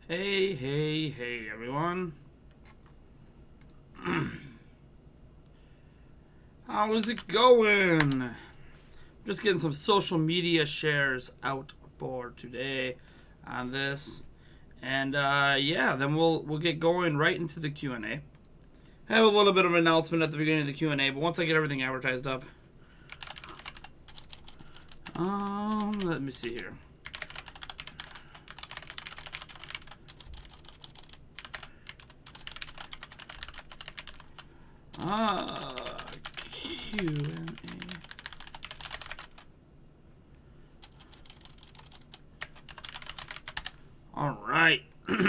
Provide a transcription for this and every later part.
Hey, hey, hey, everyone. How is it going? Just getting some social media shares out for today on this. And yeah, then we'll get going right into the Q&A. I have a little bit of an announcement at the beginning of the Q&A, but once I get everything advertised up. Let me see here. Q&A. All right. Get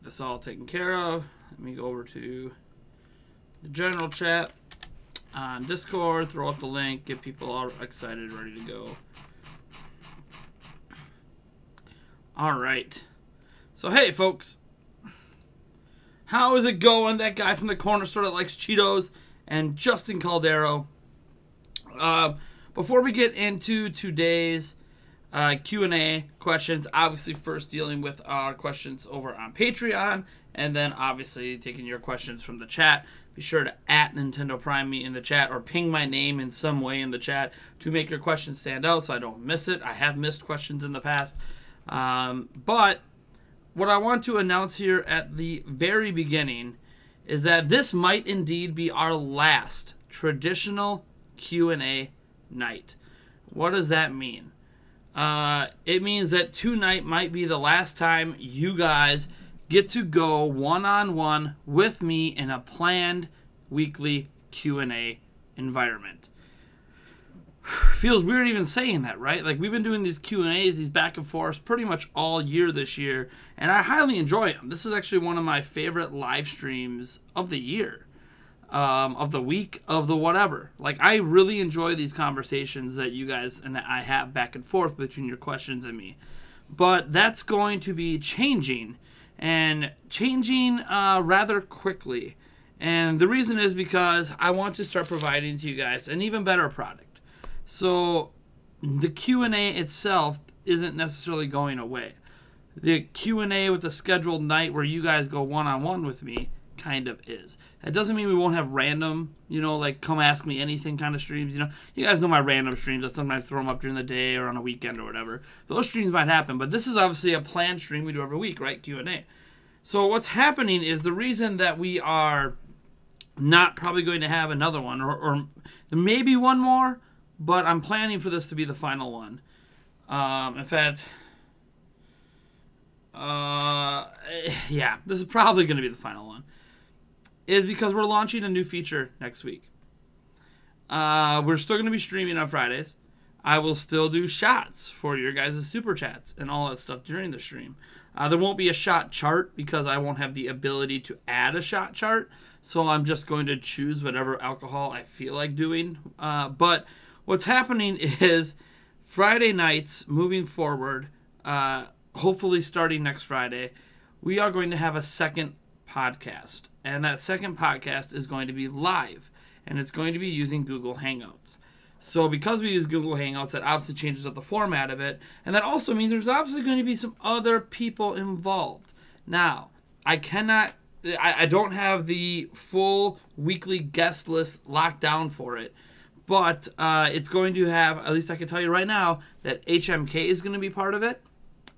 this all taken care of. Let me go over to the general chat on Discord, throw up the link, get people all excited, ready to go. All right. So, hey, folks. How is it going? That guy from the corner store that likes Cheetos and Justin Caldero. Before we get into today's Q&A questions, obviously first dealing with our questions over on Patreon, and then obviously taking your questions from the chat. Be sure to @Nintendo Prime me in the chat or ping my name in some way in the chat to make your questions stand out so I don't miss it. I have missed questions in the past. But what I want to announce here at the very beginning is that this might indeed be our last traditional Q&A night. What does that mean? It means that tonight might be the last time you guys get to go one-on-one with me in a planned weekly Q&A environment. Feels weird even saying that, right? Like, we've been doing these Q&As, these back and forths, pretty much all year this year, and I highly enjoy them. This is actually one of my favorite live streams of the year, of the week, of the whatever. Like, I really enjoy these conversations that you guys and I have back and forth between your questions and me. But that's going to be changing, and changing rather quickly. And the reason is because I want to start providing to you guys an even better product. So the Q&A itself isn't necessarily going away. The Q&A with the scheduled night where you guys go one-on-one with me kind of is. That doesn't mean we won't have random, like come ask me anything kind of streams. You guys know my random streams. I sometimes throw them up during the day or on a weekend or whatever. Those streams might happen, but this is obviously a planned stream we do every week, right? Q&A. So what's happening is the reason that we are not probably going to have another one or maybe one more, but I'm planning for this to be the final one. In fact, yeah, this is probably going to be the final one. Is because we're launching a new feature next week. We're still going to be streaming on Fridays. I will still do shots for your guys' super chats and all that stuff during the stream. There won't be a shot chart because I won't have the ability to add a shot chart. So I'm just going to choose whatever alcohol I feel like doing. But what's happening is Friday nights moving forward, hopefully starting next Friday, we are going to have a second podcast. And that second podcast is going to be live. And it's going to be using Google Hangouts. So because we use Google Hangouts, that obviously changes up the format of it. And that also means there's obviously going to be some other people involved. Now, I don't have the full weekly guest list locked down for it. But it's going to have, at least I can tell you right now, that HMK is going to be part of it,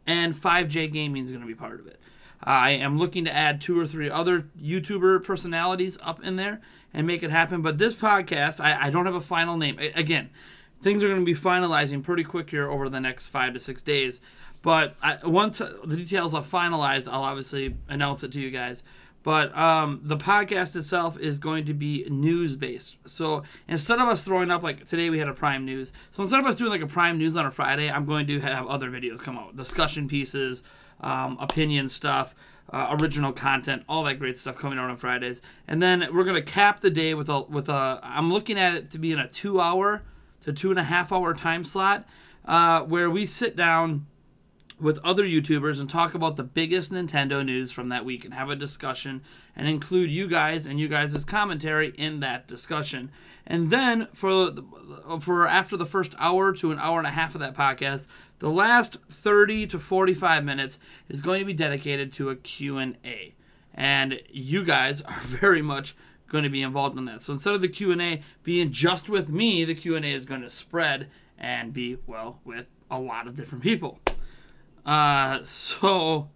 and 5J Gaming is going to be part of it. I am looking to add 2 or 3 other YouTuber personalities up in there and make it happen. But this podcast, I don't have a final name. Again, things are going to be finalizing pretty quick here over the next 5 to 6 days. But once the details are finalized, I'll obviously announce it to you guys. But the podcast itself is going to be news-based. So instead of us throwing up, like today we had a Prime News. So instead of us doing like a Prime News on a Friday, I'm going to have other videos come out. Discussion pieces, opinion stuff, original content, all that great stuff coming out on Fridays. And then we're going to cap the day with a I'm looking at it to be in a 2-hour to 2.5-hour time slot where we sit down with other YouTubers and talk about the biggest Nintendo news from that week and have a discussion and include you guys and you guys' commentary in that discussion. And then for after the first hour to an hour and a half of that podcast, the last 30 to 45 minutes is going to be dedicated to a Q&A. And you guys are very much going to be involved in that. So instead of the Q&A being just with me, the Q&A is going to spread and be, well, with a lot of different people. So,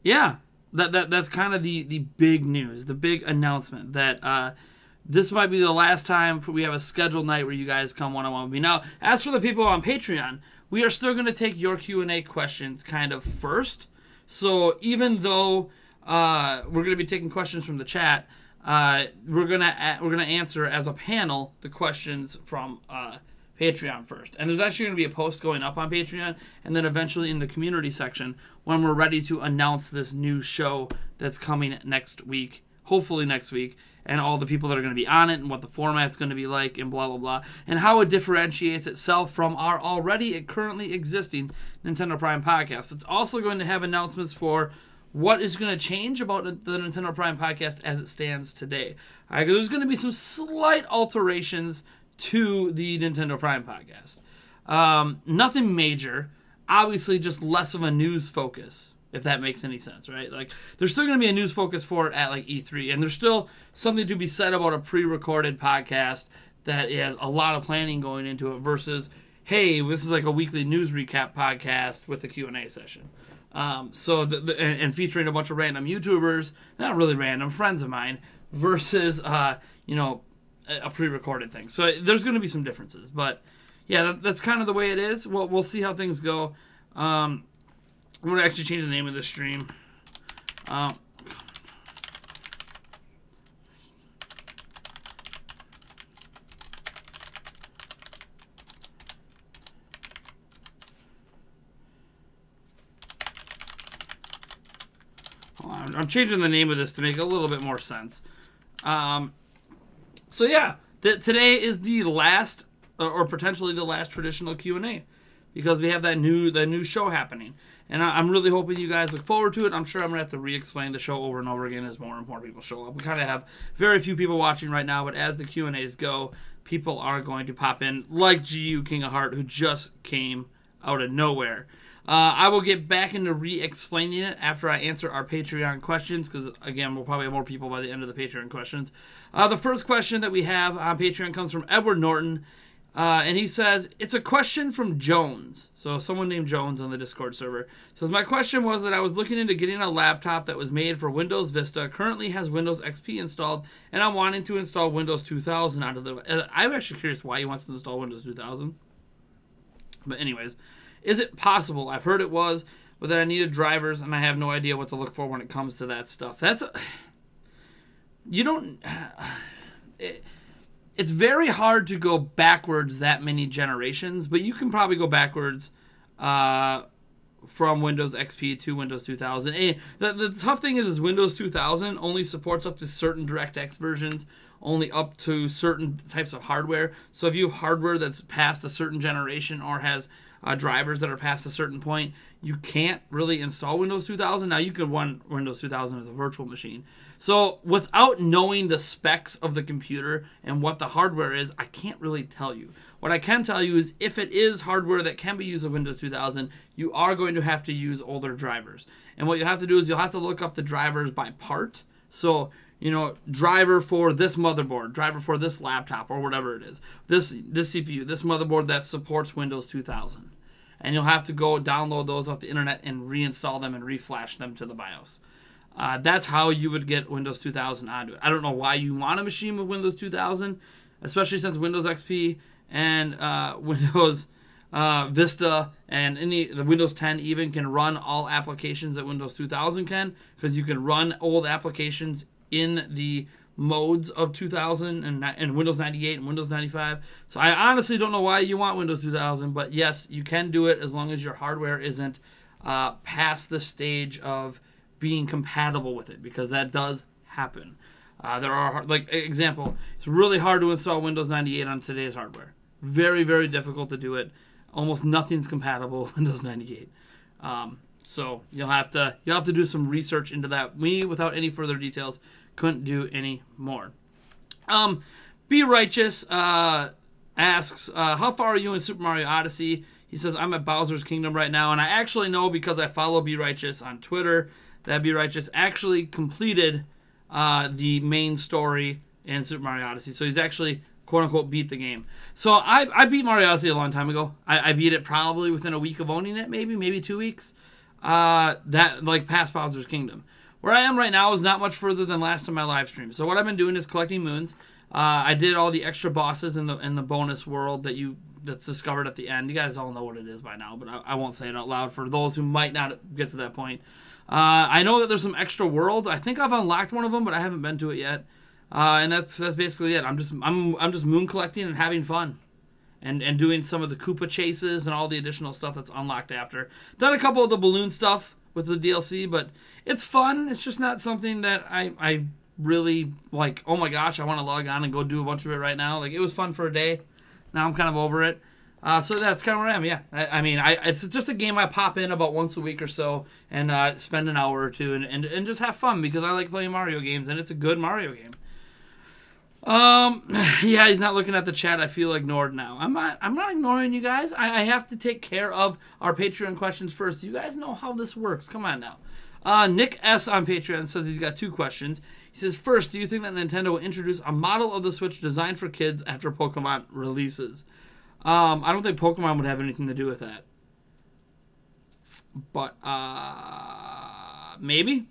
yeah, that's kind of the big news, the big announcement that this might be the last time we have a scheduled night where you guys come one-on-one with me. Now, as for the people on Patreon, we are still going to take your Q&A questions kind of first. So even though we're going to be taking questions from the chat, we're gonna answer as a panel the questions from Patreon first. And there's actually going to be a post going up on Patreon and then eventually in the community section when we're ready to announce this new show that's coming next week, hopefully next week, and all the people that are going to be on it and what the format's going to be like and blah, blah, blah, and how it differentiates itself from our currently existing Nintendo Prime podcast. It's also going to have announcements for what is going to change about the Nintendo Prime podcast as it stands today. There's going to be some slight alterations to the Nintendo Prime podcast. Nothing major. Obviously, just less of a news focus, if that makes any sense, right? Like, there's still going to be a news focus for it at, like, E3, and there's still something to be said about a pre-recorded podcast that has a lot of planning going into it versus, hey, this is like a weekly news recap podcast with a Q&A session. And featuring a bunch of random YouTubers, not really random, friends of mine, versus, a pre-recorded thing. So there's going to be some differences, but yeah, that's kind of the way it is. We'll see how things go. I'm going to actually change the name of the stream. I'm changing the name of this to make a little bit more sense. So yeah, today is the last, or potentially the last traditional Q&A, because we have that new show happening, and I'm really hoping you guys look forward to it. I'm sure I'm gonna have to re-explain the show over and over again as more and more people show up. We kind of have very few people watching right now, but as the Q&As go, people are going to pop in, like GU King of Heart, who just came out of nowhere. I will get back into re-explaining it after I answer our Patreon questions, because, again, we'll probably have more people by the end of the Patreon questions. The first question that we have on Patreon comes from Edward Norton, and he says, it's a question from Jones. So someone named Jones on the Discord server. Says, my question was that I was looking into getting a laptop that was made for Windows Vista, currently has Windows XP installed, and I'm wanting to install Windows 2000 onto the... I'm actually curious why he wants to install Windows 2000. But anyways... Is it possible? I've heard it was, but that I needed drivers, and I have no idea what to look for when it comes to that stuff. It's very hard to go backwards that many generations, but you can probably go backwards from Windows XP to Windows 2000. And the tough thing is Windows 2000 only supports up to certain DirectX versions, only up to certain types of hardware. So if you have hardware that's past a certain generation or has drivers that are past a certain point, you can't really install Windows 2000. Now, you can run Windows 2000 as a virtual machine. So without knowing the specs of the computer and what the hardware is, I can't really tell you. What I can tell you is if it is hardware that can be used with Windows 2000, you are going to have to use older drivers. And what you'll have to do is you'll have to look up the drivers by part. So, driver for this motherboard, driver for this laptop, or whatever it is. This CPU, this motherboard that supports Windows 2000. And you'll have to go download those off the internet and reinstall them and reflash them to the BIOS. That's how you would get Windows 2000 onto it. I don't know why you want a machine with Windows 2000, especially since Windows XP and Windows Vista and the Windows 10 even can run all applications that Windows 2000 can, because you can run old applications in the modes of 2000 and Windows 98 and Windows 95. So I honestly don't know why you want Windows 2000, but yes, you can do it as long as your hardware isn't past the stage of being compatible with it, because that does happen. There are, example, it's really hard to install Windows 98 on today's hardware. Very, very difficult to do it. Almost nothing's compatible with Windows 98. So you'll have to do some research into that. Me, without any further details, couldn't do any more. Be Righteous asks, how far are you in Super Mario Odyssey? He says, I'm at Bowser's Kingdom right now, and I actually know because I follow Be Righteous on Twitter that Be Righteous actually completed the main story in Super Mario Odyssey. So he's actually, quote-unquote, beat the game. So I beat Mario Odyssey a long time ago. I beat it probably within a week of owning it, maybe 2 weeks. Past Bowser's Kingdom. Where I am right now is not much further than last time I live streamed. So what I've been doing is collecting moons. I did all the extra bosses in the bonus world that's discovered at the end. You guys all know what it is by now, but I won't say it out loud for those who might not get to that point. I know that there's some extra worlds. I think I've unlocked one of them, but I haven't been to it yet. And that's basically it. I'm just moon collecting and having fun, and doing some of the Koopa chases and all the additional stuff that's unlocked after. Done a couple of the balloon stuff with the DLC, but it's fun. It's just not something that I really like. Oh my gosh, I want to log on and go do a bunch of it right now. Like, it was fun for a day. Now I'm kind of over it. So that's kind of where I am. Yeah, it's just a game I pop in about once a week or so and spend an hour or two and just have fun because I like playing Mario games and it's a good Mario game. Yeah, he's not looking at the chat. I feel ignored now. I'm not ignoring you guys. I have to take care of our Patreon questions first. You guys know how this works. Come on now. Nick S on Patreon says he's got 2 questions. He says, first, do you think that Nintendo will introduce a model of the Switch designed for kids after Pokemon releases? I don't think Pokemon would have anything to do with that. But, maybe.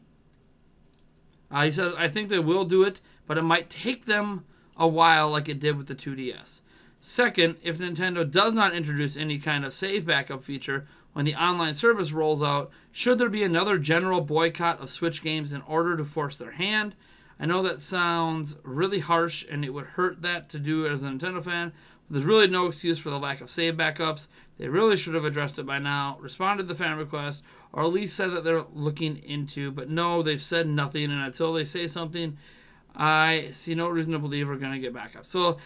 He says, I think they will do it, but it might take them a while like it did with the 2DS. Second, if Nintendo does not introduce any kind of save backup feature when the online service rolls out, should there be another general boycott of Switch games in order to force their hand? I know that sounds really harsh, and it would hurt that to do as a Nintendo fan. But there's really no excuse for the lack of save backups. They really should have addressed it by now, responded to the fan request, or at least said that they're looking into. But no, they've said nothing, and until they say something, I see no reason to believe we're going to get backup. So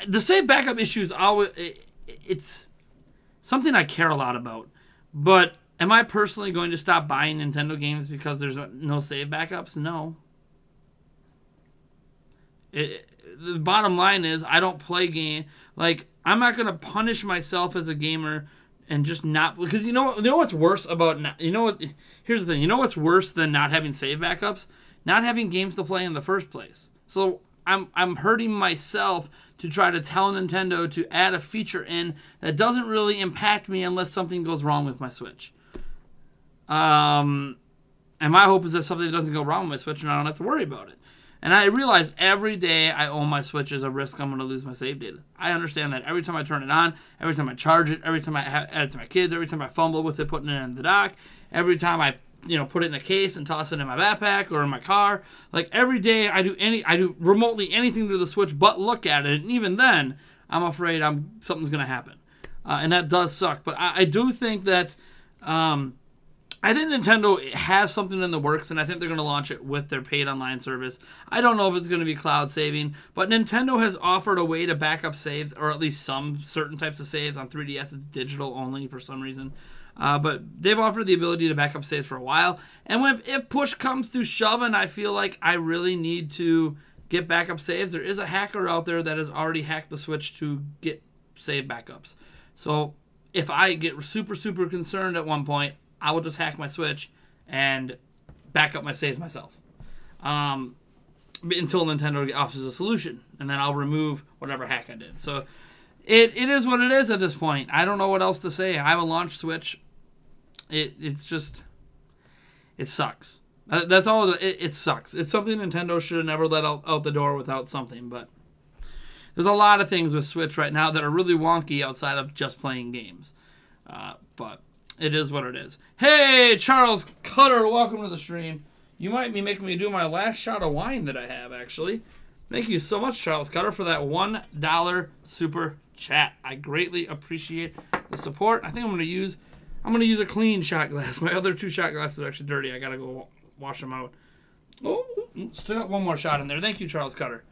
the save backup issue is always, it's something I care a lot about. But am I personally going to stop buying Nintendo games because there's no save backups? No. The bottom line is I don't play game. Like, I'm not going to punish myself as a gamer and just not, because you know what's worse about not, here's the thing. You know what's worse than not having save backups? Not having games to play in the first place. So I'm hurting myself to try to tell Nintendo to add a feature in that doesn't really impact me unless something goes wrong with my Switch. And my hope is that something doesn't go wrong with my Switch and I don't have to worry about it. And I realize every day I own my Switch is a risk I'm going to lose my save data. I understand that every time I turn it on, every time I charge it, every time I add it to my kids, every time I fumble with it, putting it in the dock, every time I put it in a case and toss it in my backpack or in my car. Like, every day I do remotely anything to the Switch but look at it. And even then, I'm afraid something's going to happen. And that does suck. But I do think that I think Nintendo has something in the works, and I think they're going to launch it with their paid online service. I don't know if it's going to be cloud saving, but Nintendo has offered a way to back up saves, or at least some certain types of saves. On 3DS, it's digital only for some reason. But they've offered the ability to back up saves for a while. And if push comes to shove and I feel like I really need to get backup saves, there is a hacker out there that has already hacked the Switch to get save backups. So if I get super, super concerned at one point, I will just hack my Switch and back up my saves myself. Until Nintendo offers a solution. And then I'll remove whatever hack I did. So it is what it is at this point. I don't know what else to say. I have a launch Switch. It sucks. That's all. It sucks. It's something Nintendo should have never let out the door without something. But there's a lot of things with Switch right now that are really wonky outside of just playing games. But it is what it is. Hey, Charles Cutter, welcome to the stream. You might be making me do my last shot of wine that I have, actually. Thank you so much, Charles Cutter, for that $1 super chat. I greatly appreciate the support. I think I'm gonna use a clean shot glass. My other 2 shot glasses are actually dirty. I gotta go wash them out. Oh, still got one more shot in there. Thank you, Charles Cutter.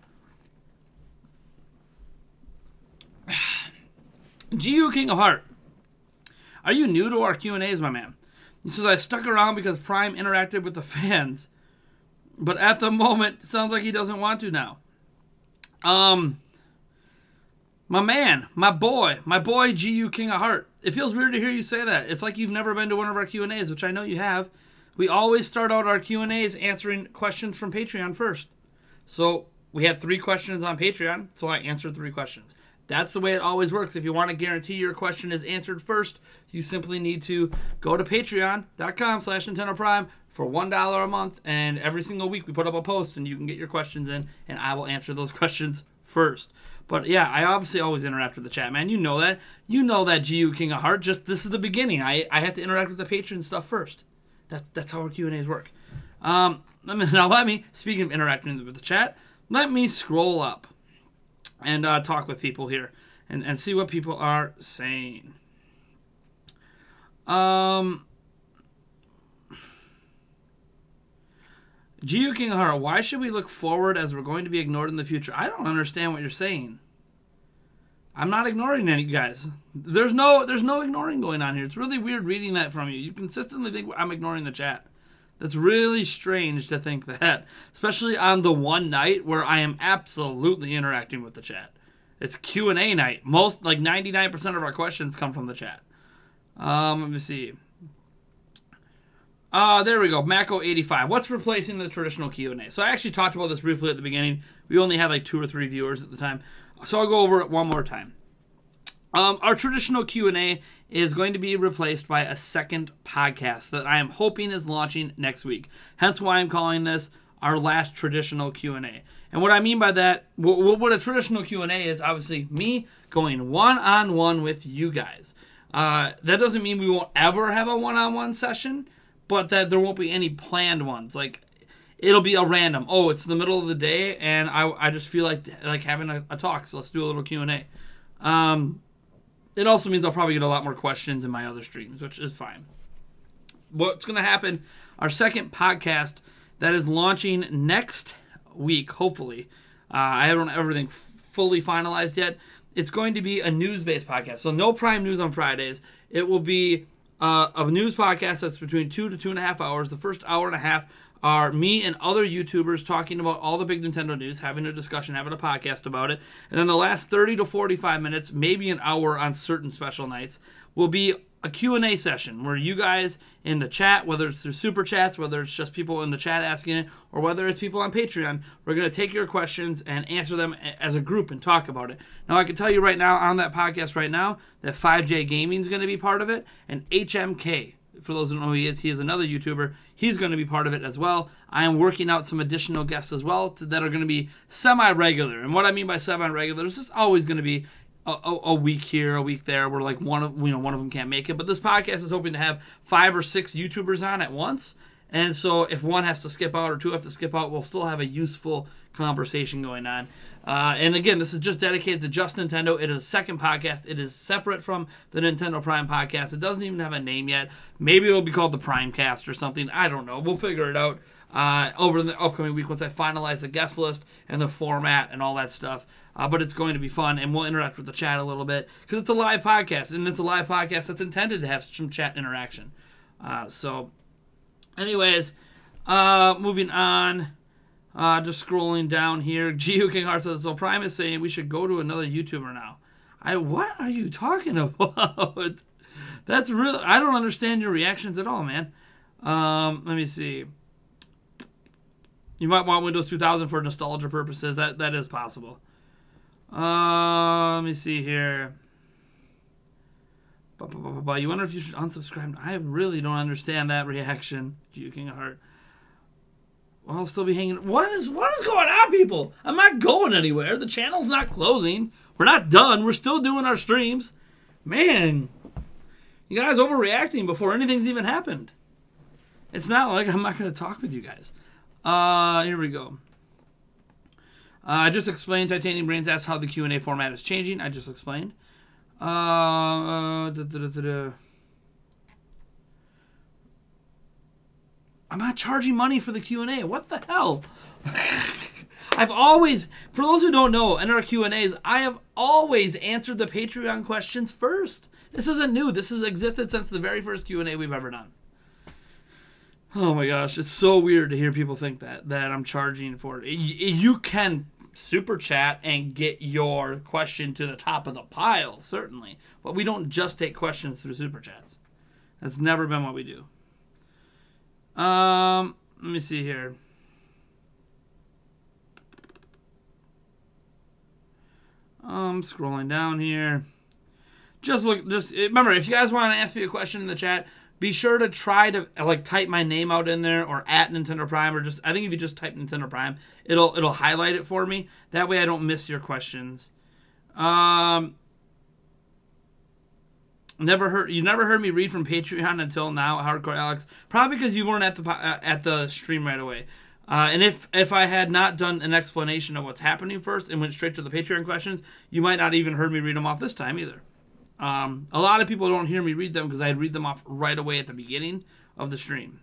GU King of Heart. Are you new to our Q&As, my man? He says, I stuck around because Prime interacted with the fans. But at the moment, it sounds like he doesn't want to now. My man, my boy, GU King of Heart. It feels weird to hear you say that. It's like you've never been to one of our Q&As, which I know you have. We always start out our Q&As answering questions from Patreon first. So we had 3 questions on Patreon, so I answered 3 questions. That's the way it always works. If you want to guarantee your question is answered first, you simply need to go to patreon.com/Nintendo Prime for $1 a month, and every single week we put up a post and you can get your questions in, and I will answer those questions first. But yeah, I obviously always interact with the chat, man. You know that. You know that, GU King of Heart. Just this is the beginning. I have to interact with the Patreon stuff first. That's how our Q&As work. Let me, speaking of interacting with the chat, let me scroll up and talk with people here and see what people are saying. GU King of Heart, why should we look forward as we're going to be ignored in the future? I don't understand what you're saying. I'm not ignoring any guys. There's no ignoring going on here. It's really weird reading that from you. You consistently think I'm ignoring the chat. That's really strange to think that, especially on the one night where I am absolutely interacting with the chat. It's Q&A night. Most, like 99% of our questions come from the chat. Let me see. There we go. Mako85. What's replacing the traditional Q&A? So I actually talked about this briefly at the beginning. We only had like 2 or 3 viewers at the time. So I'll go over it one more time. Our traditional Q&A is going to be replaced by a second podcast that I am hoping is launching next week. Hence why I'm calling this our last traditional Q&A. And what I mean by that, what a traditional Q&A is, obviously me going one-on-one with you guys. That doesn't mean we won't ever have a one-on-one session, but that there won't be any planned ones. Like, it'll be a random, oh, it's the middle of the day, and I just feel like having a talk, so let's do a little Q&A. It also means I'll probably get a lot more questions in my other streams, which is fine. What's going to happen, our second podcast that is launching next week, hopefully. I haven't everything fully finalized yet. It's going to be a news-based podcast. So no Prime News on Fridays. It will be a news podcast that's between 2 to 2.5 hours. The first hour and a half are me and other YouTubers talking about all the big Nintendo news, having a discussion, having a podcast about it. And then the last 30 to 45 minutes, maybe an hour on certain special nights, will be a Q&A session where you guys in the chat, whether it's through Super Chats, whether it's just people in the chat asking it, or whether it's people on Patreon, we're going to take your questions and answer them as a group and talk about it. Now, I can tell you right now, on that podcast right now, that 5J Gaming is going to be part of it, and HMK, for those who don't know who he is another YouTuber. He's going to be part of it as well. I am working out some additional guests as well that are going to be semi-regular. And what I mean by semi-regular is just always going to be a week here, a week there, where like one of them can't make it. But this podcast is hoping to have 5 or 6 YouTubers on at once. And so if one has to skip out or 2 have to skip out, we'll still have a useful conversation going on. And again, this is just dedicated to Just Nintendo. It is a second podcast. It is separate from the Nintendo Prime podcast. It doesn't even have a name yet. Maybe it'll be called the Primecast or something. I don't know. We'll figure it out over the upcoming week once I finalize the guest list and the format and all that stuff. But it's going to be fun, and we'll interact with the chat a little bit because it's a live podcast, and it's a live podcast that's intended to have some chat interaction. Anyways, moving on. Just scrolling down here. GU King Heart says, so Prime is saying we should go to another YouTuber now. What are you talking about? That's real. I don't understand your reactions at all, man. Let me see. You might want Windows 2000 for nostalgia purposes. That is possible. Let me see here. You wonder if you should unsubscribe. I really don't understand that reaction, GU King of Heart. Well, I'll still be hanging. What is going on, people? I'm not going anywhere. The channel's not closing. We're not done. We're still doing our streams. Man, you guys overreacting before anything's even happened. It's not like I'm not going to talk with you guys. Here we go. I just explained. Titanium Brains asks how the Q&A format is changing. I just explained. I'm not charging money for the Q&A. What the hell? I've always, for those who don't know, in our Q&As, I have always answered the Patreon questions first. This isn't new. This has existed since the very first Q&A we've ever done. Oh my gosh, it's so weird to hear people think that I'm charging for it. You can super chat and get your question to the top of the pile, certainly, but we don't just take questions through super chats. That's never been what we do. Let me see here. Scrolling down here. Just remember, if you guys want to ask me a question in the chat, be sure to try to type my name out in there, or at Nintendo Prime, or I think if you just type Nintendo Prime, it'll highlight it for me. That way I don't miss your questions. You never heard me read from Patreon until now, Hardcore Alex. Probably because you weren't at the stream right away. And if I had not done an explanation of what's happening first and went straight to the Patreon questions, you might not even heard me read them off this time either. A lot of people don't hear me read them because I read them off right away at the beginning of the stream.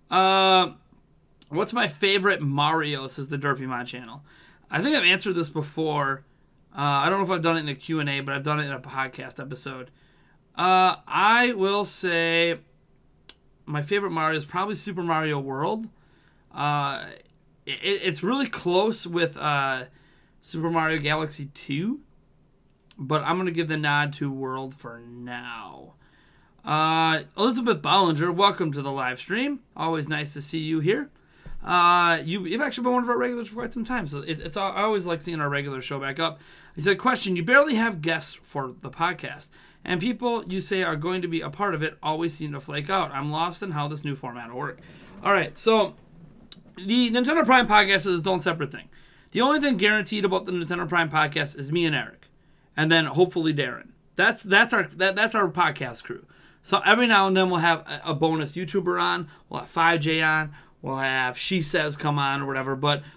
What's my favorite Mario, says the Derpymon channel. I think I've answered this before. I don't know if I've done it in a Q&A, but I've done it in a podcast episode. I will say my favorite Mario is probably Super Mario World. It's really close with Super Mario Galaxy 2. But I'm going to give the nod to World for now. Elizabeth Bollinger, welcome to the live stream. Always nice to see you here. You've actually been one of our regulars for quite some time, so I always like seeing our regular show back up. He said, question, you barely have guests for the podcast, and people you say are going to be a part of it always seem to flake out. I'm lost in how this new format will work. All right, so the Nintendo Prime podcast is its own separate thing. The only thing guaranteed about the Nintendo Prime podcast is me and Eric. And then hopefully Darren. That's our podcast crew. So every now and then we'll have a bonus YouTuber on. We'll have 5J on. We'll have She Says come on or whatever.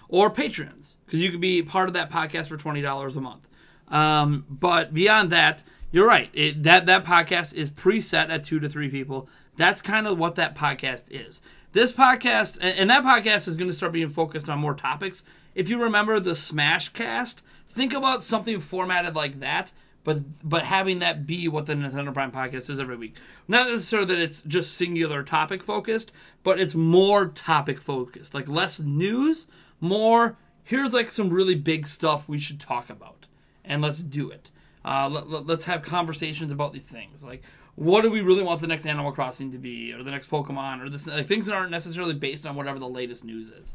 Or Patreons, because you could be part of that podcast for $20 a month. But beyond that, you're right. That podcast is preset at 2 to 3 people. That's kind of what that podcast is. This podcast, and that podcast is going to start being focused on more topics. If you remember the Smash Cast, think about something formatted like that, but having that be what the Nintendo Prime podcast is every week. Not necessarily that it's just singular topic focused, but it's more topic focused. Like less news, more here's like some really big stuff we should talk about, and let's do it. Let's have conversations about these things. Like, what do we really want the next Animal Crossing to be, or the next Pokemon, or this, like, things that aren't necessarily based on whatever the latest news is.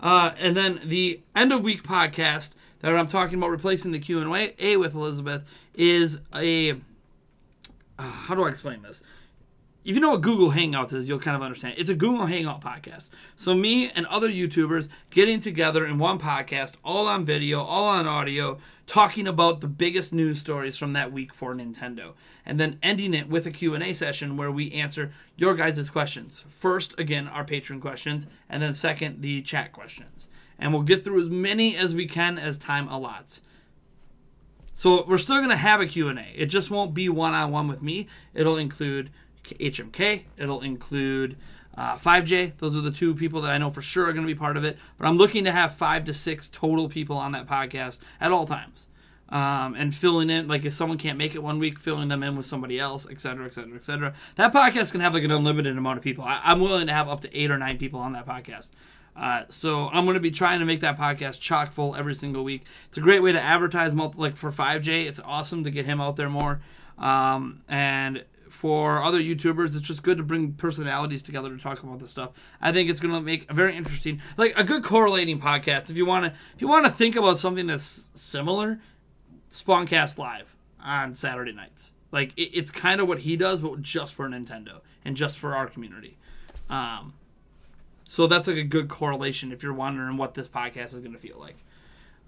And then the end of week podcast that I'm talking about replacing the Q&A with Elizabeth is a how do I explain this? If you know what Google Hangouts is, you'll kind of understand. It's a Google Hangout podcast. So me and other YouTubers getting together in one podcast, all on video, all on audio, talking about the biggest news stories from that week for Nintendo. And then ending it with a Q&A session where we answer your guys' questions. First, again, our patron questions, and then second, the chat questions. And we'll get through as many as we can as time allots. So we're still going to have a Q&A. It just won't be one-on-one with me. It'll include HMK. It'll include 5J. Those are the two people that I know for sure are going to be part of it. But I'm looking to have 5 to 6 total people on that podcast at all times. And filling in, like if someone can't make it one week, filling them in with somebody else, et cetera, et cetera, et cetera. That podcast can have like an unlimited amount of people. I'm willing to have up to 8 or 9 people on that podcast. So I'm going to be trying to make that podcast chock full every single week. It's a great way to advertise, like for 5J. It's awesome to get him out there more. And for other YouTubers, it's just good to bring personalities together to talk about this stuff. I think it's going to make a very interesting, like a good correlating podcast. If you want to think about something that's similar, Spawncast Live on Saturday nights. Like it's kind of what he does, but just for Nintendo and just for our community. So that's like a good correlation if you're wondering what this podcast is going to feel like.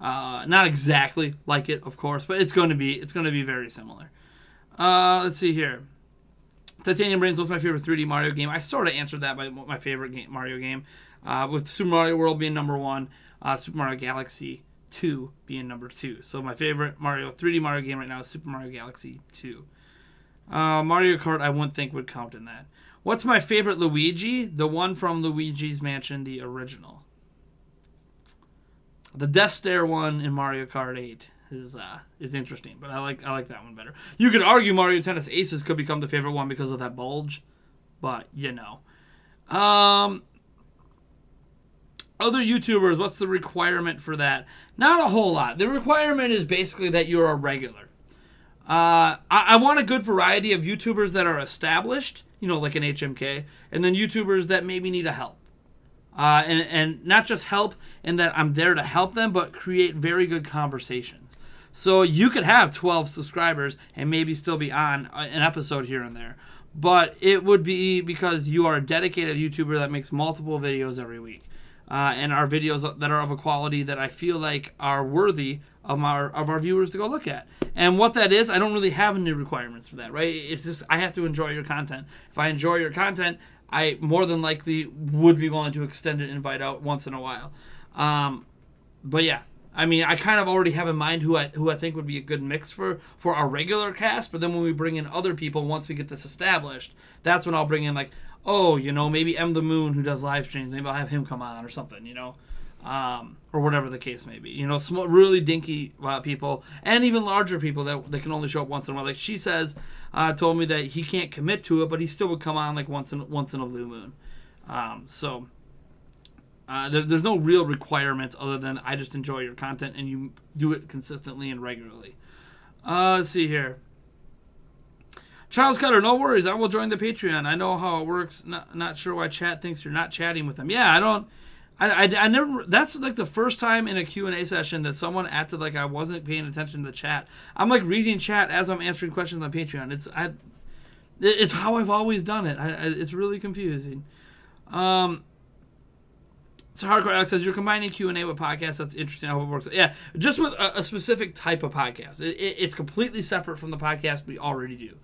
Not exactly like it, of course, but it's going to be very similar. Let's see here. Titanium Brains was my favorite 3D Mario game. I sort of answered that by my favorite Mario game, with Super Mario World being number 1, Super Mario Galaxy 2 being number 2. So my favorite 3D Mario game right now is Super Mario Galaxy 2. Mario Kart I wouldn't think would count in that. What's my favorite Luigi? The one from Luigi's Mansion, the original. The Death Stare one in Mario Kart 8 is interesting, but I like that one better. You could argue Mario Tennis Aces could become the favorite one because of that bulge, but you know. Other YouTubers, what's the requirement for that? Not a whole lot. The requirement is basically that you're a regular. I want a good variety of YouTubers that are established, like an HMK, and then YouTubers that maybe need a help. And not just help in that I'm there to help them, but create very good conversations. So you could have 12 subscribers and maybe still be on an episode here and there. But it would be because you are a dedicated YouTuber that makes multiple videos every week. And our videos that are of a quality that I feel like are worthy of our viewers to go look at. And what that is, I don't really have any requirements for that, right? It's just I have to enjoy your content. If I enjoy your content, I more than likely would be willing to extend an invite out once in a while. But yeah, I mean, I kind of already have in mind who I think would be a good mix for our regular cast. But then when we bring in other people, once we get this established, that's when I'll bring in like, oh, maybe M the Moon who does live streams. Maybe I'll have him come on or something, or whatever the case may be. Small, really dinky people, and even larger people that can only show up once in a while. Like She Says told me that he can't commit to it, but he still would come on like once in a blue moon. There's no real requirements other than I just enjoy your content and you do it consistently and regularly. Let's see here. Charles Cutter, no worries. I will join the Patreon. I know how it works. Not sure why chat thinks you're not chatting with them. Yeah, I never. That's like the first time in a Q&A session that someone acted like I wasn't paying attention to the chat. I'm like reading chat as I'm answering questions on Patreon. It's how I've always done it. It's really confusing. So Hardcore Alex says, you're combining Q&A with podcasts. That's interesting how it works. Yeah, just with a specific type of podcast. It's completely separate from the podcast we already do.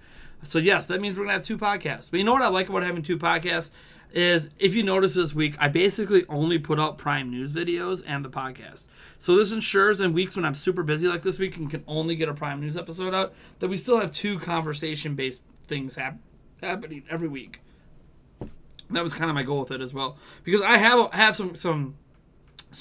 So yes, that means we're going to have 2 podcasts. But you know what I like about having 2 podcasts is, if you notice this week, I basically only put out Prime News videos and the podcast. So this ensures in weeks when I'm super busy like this week and can only get a Prime News episode out, that we still have 2 conversation-based things happening every week. That was kind of my goal with it as well, because I have some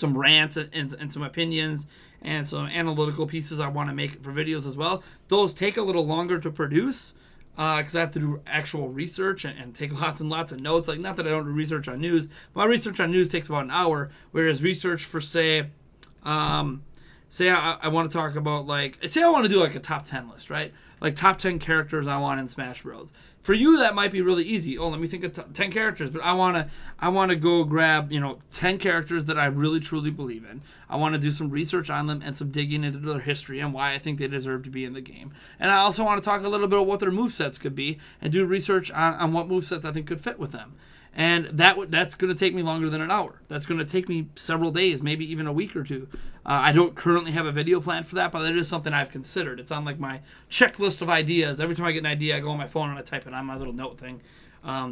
rants and some opinions and some analytical pieces I want to make for videos as well. Those take a little longer to produce because I have to do actual research and take lots and lots of notes. Like, not that I don't do research on news. My research on news takes about an hour, whereas research for say I want to talk about say I want to do like a top 10 list, right? Like top 10 characters I want in Smash Bros. For you, that might be really easy. Oh, let me think of 10 characters. But I wanna go grab 10 characters that I really truly believe in. I want to do some research on them and some digging into their history and why I think they deserve to be in the game. And I also want to talk a little bit about what their movesets could be and do research on what movesets I think could fit with them. And that's going to take me longer than an hour. That's going to take me several days, maybe even a week or 2. I don't currently have a video plan for that, but it is something I've considered. It's on like my checklist of ideas. Every time I get an idea, I go on my phone and I type it on my little note thing.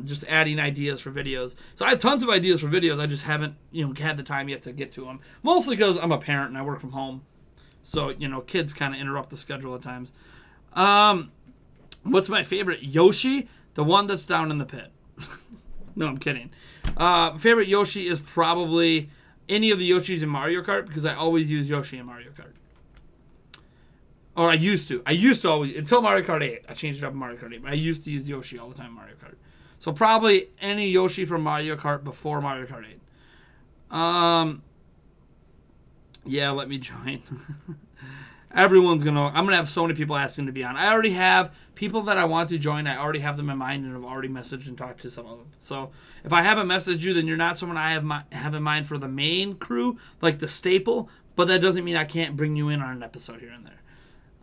Just adding ideas for videos. So I have tons of ideas for videos. I just haven't had the time yet to get to them. Mostly because I'm a parent and I work from home. So, kids kind of interrupt the schedule at times. What's my favorite? Yoshi, the one that's down in the pit. No, I'm kidding. Favorite Yoshi is probably any of the Yoshis in Mario Kart, because I always use Yoshi in Mario Kart. Or I used to. I used to always, until Mario Kart 8. I changed it up in Mario Kart 8, but I used to use Yoshi all the time in Mario Kart. So probably any Yoshi from Mario Kart before Mario Kart 8. Yeah, let me join. I'm gonna have so many people asking to be on. I already have people that I want to join. I already have them in mind and have already messaged and talked to some of them. So if I haven't messaged you, then you're not someone I have in mind for the main crew, like the staple. But that doesn't mean I can't bring you in on an episode here and there.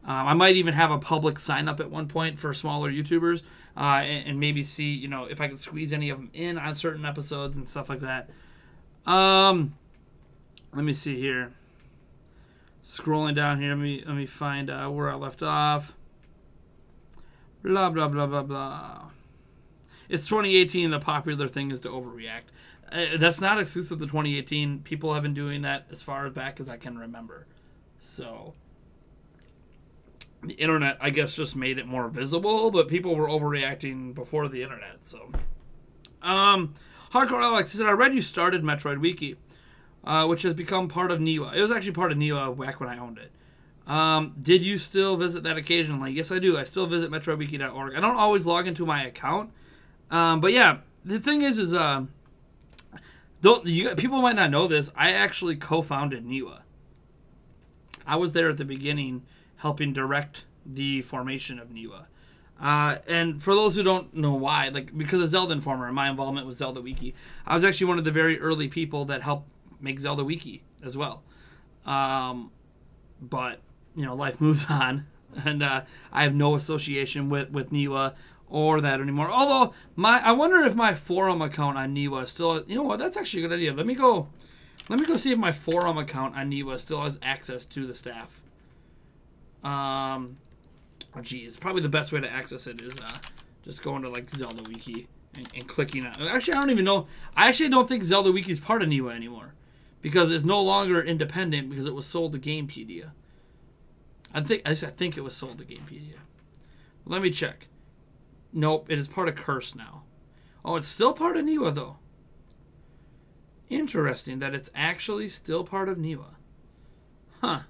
I might even have a public sign up at one point for smaller YouTubers, and maybe see if I could squeeze any of them in on certain episodes and stuff like that. Let me see here. Scrolling down here, let me find where I left off. Blah, blah, blah, blah, blah. It's 2018. The popular thing is to overreact. That's not exclusive to 2018. People have been doing that as far back as I can remember. So the internet, I guess, just made it more visible, but people were overreacting before the internet. So, Hardcore Alex said, I read you started Metroid Wiki, which has become part of Niwa. It was actually part of Niwa back when I owned it. Did you still visit that occasionally? Yes, I do. I still visit MetroidWiki.org. I don't always log into my account. But yeah, the thing is People might not know this. I actually co-founded NIWA. I was there at the beginning, helping direct the formation of NIWA. And for those who don't know why, like because of Zelda Informer and my involvement with Zelda Wiki, I was actually one of the very early people that helped make Zelda Wiki as well. But life moves on, and I have no association with NIWA or that anymore. Although I wonder if my forum account on NIWA still. You know what? That's actually a good idea. Let me go see if my forum account on NIWA still has access to the staff. Oh, geez, probably the best way to access it is just going to like Zelda Wiki and clicking on it. Actually, I don't even know. I actually don't think Zelda Wiki is part of NIWA anymore because it's no longer independent because it was sold to Gamepedia. I think it was sold to Gamepedia. Let me check. Nope, it is part of Curse now. Oh, it's still part of NIWA though. Interesting that it's actually still part of NIWA. Huh.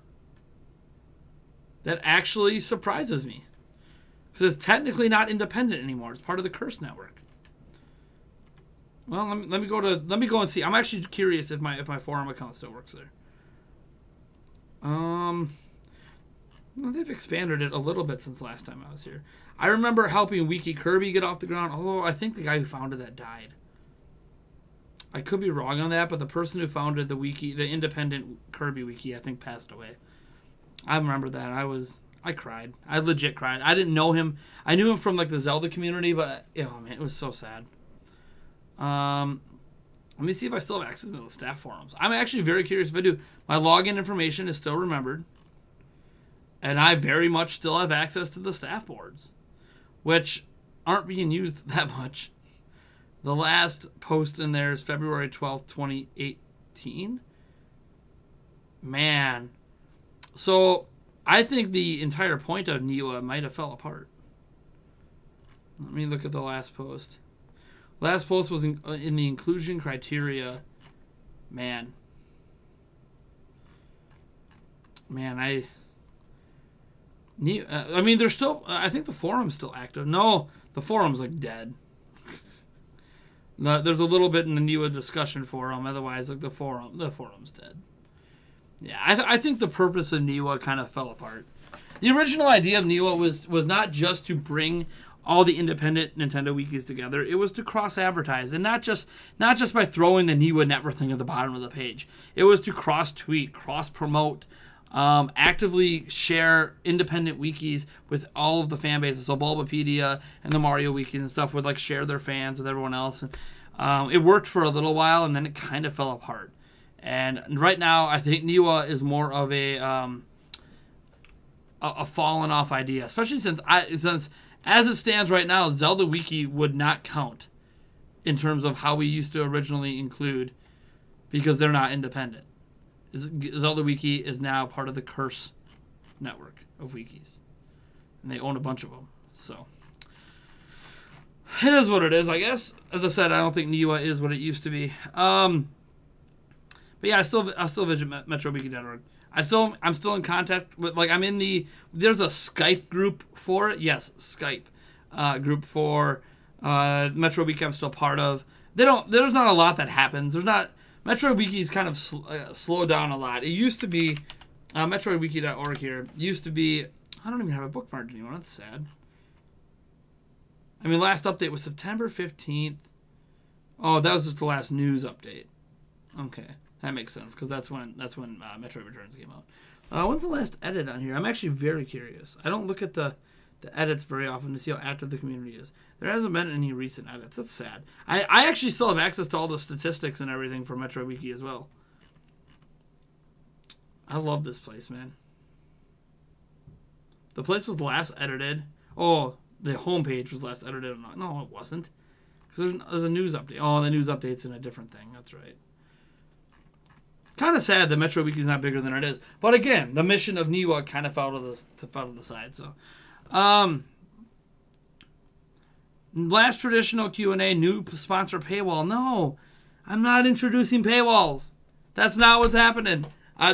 That actually surprises me. Because it's technically not independent anymore. It's part of the Curse network. Well, let me go and see. I'm actually curious if my forum account still works there. Well, they've expanded it a little bit since last time I was here. I remember helping Wiki Kirby get off the ground, although I think the guy who founded that died. I could be wrong on that, but the person who founded the independent Kirby Wiki, I think passed away. I remember that. I cried. I legit cried. I didn't know him. I knew him from like the Zelda community, but oh man, it was so sad. Let me see if I still have access to the staff forums. I'm actually very curious if I do. My login information is still remembered. And I very much still have access to the staff boards, which aren't being used that much. The last post in there is February 12th, 2018. Man. So, I think the entire point of NIWA might have fell apart. Let me look at the last post. Last post was in the inclusion criteria. Man, I mean, there's still. I think the forum's still active. No, the forum's like dead. There's a little bit in the NIWA discussion forum. Otherwise, like the forum's dead. Yeah, I think the purpose of NIWA kind of fell apart. The original idea of NIWA was not just to bring all the independent Nintendo wikis together. It was to cross-advertise, and not just by throwing the NIWA network thing at the bottom of the page. It was to cross-tweet, cross-promote, actively share independent wikis with all of the fan bases. So Bulbapedia and the Mario wikis and stuff would like share their fans with everyone else. And it worked for a little while, and then it kind of fell apart. And right now, I think NIWA is more of a fallen off idea, especially since as it stands right now, Zelda Wiki would not count in terms of how we used to originally include, because they're not independent. Zelda Wiki is now part of the Curse network of wikis, and they own a bunch of them. So it is what it is, I guess. As I said, I don't think NIWA is what it used to be. But yeah, I still visit MetroWiki.org. I'm still in contact with, like, there's a Skype group for it. Yes, Skype group for MetroWiki I'm still part of. There's not a lot that happens. MetroWiki's kind of slowed down a lot. It used to be, MetroWiki.org here, used to be, I don't even have a bookmark anymore. That's sad. I mean, last update was September 15th. Oh, that was just the last news update. Okay. That makes sense, because that's when Metroid Returns came out. When's the last edit on here? I'm actually very curious. I don't look at the edits very often to see how active the community is. There hasn't been any recent edits. That's sad. I actually still have access to all the statistics and everything for Metroid Wiki as well. I love this place, man. The place was last edited. Oh, the homepage was last edited. No, it wasn't. Because there's a news update. Oh, the news update's in a different thing. That's right. Kind of sad that Metro Wiki is not bigger than it is, but again, the mission of NIWA kind of fell to the side. So, last traditional Q&A, new sponsor paywall. No, I'm not introducing paywalls. That's not what's happening.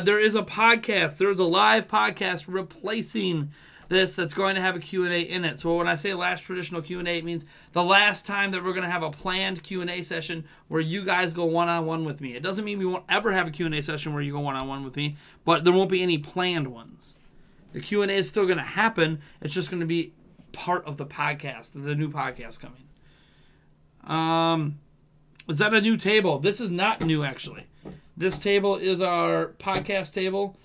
There is a podcast. There is a live podcast replacing this that's going to have a Q&A in it. So when I say last traditional Q&A, it means the last time that we're going to have a planned Q&A session where you guys go one-on-one with me. It doesn't mean we won't ever have a Q&A session where you go one-on-one with me, but there won't be any planned ones. The Q&A is still going to happen. It's just going to be part of the podcast, the new podcast coming. Is that a new table? This is not new, actually. This table is our podcast table.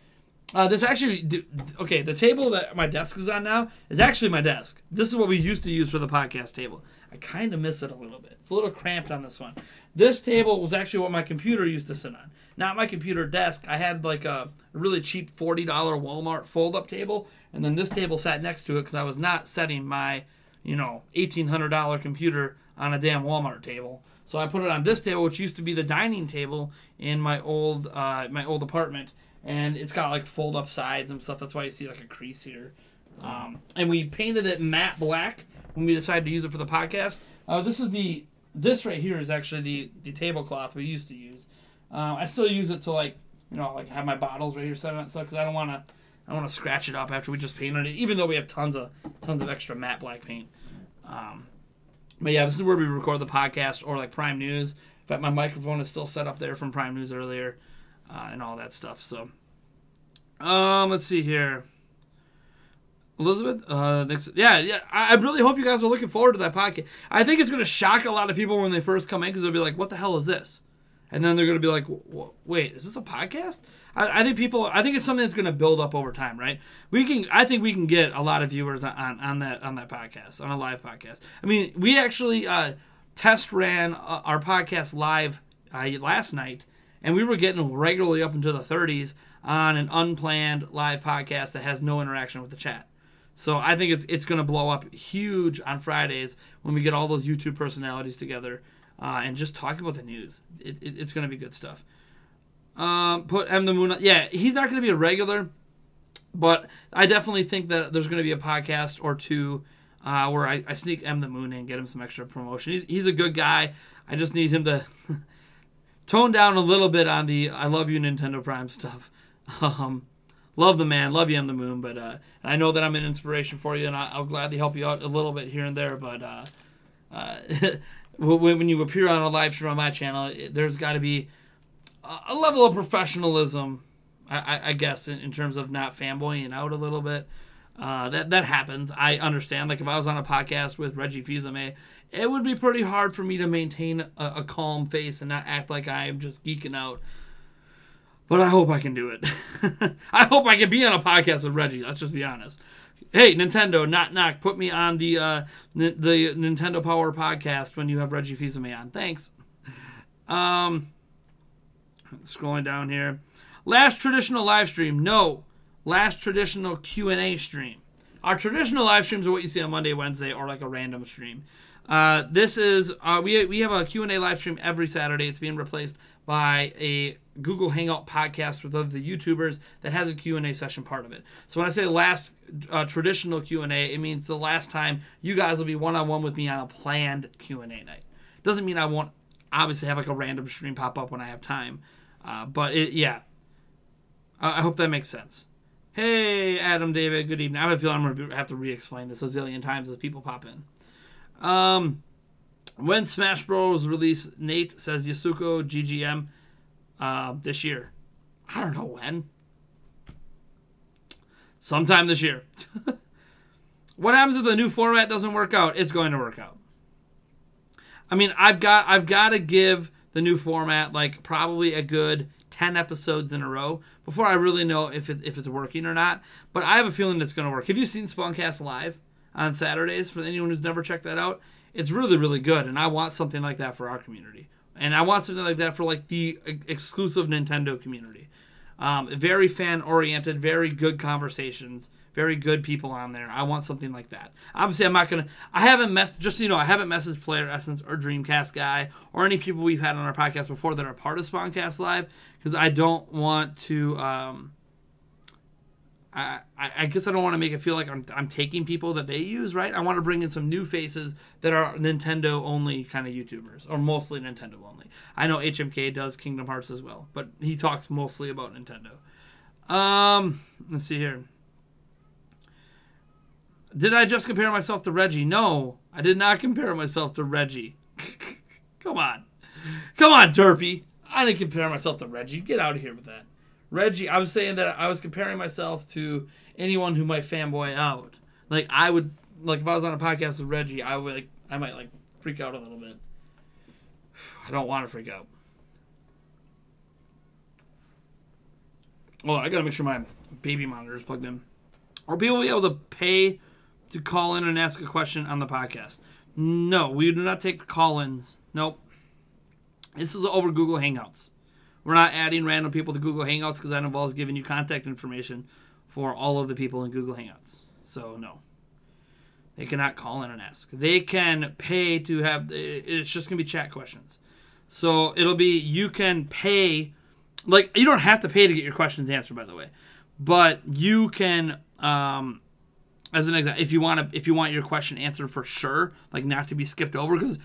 This actually, okay, the table that my desk is on now is actually my desk. This is what we used to use for the podcast table. I kind of miss it a little bit. It's a little cramped on this one. This table was actually what my computer used to sit on. Not my computer desk. I had like a really cheap $40 Walmart fold-up table, and then this table sat next to it because I was not setting my, $1,800 computer on a damn Walmart table. So I put it on this table, which used to be the dining table in my old apartment. And it's got like fold up sides and stuff. That's why you see like a crease here. And we painted it matte black when we decided to use it for the podcast. This right here is actually the tablecloth we used to use. I still use it to like have my bottles right here set on it stuff because I don't want to scratch it up after we just painted it, even though we have tons of extra matte black paint. But yeah, this is where we record the podcast or like Prime News. In fact, my microphone is still set up there from Prime News earlier. And all that stuff. So, let's see here. Elizabeth, yeah. I really hope you guys are looking forward to that podcast. I think it's going to shock a lot of people when they first come in because they'll be like, "What the hell is this?" And then they're going to be like, "Wait, is this a podcast?" I think it's something that's going to build up over time, right? I think we can get a lot of viewers on that podcast, on a live podcast. I mean, we actually test ran our podcast live last night. And we were getting regularly up into the 30s on an unplanned live podcast that has no interaction with the chat. So I think it's going to blow up huge on Fridays when we get all those YouTube personalities together and just talk about the news. It's going to be good stuff. Put M the Moon. Yeah, he's not going to be a regular, but I definitely think that there's going to be a podcast or two where I sneak M the Moon in and get him some extra promotion. He's a good guy. I just need him to tone down a little bit on the I love you Nintendo Prime stuff. Love the man, love you M the Moon, but I know that I'm an inspiration for you, and I'll gladly help you out a little bit here and there, but when you appear on a live stream on my channel, there's got to be a level of professionalism, I guess, in terms of not fanboying out a little bit. That happens. I understand. Like if I was on a podcast with Reggie Fils-Aimé, it would be pretty hard for me to maintain a calm face and not act like I am just geeking out. But I hope I can do it. I hope I can be on a podcast with Reggie. Let's just be honest. Hey, Nintendo, knock. Put me on the Nintendo Power podcast when you have Reggie Fils-Aimé on. Thanks. Scrolling down here. Last traditional live stream. No. Last traditional Q&A stream. Our traditional live streams are what you see on Monday, Wednesday, or like a random stream. This is we have a Q&A live stream every Saturday. It's being replaced by a Google Hangout podcast with other YouTubers that has a Q&A session part of it. So when I say last traditional Q&A, it means the last time you guys will be one-on-one with me on a planned Q&A night. Doesn't mean I won't obviously have like a random stream pop up when I have time. But yeah, I hope that makes sense. Hey, Adam, David, good evening. I have a feeling I'm going to have to re-explain this a zillion times as people pop in. When Smash Bros. Release, Nate says Yasuko GGM this year. I don't know when. Sometime this year. What happens if the new format doesn't work out? It's going to work out. I mean, I've got to give the new format like probably a good 10 episodes in a row before I really know if it's working or not. But I have a feeling it's going to work. Have you seen Spuncast Live on Saturdays? For anyone who's never checked that out, it's really, really good. And I want something like that for our community. And I want something like that for like the exclusive Nintendo community. Very fan-oriented, very good conversations, very good people on there. I want something like that. Obviously, I'm not going to... I haven't messaged Player Essence or Dreamcast Guy or any people we've had on our podcast before that are part of Spuncast Live because I don't want to... I guess I don't want to make it feel like I'm taking people that they use, right? I want to bring in some new faces that are Nintendo-only kind of YouTubers, or mostly Nintendo-only. I know HMK does Kingdom Hearts as well, but he talks mostly about Nintendo. Let's see here. Did I just compare myself to Reggie? No, I did not compare myself to Reggie. Come on. Come on, Derpy. I didn't compare myself to Reggie. Get out of here with that. Reggie, I was saying that I was comparing myself to anyone who might fanboy out. Like, I would, like, if I was on a podcast with Reggie, I might, like, freak out a little bit. I don't want to freak out. Well, I gotta make sure my baby monitor is plugged in. Will people be able to pay to call in and ask a question on the podcast? No, we do not take call-ins. Nope. This is over Google Hangouts. We're not adding random people to Google Hangouts because that involves giving you contact information for all of the people in Google Hangouts. So, no. They cannot call in and ask. They can pay to have... It's just going to be chat questions. So, it'll be... You can pay... Like, you don't have to pay to get your questions answered, by the way. But you can... as an example, if you want your question answered for sure, like not to be skipped over, because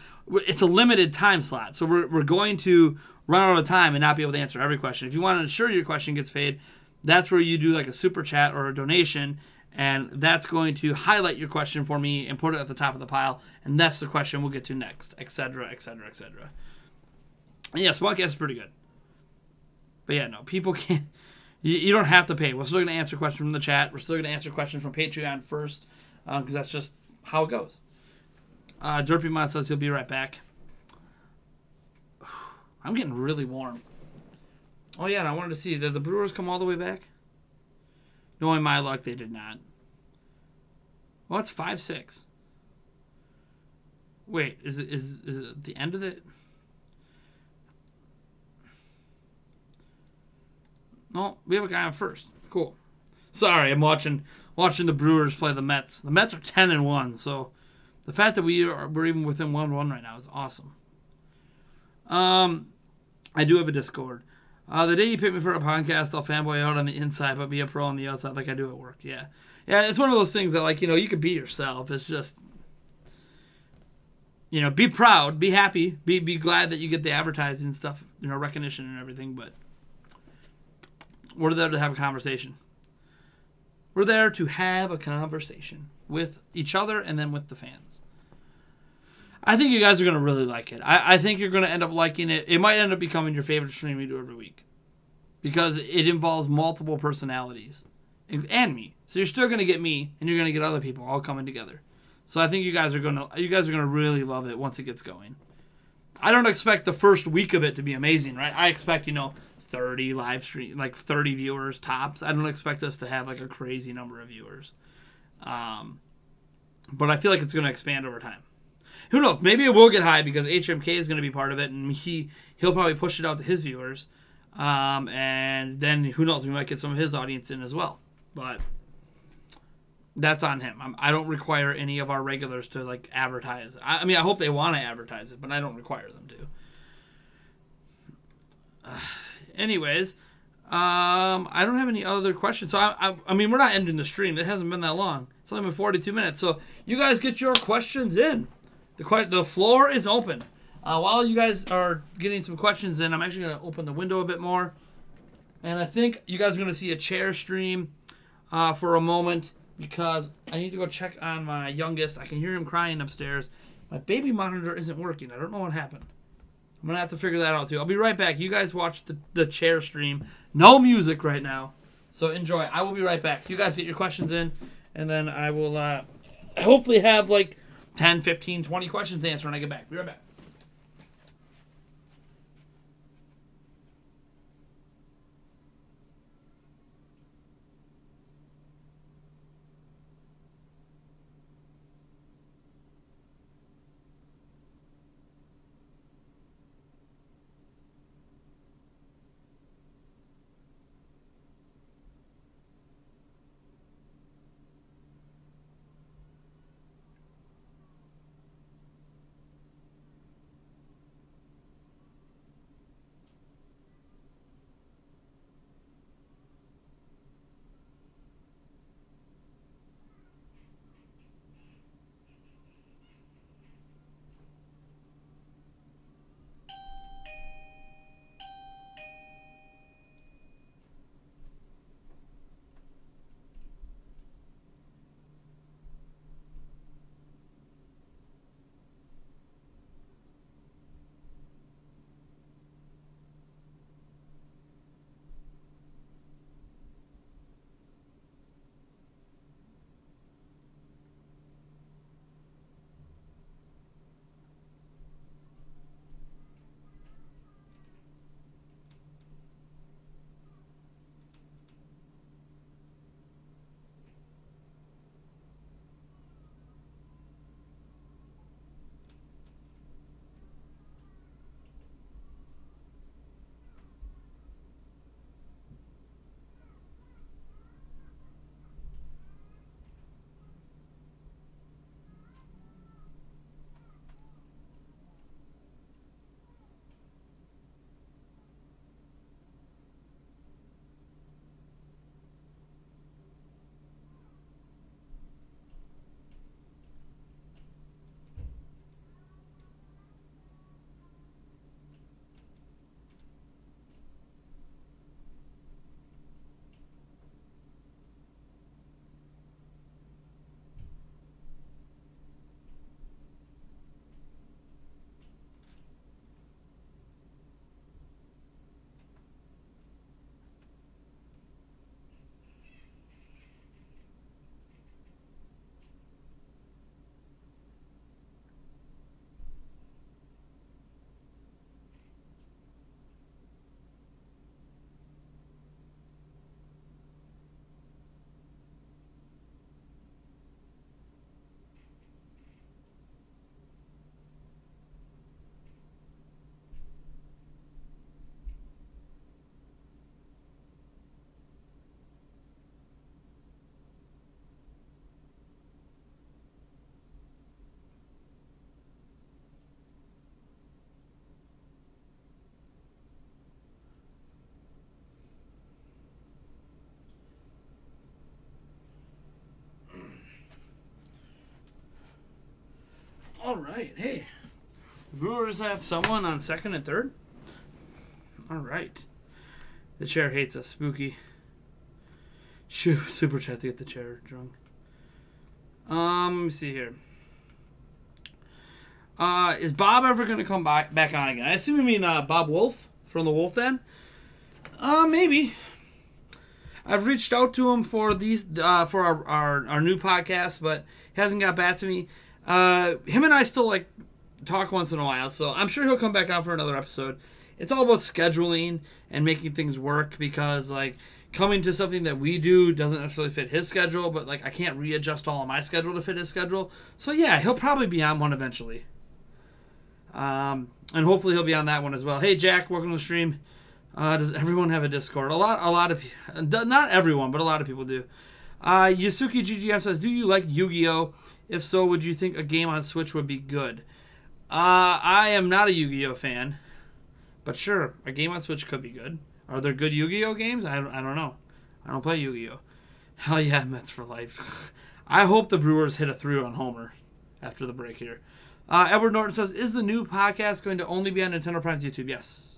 it's a limited time slot, so we're going to run out of time and not be able to answer every question. If you want to ensure your question gets paid, that's where you do like a super chat or a donation, and that's going to highlight your question for me and put it at the top of the pile, and that's the question we'll get to next, etc., etc., etc. Yeah, Smallcast is pretty good, but yeah, no, people can't. You don't have to pay. We're still going to answer questions from the chat. We're still going to answer questions from Patreon first, because that's just how it goes. Derpy Mod says he'll be right back. I'm getting really warm. Oh, yeah, and I wanted to see, did the Brewers come all the way back? Knowing my luck, they did not. Well, it's 5-6. Wait, is it the end of it? No, we have a guy on first. Cool. Sorry, I'm watching the Brewers play the Mets. The Mets are 10-1, so the fact that we're even within 1-1 right now is awesome. I do have a Discord. The day you pick me for a podcast, I'll fanboy out on the inside, but be a pro on the outside like I do at work. Yeah. Yeah, it's one of those things that, like, you know, you could be yourself. It's just, you know, be proud, be happy, be glad that you get the advertising stuff, you know, recognition and everything, but we're there to have a conversation. We're there to have a conversation with each other and then with the fans. I think you guys are going to really like it. I think you're going to end up liking it. It might end up becoming your favorite stream we do every week, because it involves multiple personalities and me. So you're still going to get me, and you're going to get other people all coming together. So I think you guys are going to really love it once it gets going. I don't expect the first week of it to be amazing, right? I expect, 30 live stream, like 30 viewers tops. I don't expect us to have like a crazy number of viewers. But I feel like it's going to expand over time. Who knows? Maybe it will get high because HMK is going to be part of it, and he'll probably push it out to his viewers. And then who knows? We might get some of his audience in as well. But that's on him. I don't require any of our regulars to like advertise. I mean, I hope they want to advertise it, but I don't require them to. Anyways, I don't have any other questions. So, I mean, we're not ending the stream. It hasn't been that long. It's only been 42 minutes. So, you guys get your questions in. The floor is open. While you guys are getting some questions in, I'm actually going to open the window a bit more. And I think you guys are going to see a chair stream for a moment, because I need to go check on my youngest. I can hear him crying upstairs. My baby monitor isn't working. I don't know what happened. I'm going to have to figure that out, too. I'll be right back. You guys watch the chair stream. No music right now, so enjoy. I will be right back. You guys get your questions in, and then I will hopefully have like 10, 15, 20 questions to answer when I get back. Be right back. right. Hey. The Brewers have someone on second and third? All right. The chair hates us. Spooky. Shoot, super chat to get the chair drunk. Let me see here. Is Bob ever going to come back on again? I assume you mean Bob Wolf from the Wolf Den? Maybe. I've reached out to him for these for our new podcast, but he hasn't got back to me. Him and I still like talk once in a while, so I'm sure he'll come back on for another episode. It's all about scheduling and making things work, because like coming to something that we do doesn't necessarily fit his schedule, but like I can't readjust all of my schedule to fit his schedule. So yeah, he'll probably be on one eventually. And hopefully he'll be on that one as well. Hey Jack, welcome to the stream. Does everyone have a Discord? A lot of people, not everyone, but a lot of people do. Yasuki GGM says, do you like Yu-Gi-Oh? If so, would you think a game on Switch would be good? I am not a Yu-Gi-Oh fan, but sure, a game on Switch could be good. Are there good Yu-Gi-Oh games? I don't know. I don't play Yu-Gi-Oh. Hell yeah, Mets for life. I hope the Brewers hit a 3 on Homer after the break here. Edward Norton says, is the new podcast going to only be on Nintendo Prime's YouTube? Yes.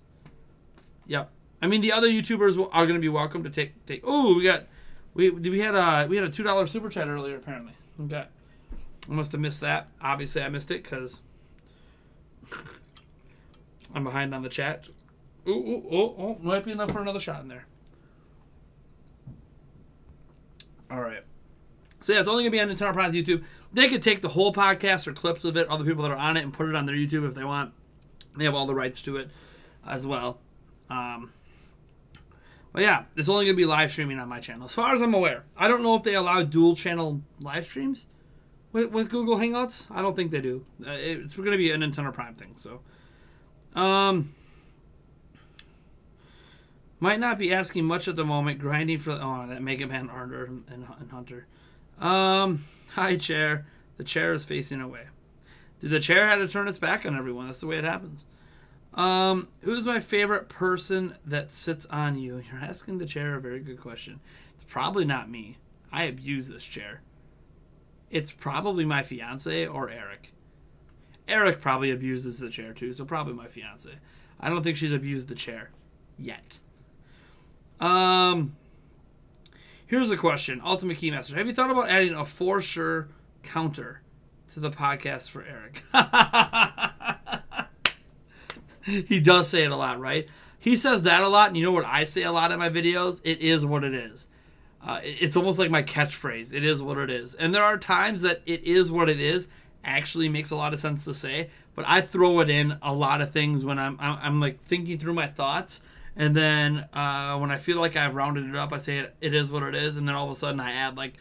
Yep. I mean, the other YouTubers are going to be welcome to take. Oh, we had a $2 super chat earlier apparently. Okay. I must have missed that. Obviously, I missed it because I'm behind on the chat. Oh, might be enough for another shot in there. All right. So yeah, it's only going to be on Nintendo Prime's YouTube. They could take the whole podcast or clips of it, other people that are on it, and put it on their YouTube if they want. They have all the rights to it as well. But yeah, it's only going to be live streaming on my channel. As far as I'm aware. I don't know if they allow dual channel live streams with Google Hangouts. I don't think they do. It's going to be a Nintendo Prime thing. So, might not be asking much at the moment. Grinding for that Mega Man Arthur and Hunter. Hi chair. The chair is facing away. Did the chair have to turn its back on everyone? That's the way it happens. Who's my favorite person that sits on you? You're asking the chair a very good question. It's probably not me. I abuse this chair. It's probably my fiance or Eric. Eric probably abuses the chair too, so probably my fiance. I don't think she's abused the chair yet. Here's a question. Ultimate Keymaster. Have you thought about adding a for sure counter to the podcast for Eric? He does say it a lot, right? He says that a lot, and you know what I say a lot in my videos? It is what it is. It's almost like my catchphrase. It is what it is. And there are times that it is what it is actually makes a lot of sense to say, but I throw it in a lot of things when I'm like thinking through my thoughts, and then when I feel like I've rounded it up, I say it is what it is, and then all of a sudden I add like,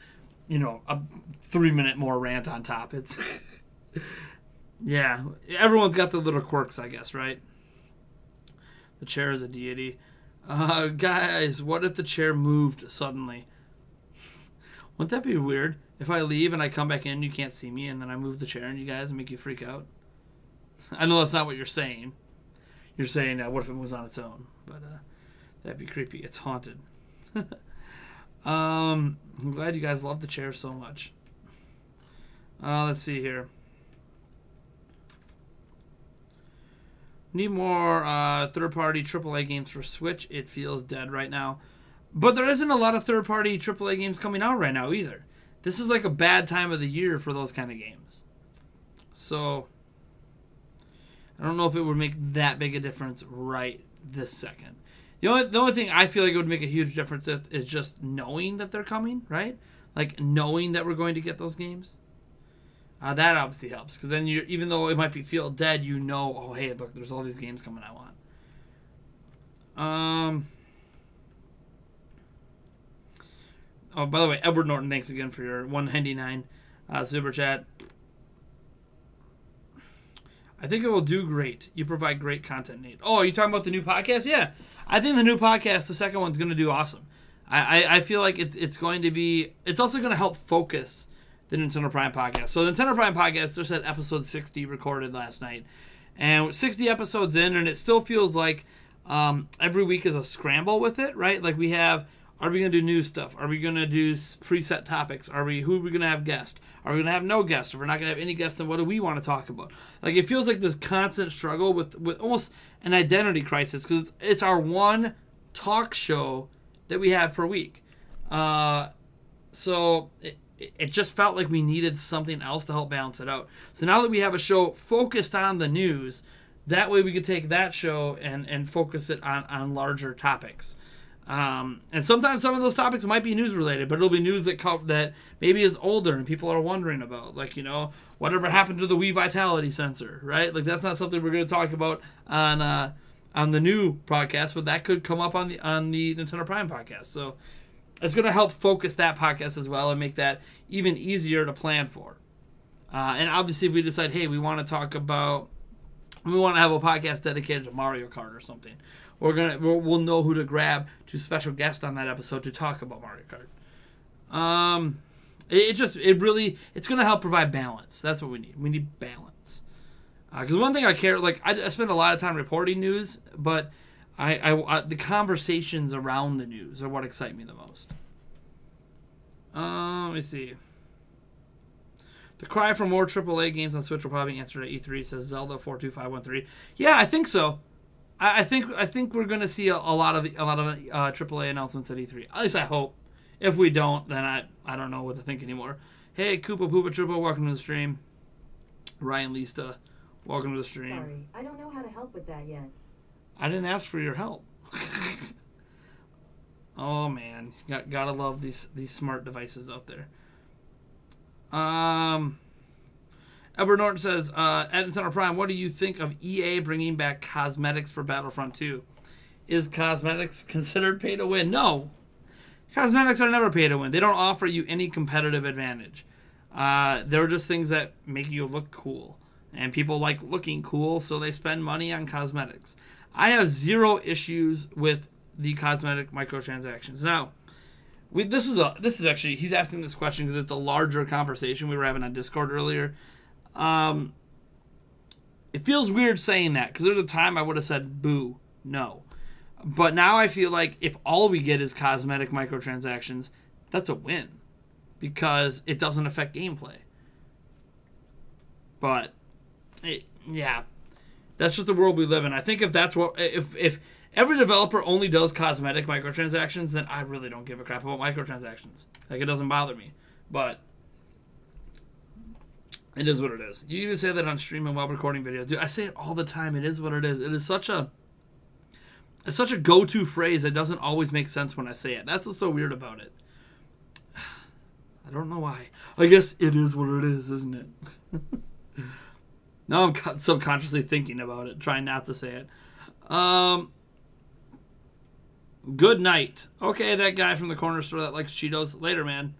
you know, a 3-minute more rant on top. It's yeah, everyone's got the little quirks, I guess, right? The chair is a deity. Guys, what if the chair moved suddenly? Wouldn't that be weird? If I leave and I come back in, you can't see me, and then I move the chair and you guys make you freak out? I know that's not what you're saying. You're saying, what if it moves on its own? But that'd be creepy. It's haunted. I'm glad you guys love the chair so much. Let's see here. Need more third-party AAA games for Switch. It feels dead right now. But there isn't a lot of third-party AAA games coming out right now either. This is like a bad time of the year for those kind of games. So, I don't know if it would make that big a difference right this second. The only thing I feel like it would make a huge difference is just knowing that they're coming, right? Like knowing that we're going to get those games. That obviously helps, because then you, even though it might feel dead, you know, oh hey, look, there's all these games coming I want. Oh, by the way, Edward Norton, thanks again for your 199 super chat. I think it will do great. You provide great content, Nate. Oh, are you talking about the new podcast? Yeah, I think the new podcast, the second one's going to do awesome. I feel like it's going to be. It's also going to help focus the Nintendo Prime podcast. So the Nintendo Prime podcast just had episode 60 recorded last night, and 60 episodes in, and it still feels like every week is a scramble with it, right? Like we have Are we going to do new stuff? Are we going to do preset topics? Who are we going to have guests? Are we going to have no guests? If we're not going to have any guests, then what do we want to talk about? Like, it feels like this constant struggle with almost an identity crisis, because it's our one talk show that we have per week. So it just felt like we needed something else to help balance it out. So now that we have a show focused on the news, that way we could take that show and focus it on larger topics. And sometimes some of those topics might be news related, but it'll be news that maybe is older and people are wondering about, like, whatever happened to the Wii Vitality sensor, right? Like, that's not something we're going to talk about on the new podcast, but that could come up on the Nintendo Prime podcast. So it's going to help focus that podcast as well and make that even easier to plan for. And obviously, if we decide, hey, we want to have a podcast dedicated to Mario Kart or something, we'll know who to grab to special guest on that episode to talk about Mario Kart. It's going to help provide balance. That's what we need. We need balance. Because one thing I care, like, I spend a lot of time reporting news, but the conversations around the news are what excite me the most. Let me see. The cry for more AAA games on Switch will probably be answered at E3, says Zelda 42513. Yeah, I think so. I think we're going to see a lot of AAA announcements at E3. At least I hope. If we don't, then I don't know what to think anymore. Hey, Koopa Poopa Troopa, welcome to the stream. Ryan Lista, welcome to the stream. Sorry, I don't know how to help with that yet. I didn't ask for your help. Oh man, gotta love these smart devices out there. Edward Norton says, at Nintendo Prime, what do you think of EA bringing back cosmetics for Battlefront 2? Is cosmetics considered pay to win? No. Cosmetics are never pay to win. They don't offer you any competitive advantage. They're just things that make you look cool. And people like looking cool, so they spend money on cosmetics. I have zero issues with the cosmetic microtransactions. Now, this is actually, he's asking this question because it's a larger conversation we were having on Discord earlier. It feels weird saying that because there's a time I would have said boo, no. But now I feel like if all we get is cosmetic microtransactions, that's a win because it doesn't affect gameplay. But yeah, that's just the world we live in. I think if that's what if every developer only does cosmetic microtransactions, then I really don't give a crap about microtransactions. Like, it doesn't bother me. But it is what it is. You even say that on stream and while recording videos. Dude, I say it all the time. It is what it is. It's such a go-to phrase that doesn't always make sense when I say it. That's what's so weird about it. I don't know why. I guess it is what it is, isn't it? Now I'm subconsciously thinking about it, trying not to say it. Good night. Okay, that guy from the corner store that likes Cheetos. Later, man.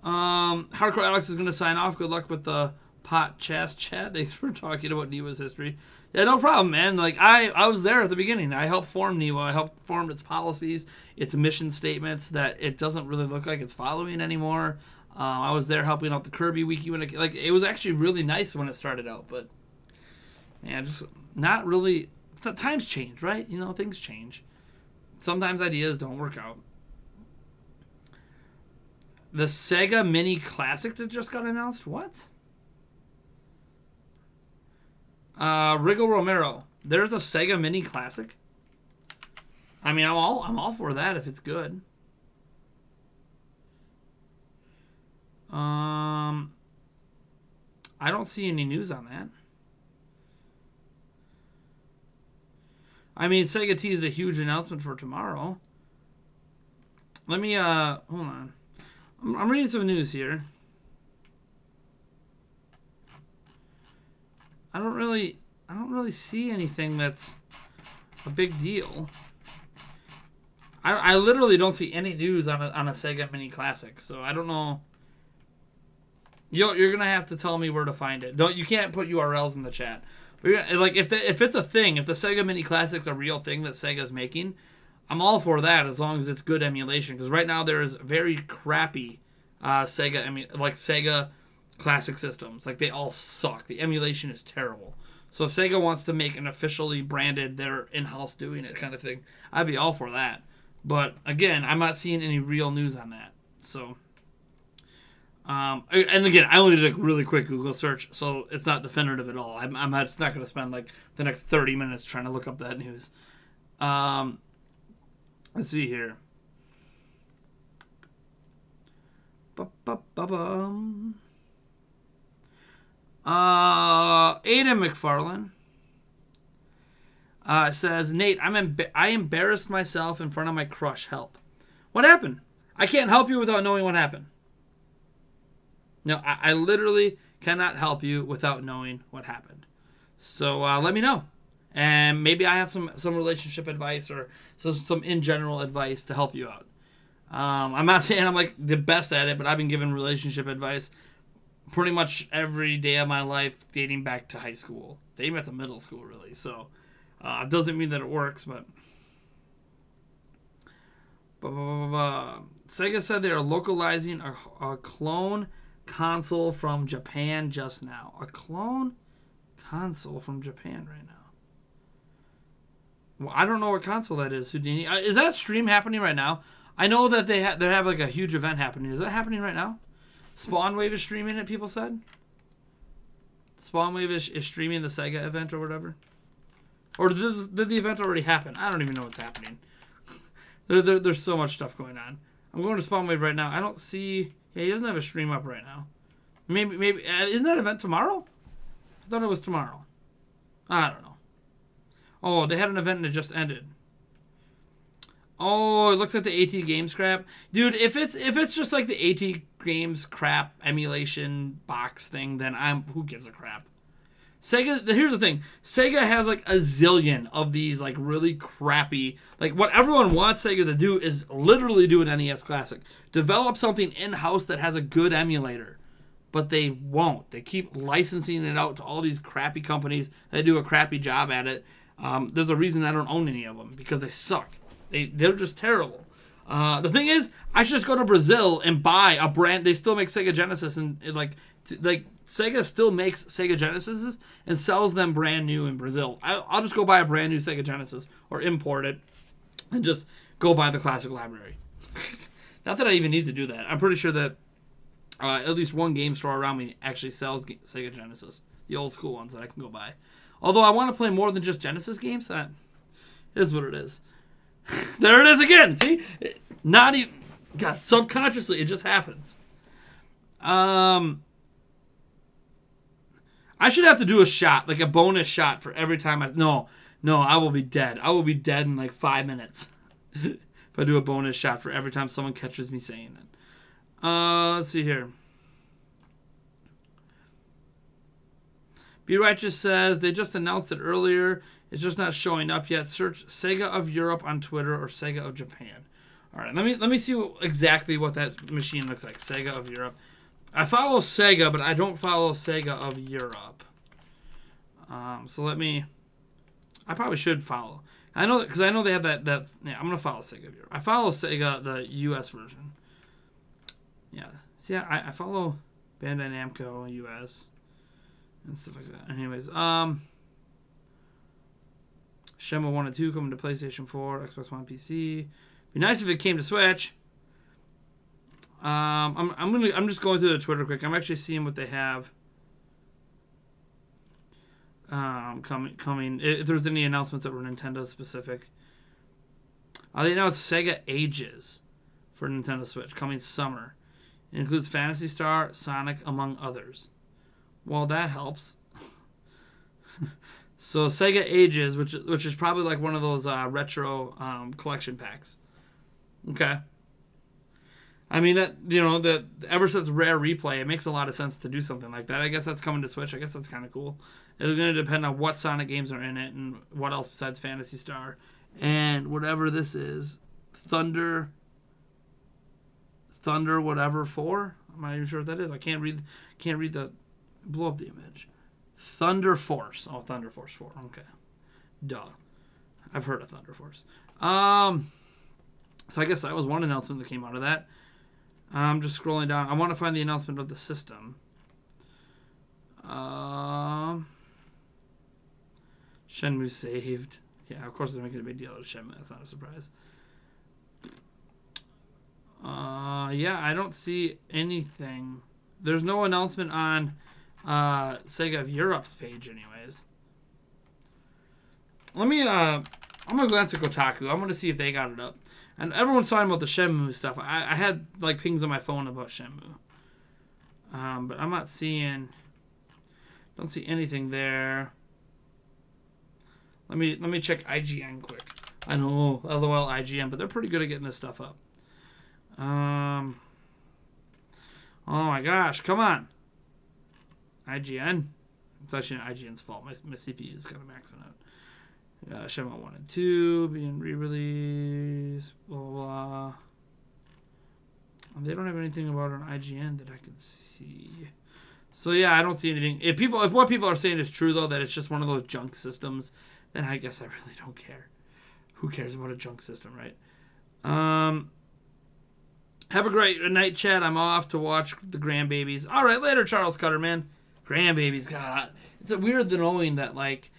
Hardcore Alex is going to sign off. Good luck with the pot chast chat. Thanks for talking about Niwa's history. Yeah, no problem, man. Like, I was there at the beginning. I helped form Niwa. I helped form its policies, its mission statements that it doesn't really look like it's following anymore. I was there helping out the Kirby Wiki when it was actually really nice when it started out, but man, just not really. Times change, right? You know, things change. Sometimes ideas don't work out. The Sega Mini Classic that just got announced? What? Riggle Romero. There's a Sega Mini Classic? I mean, I'm all for that if it's good. I don't see any news on that. I mean, Sega teased a huge announcement for tomorrow. Let me, hold on. I'm reading some news here. I don't really see anything that's a big deal. I literally don't see any news on a Sega Mini Classic, so I don't know. You're gonna have to tell me where to find it. You can't put URLs in the chat. But like, if it's a thing, if the Sega Mini Classic's a real thing that Sega's making, I'm all for that as long as it's good emulation. Because right now there is very crappy Sega Classic systems. Like, they all suck. The emulation is terrible. So if Sega wants to make an officially branded, they're in-house doing it kind of thing, I'd be all for that. But again, I'm not seeing any real news on that. So, and again, I only did a really quick Google search, so it's not definitive at all. I'm just not going to spend like the next 30 minutes trying to look up that news. Let's see here. Aiden McFarlane says, Nate, I embarrassed myself in front of my crush. Help. What happened? I can't help you without knowing what happened. No, I literally cannot help you without knowing what happened. So let me know. And maybe I have some relationship advice or some in general advice to help you out. I'm not saying I'm like the best at it, but I've been given relationship advice pretty much every day of my life dating back to high school. Dating back to middle school, really. So it doesn't mean that it works, but... Sega said they are localizing a clone console from Japan just now. A clone console from Japan right now. Well, I don't know what console that is, Houdini. Is that stream happening right now? I know that they have like a huge event happening. Is that happening right now? Spawnwave is streaming it, people said. Spawnwave is streaming the Sega event or whatever. Or did the event already happen? I don't even know what's happening. There's so much stuff going on. I'm going to Spawnwave right now. I don't see... Yeah, he doesn't have a stream up right now. Maybe isn't that event tomorrow? I thought it was tomorrow. I don't know. Oh, they had an event and it just ended. Oh, it looks like the AT Games crap. Dude, if it's just like the AT Games crap emulation box thing, then who gives a crap? Sega, here's the thing. Sega has like a zillion of these like really crappy, like what everyone wants Sega to do is literally do an NES Classic. Develop something in-house that has a good emulator. But they won't. They keep licensing it out to all these crappy companies that do a crappy job at it. There's a reason I don't own any of them, because they suck. They're just terrible. The thing is, I should just go to Brazil and buy a brand. They still make Sega Genesis, and like Sega still makes Sega Genesises and sells them brand new in Brazil. I'll just go buy a brand new Sega Genesis or import it and just go buy the classic library. Not that I even need to do that. I'm pretty sure that at least one game store around me actually sells Sega Genesis, the old school ones that I can go buy. Although I want to play more than just Genesis games, that is what it is. There it is again. See, not even. God, subconsciously, it just happens. I should have to do a shot, like a bonus shot for every time No, I will be dead. I will be dead in like 5 minutes if I do a bonus shot for every time someone catches me saying it. Let's see here. Be Righteous says they just announced it earlier. It's just not showing up yet. Search Sega of Europe on Twitter or Sega of Japan. All right, let me see exactly what that machine looks like. Sega of Europe. I follow Sega, but I don't follow Sega of Europe. So let me. I probably should follow. I know that because I know they have that. Yeah, I'm gonna follow Sega of Europe. I follow Sega the U.S. version. Yeah. See, I follow Bandai Namco US and stuff like that. Anyways, Shenmue 1 and 2 coming to PlayStation 4, Xbox One, PC. Be nice if it came to Switch. I'm just going through the Twitter quick. I'm actually seeing what they have coming. If there's any announcements that were Nintendo specific. They announced Sega Ages for Nintendo Switch coming summer. It includes Phantasy Star, Sonic, among others. Well, that helps. So Sega Ages, which is probably like one of those retro collection packs. Okay. I mean that that ever since Rare Replay, it makes a lot of sense to do something like that. I guess that's coming to Switch. I guess that's kind of cool. It's going to depend on what Sonic games are in it and what else besides Phantasy Star and whatever this is, Thunder whatever 4. I'm not even sure what that is. I can't read the blow up the image. Thunder Force. Oh, Thunder Force 4. Okay. Duh. I've heard of Thunder Force. So I guess that was one announcement that came out of that. I'm just scrolling down. I want to find the announcement of the system. Shenmue saved. Yeah, of course they're making a big deal out of Shenmue. That's not a surprise. Yeah, I don't see anything. There's no announcement on Sega of Europe's page, anyways. Let me, I'm gonna glance at Kotaku. I'm gonna see if they got it up. And everyone's talking about the Shenmue stuff. I had like pings on my phone about Shenmue. But I'm not seeing, don't see anything there. Let me check IGN quick. I know, LOL IGN, but they're pretty good at getting this stuff up. Oh my gosh, come on. IGN. It's actually IGN's fault. My CPU is kind of maxing out. Shenmue 1 and 2 being re-released. Blah, blah, blah. They don't have anything about it on IGN that I can see. So yeah, I don't see anything. If what people are saying is true though, that it's just one of those junk systems, then I guess I really don't care. Who cares about a junk system, right? Have a great night, chat. I'm off to watch the grandbabies. All right, later, Charles Cutter, man. Grandbabies, God. It's weird knowing that, like,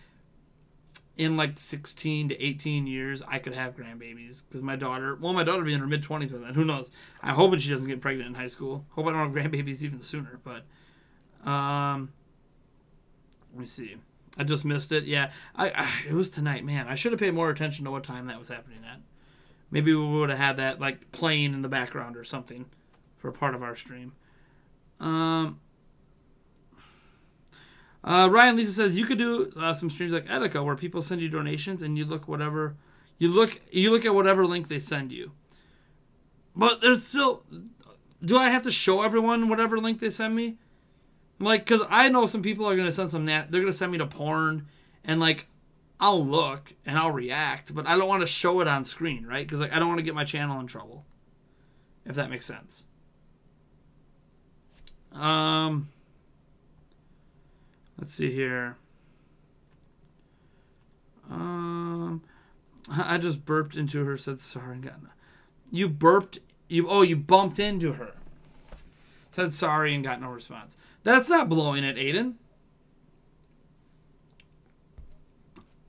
in, like, 16 to 18 years, I could have grandbabies. Because my daughter will be in her mid-20s by then. Who knows? I'm hoping she doesn't get pregnant in high school. Hope I don't have grandbabies even sooner. But, let me see. I just missed it. Yeah, it was tonight, man. I should have paid more attention to what time that was happening at. Maybe we would have had that like playing in the background or something for a part of our stream. Ryan Lisa says you could do some streams like Etika where people send you donations and you look at whatever link they send you. But there's still, do I have to show everyone whatever link they send me? Like, because I know some people are going to send they're going to send me to porn, and, like, I'll look, and I'll react, but I don't want to show it on screen, right? Because, like, I don't want to get my channel in trouble, if that makes sense. Let's see here. I just burped into her, said sorry. You bumped into her. Said sorry and got no response. That's not blowing it, Aiden.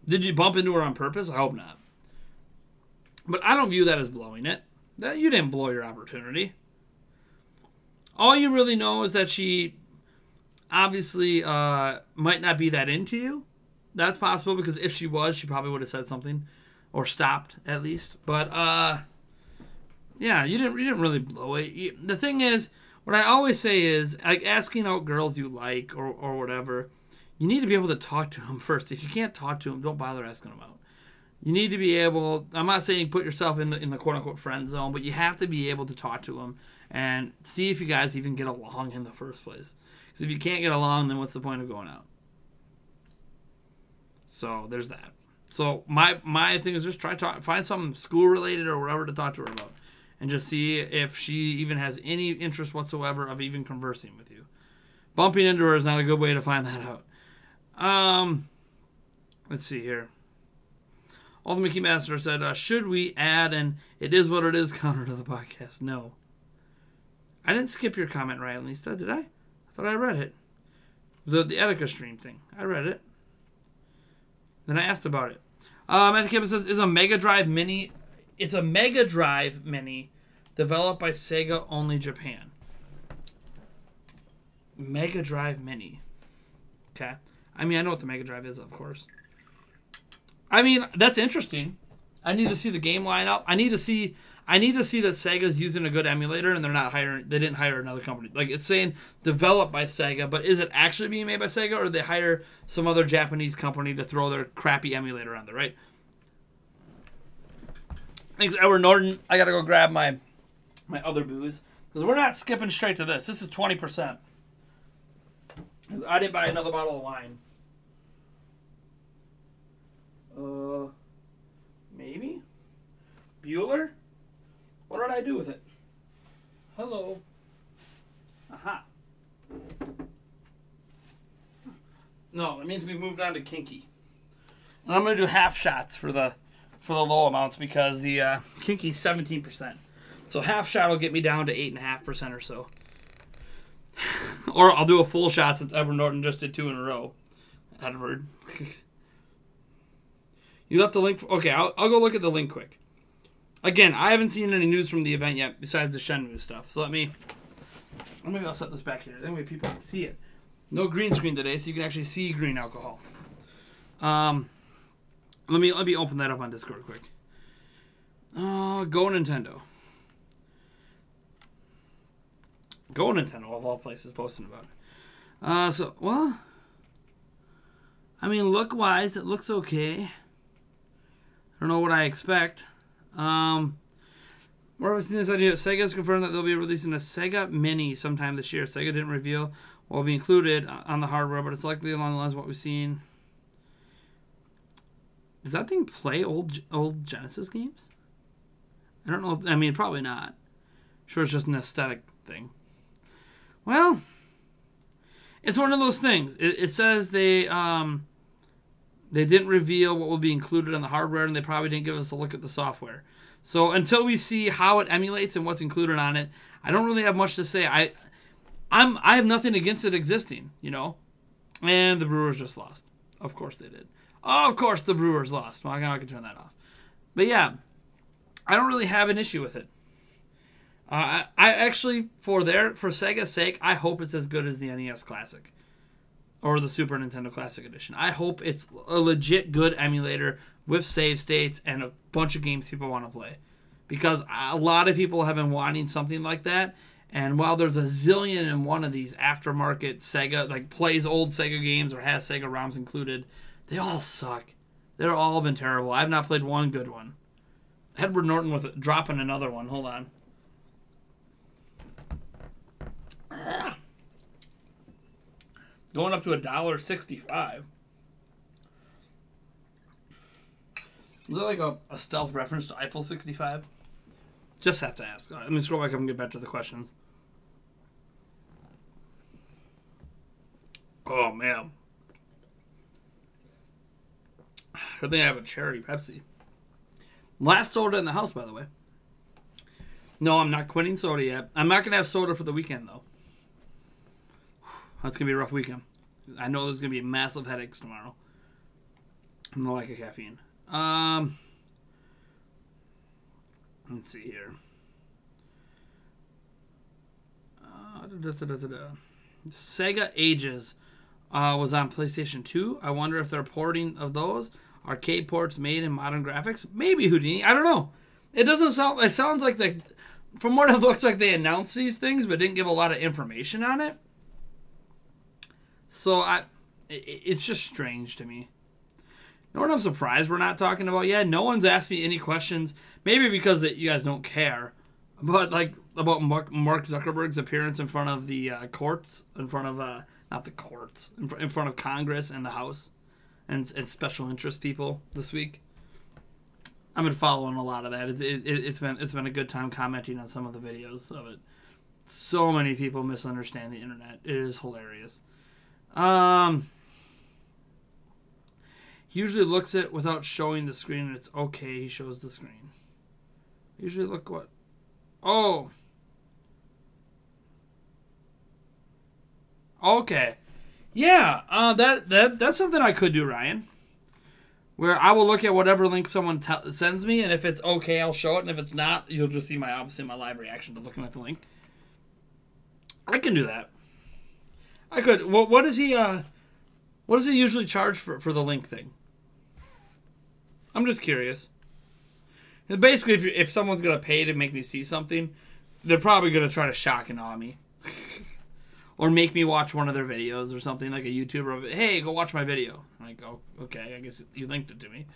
Did you bump into her on purpose? I hope not. But I don't view that as blowing it. You didn't blow your opportunity. All you really know is that she obviously might not be that into you. That's possible because if she was, she probably would have said something or stopped at least. But yeah, you didn't really blow it. The thing is, what I always say is, like, asking out girls you like or whatever, you need to be able to talk to them first. If you can't talk to them, don't bother asking them out. You need to be able, I'm not saying put yourself in the quote-unquote friend zone, but you have to be able to talk to them and see if you guys even get along in the first place. Because if you can't get along, then what's the point of going out? So there's that. So my thing is just find something school-related or whatever to talk to her about. And just see if she even has any interest whatsoever of even conversing with you. Bumping into her is not a good way to find that out. Let's see here. Ultimate Key Master said, should we add an "it is what it is" counter to the podcast? No. I didn't skip your comment, Ryan Lisa, did I? I thought I read it. The Etika stream thing. I read it. Then I asked about it. Matthew Kevin says, is a Mega Drive Mini... It's a Mega Drive Mini developed by Sega only Japan. Mega Drive Mini. Okay. I mean, I know what the Mega Drive is, of course. I mean, that's interesting. I need to see the game lineup. I need to see that Sega's using a good emulator and they didn't hire another company. Like, it's saying developed by Sega, but is it actually being made by Sega, or did they hire some other Japanese company to throw their crappy emulator on there, right? Thanks, Edward Norton. I gotta go grab my other booze. Because we're not skipping straight to this. This is 20%. Because I didn't buy another bottle of wine. Maybe? Bueller? What did I do with it? Hello. Aha. No, it means we moved on to Kinky. And I'm going to do half shots for the low amounts because the Kinky's 17%. So half shot will get me down to 8.5% or so. Or I'll do a full shot since Edward Norton just did 2 in a row. Edward. You left the link. Okay, I'll go look at the link quick. Again, I haven't seen any news from the event yet besides the Shenmue stuff. So maybe I'll set this back here. That way people can see it. No green screen today, so you can actually see green alcohol. Let me open that up on Discord quick. Go Nintendo. Go Nintendo, of all places, posting about it. Well, I mean, look-wise, it looks okay. I don't know what I expect. Where have I seen this idea? Sega's confirmed that they'll be releasing a Sega Mini sometime this year. Sega didn't reveal what will be included on the hardware, but it's likely along the lines of what we've seen. Does that thing play old Genesis games? I don't know. I mean, probably not. Sure, it's just an aesthetic thing. Well, it's one of those things. It says they didn't reveal what will be included on the hardware, and they probably didn't give us a look at the software. So until we see how it emulates and what's included on it, I don't really have much to say. I have nothing against it existing, you know. And the Brewers just lost. Of course they did. Of course the Brewers lost. Well, I can turn that off. But yeah, I don't really have an issue with it. I actually, for Sega's sake, I hope it's as good as the NES Classic or the Super Nintendo Classic Edition. I hope it's a legit good emulator with save states and a bunch of games people want to play, because a lot of people have been wanting something like that. And while there's a zillion and one of these aftermarket Sega, like plays old Sega games or has Sega ROMs included, they all suck. They're all been terrible. I've not played one good one. Edward Norton with dropping another one. Hold on. Going up to $1.65. Is that like a stealth reference to Eiffel 65? Just have to ask. All right, let me scroll back up and get back to the questions. Oh, man. Good thing I have a cherry Pepsi. Last soda in the house, by the way. No, I'm not quitting soda yet. I'm not going to have soda for the weekend, though. That's going to be a rough weekend. I know there's going to be massive headaches tomorrow. I'm no lack of caffeine. Let's see here. Sega Ages was on PlayStation 2. I wonder if they're porting of those. Arcade ports made in modern graphics. Maybe Houdini. I don't know. It doesn't sound... It sounds like they... From what it looks like, they announced these things, but didn't give a lot of information on it. So, it's just strange to me. You know what I'm surprised we're not talking about yet? No one's asked me any questions. Maybe because you guys don't care. But, like, about Mark Zuckerberg's appearance in front of the courts. In front of, not the courts. In front of Congress and the House. And special interest people this week. I've been following a lot of that. It's been a good time commenting on some of the videos of it. So many people misunderstand the internet. It is hilarious. He usually looks at without showing the screen, and it's okay. He shows the screen. Usually look what? Oh. Okay. Yeah. That's something I could do, Ryan. Where I will look at whatever link someone sends me, and if it's okay, I'll show it, and if it's not, you'll just see my live reaction to looking at the link. I can do that. I could. What does he usually charge for the link thing? I'm just curious. Basically, if someone's gonna pay to make me see something, they're probably gonna try to shock and awe me, or make me watch one of their videos or something, like a YouTuber. Hey, go watch my video. I'm like, oh, okay, I guess you linked it to me.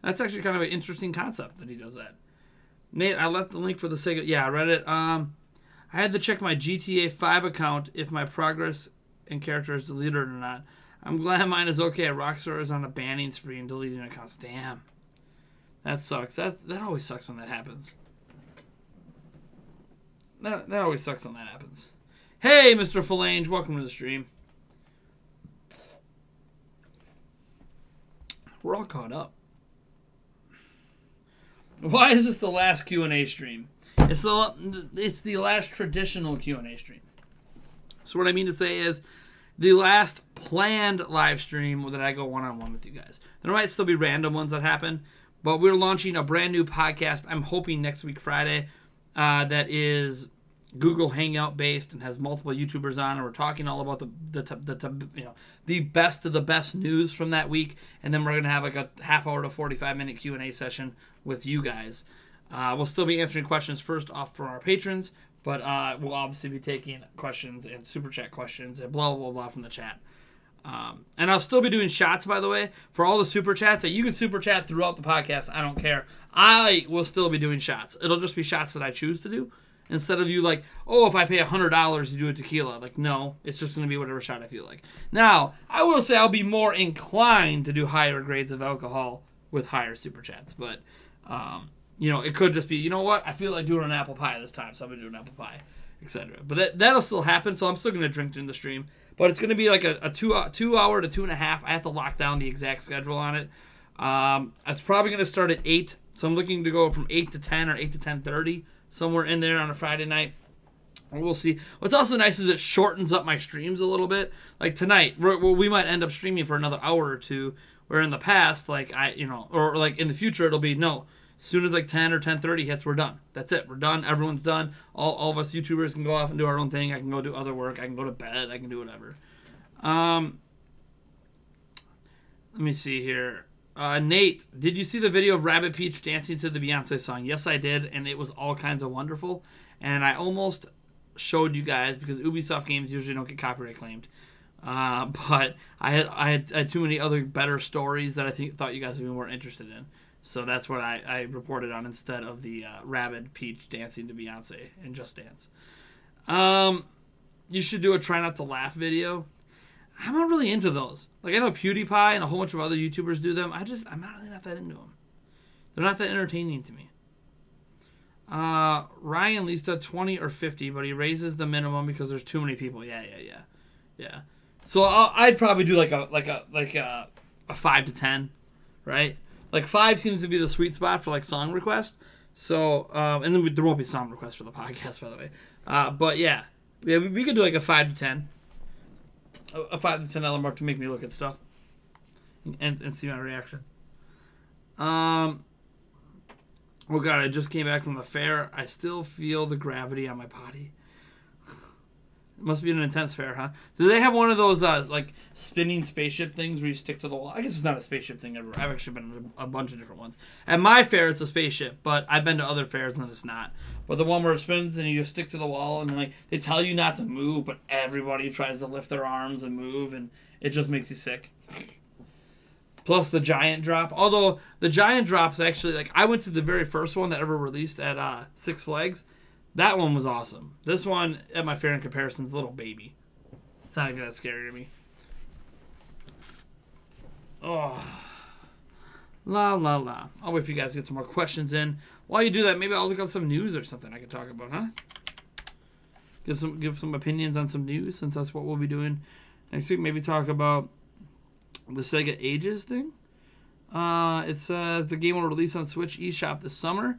That's actually kind of an interesting concept that he does that. Nate, I left the link for the Sega. Yeah, I read it. I had to check my GTA 5 account if my progress and character is deleted or not. I'm glad mine is okay. Rockstar is on a banning spree and deleting accounts. Damn. That sucks. That always sucks when that happens. That always sucks when that happens. Hey, Mr. Phalange. Welcome to the stream. We're all caught up. Why is this the last Q&A stream? It's the last traditional Q&A stream. So what I mean to say is, the last planned live stream that I go one-on-one with you guys. There might still be random ones that happen, but we're launching a brand new podcast. I'm hoping next week Friday that is Google Hangout based and has multiple YouTubers on, and we're talking all about the best of the best news from that week, and then we're gonna have like a half hour to 45-minute Q&A session with you guys. We'll still be answering questions first off from our patrons, but we'll obviously be taking questions and super chat questions and blah blah blah from the chat. And I'll still be doing shots, by the way, for all the super chats. That you can super chat throughout the podcast. I don't care. I will still be doing shots. It'll just be shots that I choose to do. Instead of you like, oh, if I pay $100 to do a tequila. Like, no, it's just going to be whatever shot I feel like. Now, I will say I'll be more inclined to do higher grades of alcohol with higher super chats. But, it could just be, you know what? I feel like doing an apple pie this time, so I'm going to do an apple pie, etc. But that'll still happen, so I'm still going to drink during the stream. But it's going to be like a 2 hour to 2.5. I have to lock down the exact schedule on it. It's probably going to start at 8. So I'm looking to go from 8 to 10 or 8 to 10:30. Somewhere in there on a Friday night. We'll see. What's also nice is it shortens up my streams a little bit. Like tonight, we might end up streaming for another hour or two, where in the past, like or like in the future, it'll be, no, as soon as like 10 or 10:30 hits, we're done. That's it. We're done. Everyone's done. All of us YouTubers can go off and do our own thing. I can go do other work. I can go to bed. I can do whatever. Let me see here. Nate, did you see the video of Rabbit Peach dancing to the Beyonce song? Yes, I did, and it was all kinds of wonderful. And I almost showed you guys, because Ubisoft games usually don't get copyright claimed. But I had too many other better stories that I thought you guys would be more interested in. So that's what I reported on instead of the Rabbit Peach dancing to Beyonce in Just Dance. You should do a try not to laugh video. I'm not really into those. Like, I know PewDiePie and a whole bunch of other YouTubers do them. I'm not really not that into them. They're not that entertaining to me. Ryan Lista 20 or 50, but he raises the minimum because there's too many people. Yeah. So I'd probably do like a 5 to 10, right? Like 5 seems to be the sweet spot for like song request. So and then there won't be song requests for the podcast, by the way. But yeah, we could do like a 5 to 10. A 5 to $10 mark to make me look at stuff and see my reaction. Oh god, I just came back from the fair. I still feel the gravity on my body. It must be an intense fair, huh? Do they have one of those like spinning spaceship things where you stick to the wall? I guess it's not a spaceship thing ever. I've actually been to a bunch of different ones. At my fair, it's a spaceship, but I've been to other fairs and it's not. But the one where it spins and you just stick to the wall and like they tell you not to move, but everybody tries to lift their arms and move, and it just makes you sick. Plus the giant drop. Although the giant drop's actually, like, I went to the very first one that ever released at Six Flags. That one was awesome. This one, at my fair in comparison, is a little baby. It's not even that scary to me. Oh. La, la, la. I'll wait for you guys to get some more questions in. While you do that, maybe I'll look up some news or something I could talk about, huh? Give some opinions on some news, since that's what we'll be doing next week. Maybe talk about the Sega Ages thing. It says the game will release on Switch eShop this summer.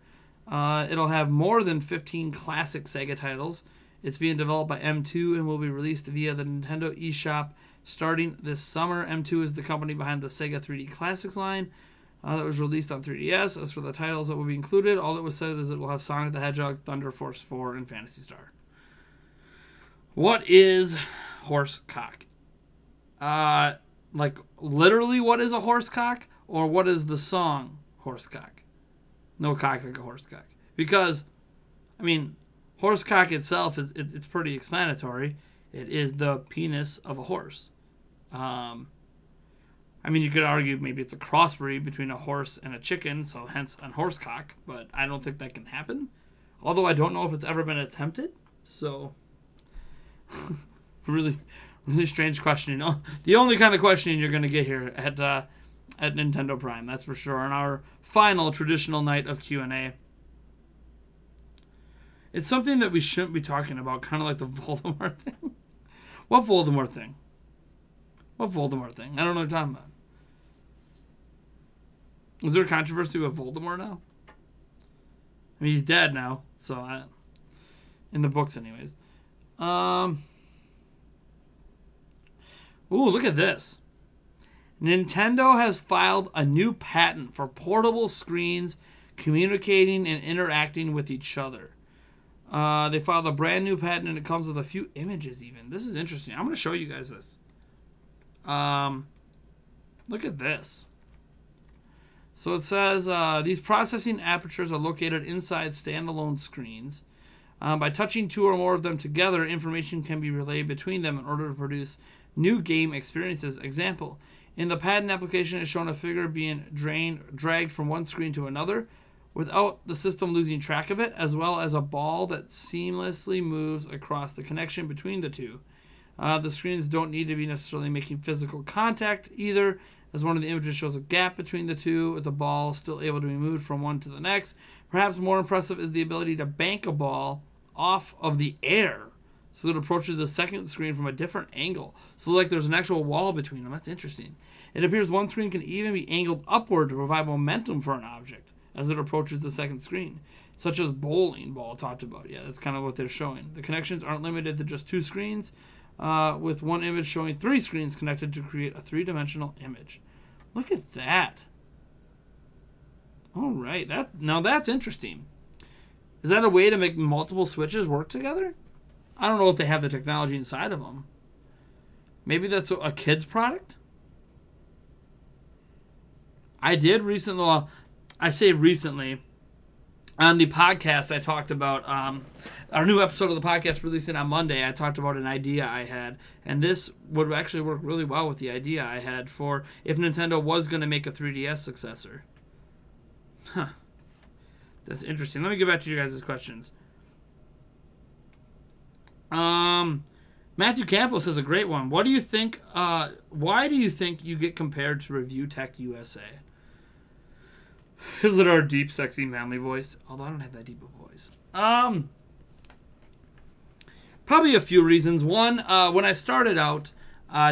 It'll have more than 15 classic Sega titles. It's being developed by M2 and will be released via the Nintendo eShop starting this summer. M2 is the company behind the Sega 3D Classics line that was released on 3DS. As for the titles that will be included, all that was said is it will have Sonic the Hedgehog, Thunder Force 4, and Phantasy Star. What is horsecock? Like, literally what is a horsecock? Or what is the song horsecock? No cock like a horsecock. Because, I mean, horsecock itself, it's pretty explanatory. It is the penis of a horse. I mean, you could argue maybe it's a crossbreed between a horse and a chicken, so hence a horsecock, but I don't think that can happen. Although I don't know if it's ever been attempted, so really, really strange question. The only kind of questioning you're going to get here at Nintendo Prime, that's for sure, on our final traditional night of Q&A. It's something that we shouldn't be talking about, kind of like the Voldemort thing. What Voldemort thing? What Voldemort thing? I don't know what you're talking about. Is there a controversy with Voldemort now? I mean, he's dead now, so in the books anyways. Ooh, look at this. Nintendo has filed a new patent for portable screens communicating and interacting with each other. They filed a brand new patent, and it comes with a few images even. This is interesting. I'm going to show you guys this. Look at this. So it says, these processing apertures are located inside standalone screens. By touching two or more of them together, information can be relayed between them in order to produce new game experiences. Example, in the patent application is shown a figure being dragged from one screen to another without the system losing track of it, as well as a ball that seamlessly moves across the connection between the two. The screens don't need to be necessarily making physical contact either, as one of the images shows a gap between the two, with the ball still able to be moved from one to the next. Perhaps more impressive is the ability to bank a ball off of the air so that it approaches the second screen from a different angle. So like there's an actual wall between them. That's interesting. It appears one screen can even be angled upward to provide momentum for an object as it approaches the second screen, such as bowling ball talked about. Yeah, that's kind of what they're showing. The connections aren't limited to just two screens, with one image showing three screens connected to create a three-dimensional image. Look at that. All right, now that's interesting. Is that a way to make multiple switches work together? I don't know if they have the technology inside of them. Maybe that's a kid's product? I did recently, well, I say recently, on the podcast I talked about, our new episode of the podcast releasing on Monday, I talked about an idea I had, and this would actually work really well with the idea I had for if Nintendo was going to make a 3DS successor. Huh. That's interesting. Let me get back to you guys' questions. Matthew Campbell says a great one. What do you think? Why do you think you get compared to Review Tech USA? Is it our deep, sexy, manly voice? Although I don't have that deep of a voice. Probably a few reasons. One, when I started out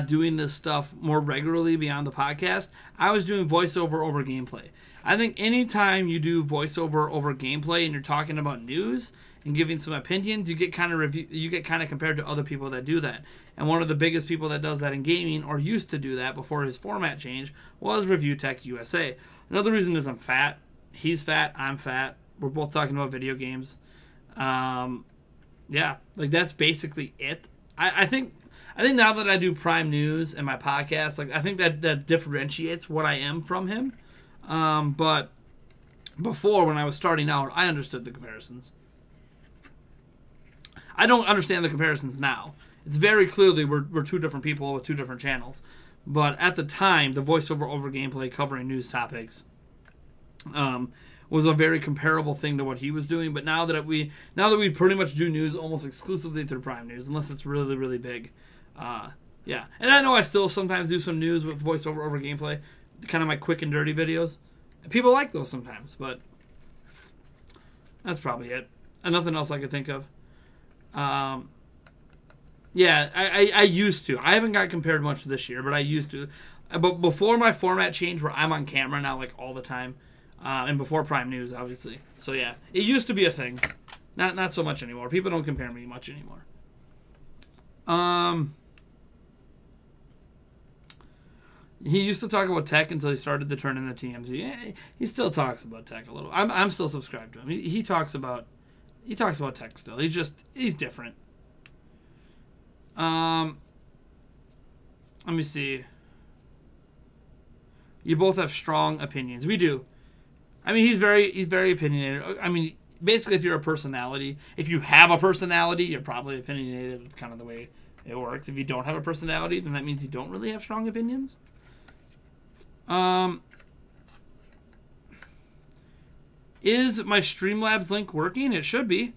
doing this stuff more regularly beyond the podcast, I was doing voiceover over gameplay. I think anytime you do voiceover over gameplay and you're talking about news and giving some opinions, you get kind of compared to other people that do that. And one of the biggest people that does that in gaming, or used to do that before his format change, was Review Tech USA. Another reason is I'm fat. He's fat. I'm fat. We're both talking about video games. Yeah, like that's basically it. I think now that I do Prime News and my podcast, like I think that differentiates what I am from him. But before, when I was starting out, I understood the comparisons. I don't understand the comparisons now. It's very clearly we're two different people with two different channels. But at the time, the voiceover over gameplay covering news topics was a very comparable thing to what he was doing. But now that we pretty much do news almost exclusively through Prime News, unless it's really, really big. Yeah. And I know I still sometimes do some news with voiceover over gameplay, kind of my quick and dirty videos. And people like those sometimes, but that's probably it. And nothing else I could think of. Yeah, I used to. I haven't got compared much this year, but I used to. But before my format changed, where I'm on camera now, like all the time, and before Prime News, obviously. So yeah, it used to be a thing. Not so much anymore. People don't compare me much anymore. He used to talk about tech until he started to turn into TMZ. Yeah, he still talks about tech a little. I'm still subscribed to him. He talks about tech still. He's different. Let me see. You both have strong opinions. We do. I mean, he's very opinionated. I mean, basically, if you're a personality, if you have a personality, you're probably opinionated. It's kind of the way it works. If you don't have a personality, then that means you don't really have strong opinions. Is my Streamlabs link working? It should be.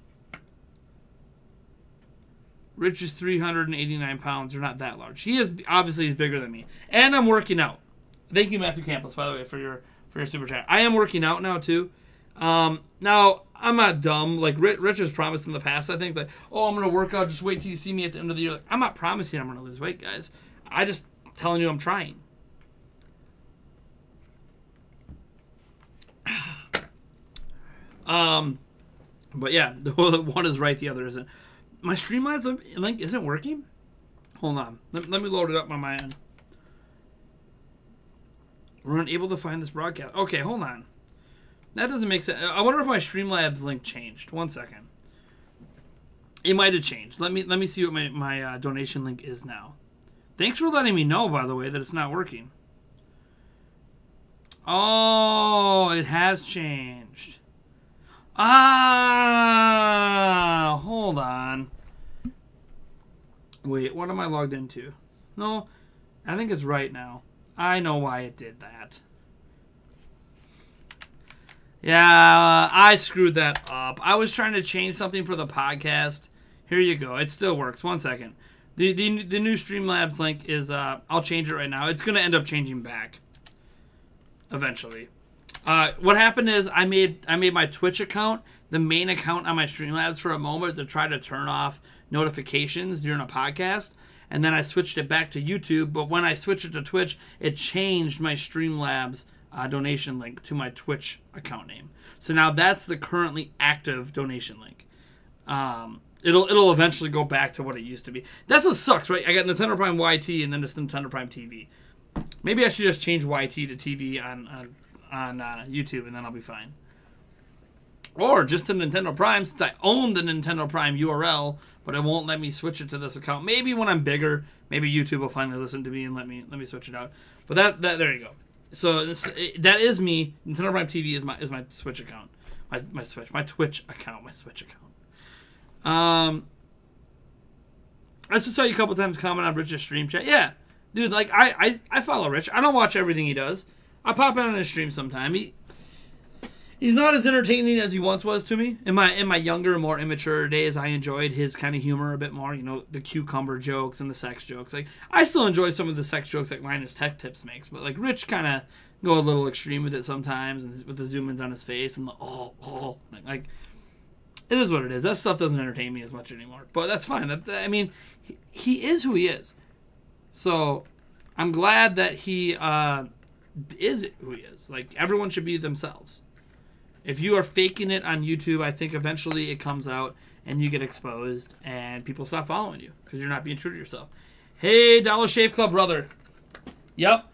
Rich is 389 pounds. They're not that large. He's bigger than me. And I'm working out. Thank you, Matthew Campos, by the way, for your super chat. I am working out now, too. Now, I'm not dumb. Like, Rich has promised in the past, I think, that, I'm going to work out. Just wait till you see me at the end of the year. Like, I'm not promising I'm going to lose weight, guys. I just telling you I'm trying. But yeah, one is right, the other isn't. My Streamlabs link isn't working? Hold on. Let me load it up on my end. We're unable to find this broadcast. Okay, hold on. That doesn't make sense. I wonder if my Streamlabs link changed. 1 second. It might have changed. Let me see what my donation link is now. Thanks for letting me know, by the way, that it's not working. Oh, it has changed. Ah, hold on. Wait, what am I logged into? No, I think it's right now. I know why it did that. Yeah, I screwed that up. I was trying to change something for the podcast. Here you go. It still works. 1 second. The new Streamlabs link is, I'll change it right now. It's going to end up changing back eventually. What happened is I made my Twitch account the main account on my Streamlabs for a moment to try to turn off notifications during a podcast. And then I switched it back to YouTube. But when I switched it to Twitch, it changed my Streamlabs donation link to my Twitch account name. So now that's the currently active donation link. It'll eventually go back to what it used to be. That's what sucks, right? I got Nintendo Prime YT and then it's Nintendo Prime TV. Maybe I should just change YT to TV on YouTube and then I'll be fine. Or just to Nintendo Prime, since I own the Nintendo Prime URL, but it won't let me switch it to this account. Maybe when I'm bigger, maybe YouTube will finally listen to me and let me switch it out. But that there you go. So that is me. Nintendo Prime TV is my Switch account. My Twitch account. I just saw you a couple times comment on Rich's stream chat. Yeah, dude, like I follow Rich. I don't watch everything he does. I pop in on his stream sometime. He's not as entertaining as he once was to me. In my younger, more immature days, I enjoyed his kind of humor a bit more. You know, the cucumber jokes and the sex jokes. Like, I still enjoy some of the sex jokes that Linus Tech Tips makes, but like Rich kind of go a little extreme with it sometimes, and with the zoom ins on his face and the like. It is what it is. That stuff doesn't entertain me as much anymore, but that's fine. I mean, he is who he is. So I'm glad that he is who he is. Like, everyone should be themselves. If you are faking it on YouTube, I think eventually it comes out and you get exposed and people stop following you because you're not being true to yourself. Hey, Dollar Shave Club brother. Yep.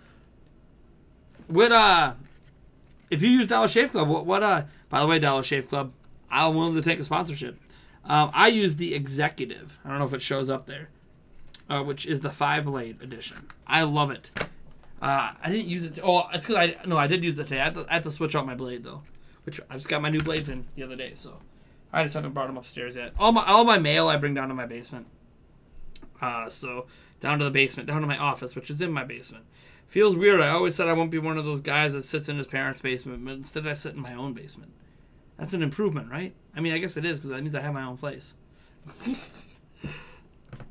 If you use Dollar Shave Club, by the way, Dollar Shave Club, I'm willing to take a sponsorship. I use the Executive. I don't know if it shows up there, which is the 5-blade edition. I love it. I didn't use it. It's because I did use it today. I had to switch out my blade though. Which I just got my new blades in the other day, so I just haven't brought them upstairs yet. All my mail I bring down to my basement. So down to the basement, down to my office, which is in my basement. Feels weird. I always said I won't be one of those guys that sits in his parents' basement, but instead I sit in my own basement. That's an improvement, right? I mean, I guess it is because that means I have my own place.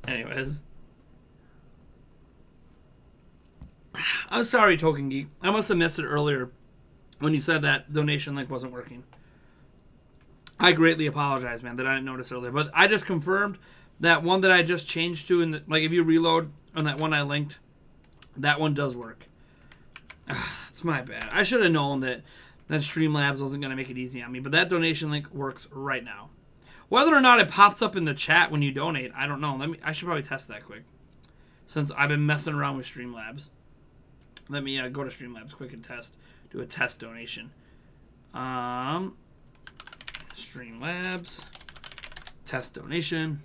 Anyways. I'm sorry, Token Geek. I must have missed it earlier when you said that donation link wasn't working. I greatly apologize, man, that I didn't notice earlier. But I just confirmed that one that I just changed to, and like if you reload on that one I linked, that one does work. It's my bad. I should have known that Streamlabs wasn't going to make it easy on me. But that donation link works right now. Whether or not it pops up in the chat when you donate, I don't know. I should probably test that quick. Since I've been messing around with Streamlabs. Let me go to Streamlabs quick and test. Do a test donation. Streamlabs. Test donation.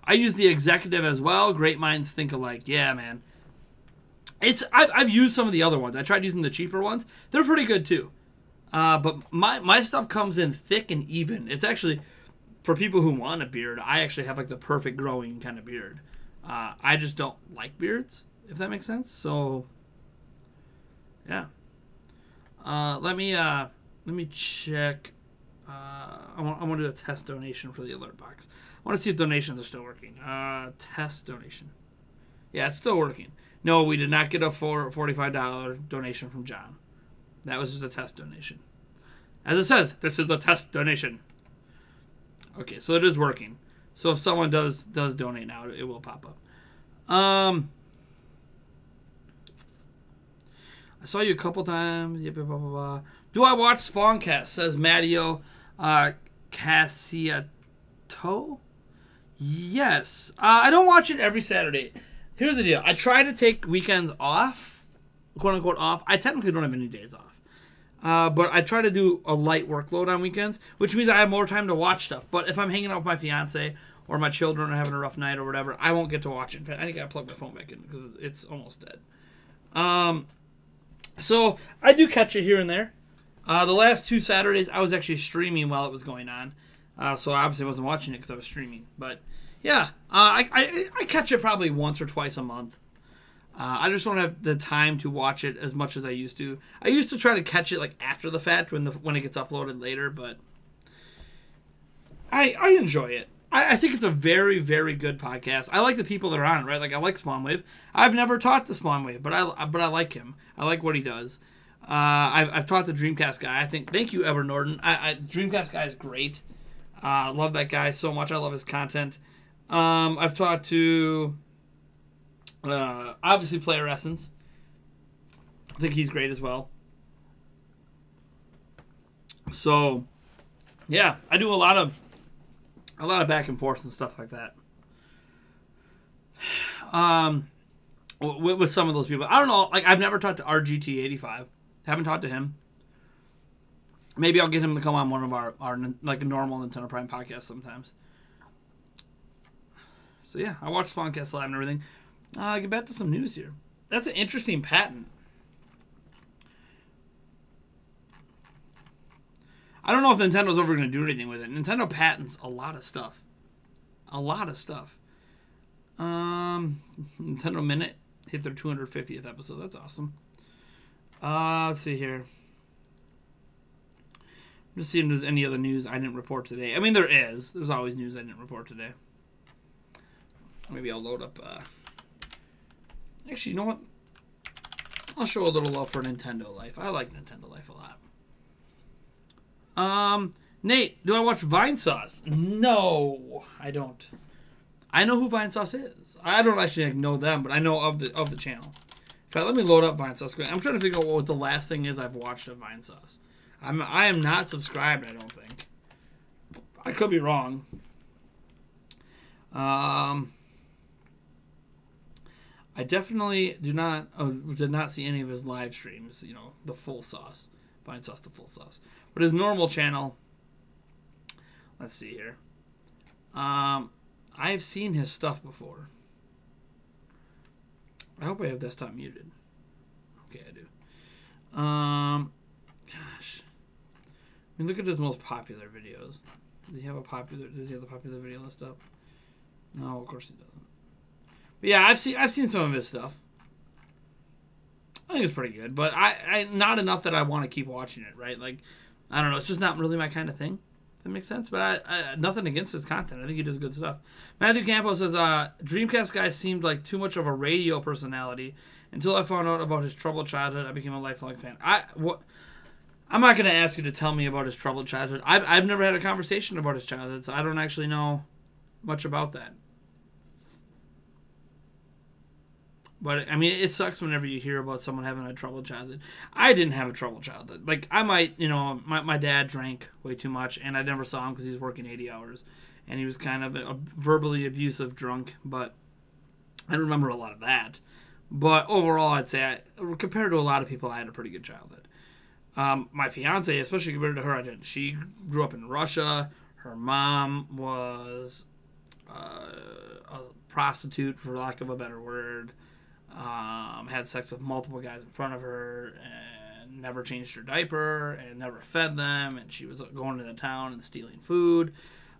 I use the Executive as well. Great minds think alike. Yeah, man. I've used some of the other ones. I tried using the cheaper ones. They're pretty good too. But my stuff comes in thick and even. It's actually, for people who want a beard, I actually have like the perfect growing kind of beard. I just don't like beards, if that makes sense. So, yeah. Let me check. I want to do a test donation for the alert box. I want to see if donations are still working. Test donation. Yeah, it's still working. No, we did not get a $45 donation from John. That was just a test donation. As it says, this is a test donation. Okay, so it is working. So if someone does donate now, it will pop up. I saw you a couple times. Yep, blah, blah, blah. Do I watch Spawncast? Says Matteo Cassiato. Yes. I don't watch it every Saturday. Here's the deal. I try to take weekends off, quote unquote off. I technically don't have any days off. But I try to do a light workload on weekends, which means I have more time to watch stuff. But if I'm hanging out with my fiance or my children are having a rough night or whatever, I won't get to watch it. In fact, I think I plug my phone back in because it's almost dead. So I do catch it here and there. The last 2 Saturdays, I was actually streaming while it was going on. So I obviously wasn't watching it because I was streaming. But yeah, I catch it probably once or twice a month. I just don't have the time to watch it as much as I used to. I used to try to catch it like after the fact when it gets uploaded later, but I enjoy it. I think it's a very, very good podcast. I like the people that are on it, right? Like I like Spawnwave. I've never talked to Spawnwave, but I like him. I like what he does. I've talked to Dreamcast Guy. Thank you, Edward Norton. Dreamcast Guy is great. Love that guy so much. I love his content. I've talked to obviously Player Essence. I think he's great as well. So yeah, I do a lot of back and forth and stuff like that. With some of those people, I don't know. Like I've never talked to RGT85. Haven't talked to him. Maybe I'll get him to come on one of our like a normal Nintendo Prime podcast sometimes. So yeah, I watched Spawncast Live and everything. Get back to some news here. That's an interesting patent. I don't know if Nintendo's ever going to do anything with it. Nintendo patents a lot of stuff. Nintendo Minute hit their 250th episode. That's awesome. Let's see here. I'm just seeing if there's any other news I didn't report today. I mean, there is. There's always news I didn't report today. Maybe I'll load up... Actually, you know what? I'll show a little love for Nintendo Life. I like Nintendo Life a lot. Nate, do I watch Vinesauce? No, I don't. I know who Vinesauce is. I don't actually know them, but I know of the channel. In fact, let me load up Vinesauce. I'm trying to figure out what the last thing is I've watched of Vinesauce. I am not subscribed, I don't think. I could be wrong. I definitely did not see any of his live streams, you know, the full sauce. Vinesauce, the full sauce. But his normal channel, let's see here. I've seen his stuff before. I hope I have desktop muted. Okay, I do. Gosh. I mean, look at his most popular videos. Does he have the popular video list up? No, of course he doesn't. But yeah, I've seen some of his stuff. I think it's pretty good, but I not enough that I want to keep watching it, right? Like, I don't know, it's just not really my kind of thing. If that makes sense. But I nothing against his content. I think he does good stuff. Matthew Campos says, Dreamcast Guy seemed like too much of a radio personality. Until I found out about his troubled childhood, I became a lifelong fan. I'm not going to ask you to tell me about his troubled childhood. I've never had a conversation about his childhood, so I don't actually know much about that. But, I mean, it sucks whenever you hear about someone having a troubled childhood. I didn't have a troubled childhood. Like, I might, you know, my dad drank way too much, and I never saw him because he was working 80 hours. And he was kind of a verbally abusive drunk, but I remember a lot of that. But overall, I'd say, compared to a lot of people, I had a pretty good childhood. My fiance, especially compared to her, I didn't. She grew up in Russia. Her mom was a prostitute, for lack of a better word. Had sex with multiple guys in front of her and never changed her diaper and never fed them, and she was going to the town and stealing food,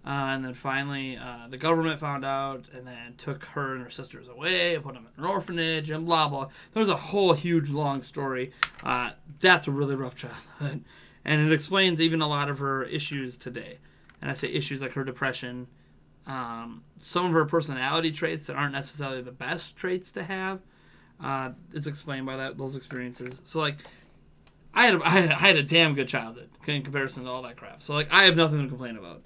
and then finally the government found out and then took her and her sisters away and put them in an orphanage and blah blah. There's a whole huge long story. That's a really rough childhood, and it explains even a lot of her issues today. And I say issues like her depression, some of her personality traits that aren't necessarily the best traits to have. It's explained by those experiences. So like, I had a damn good childhood in comparison to all that crap. So like, I have nothing to complain about.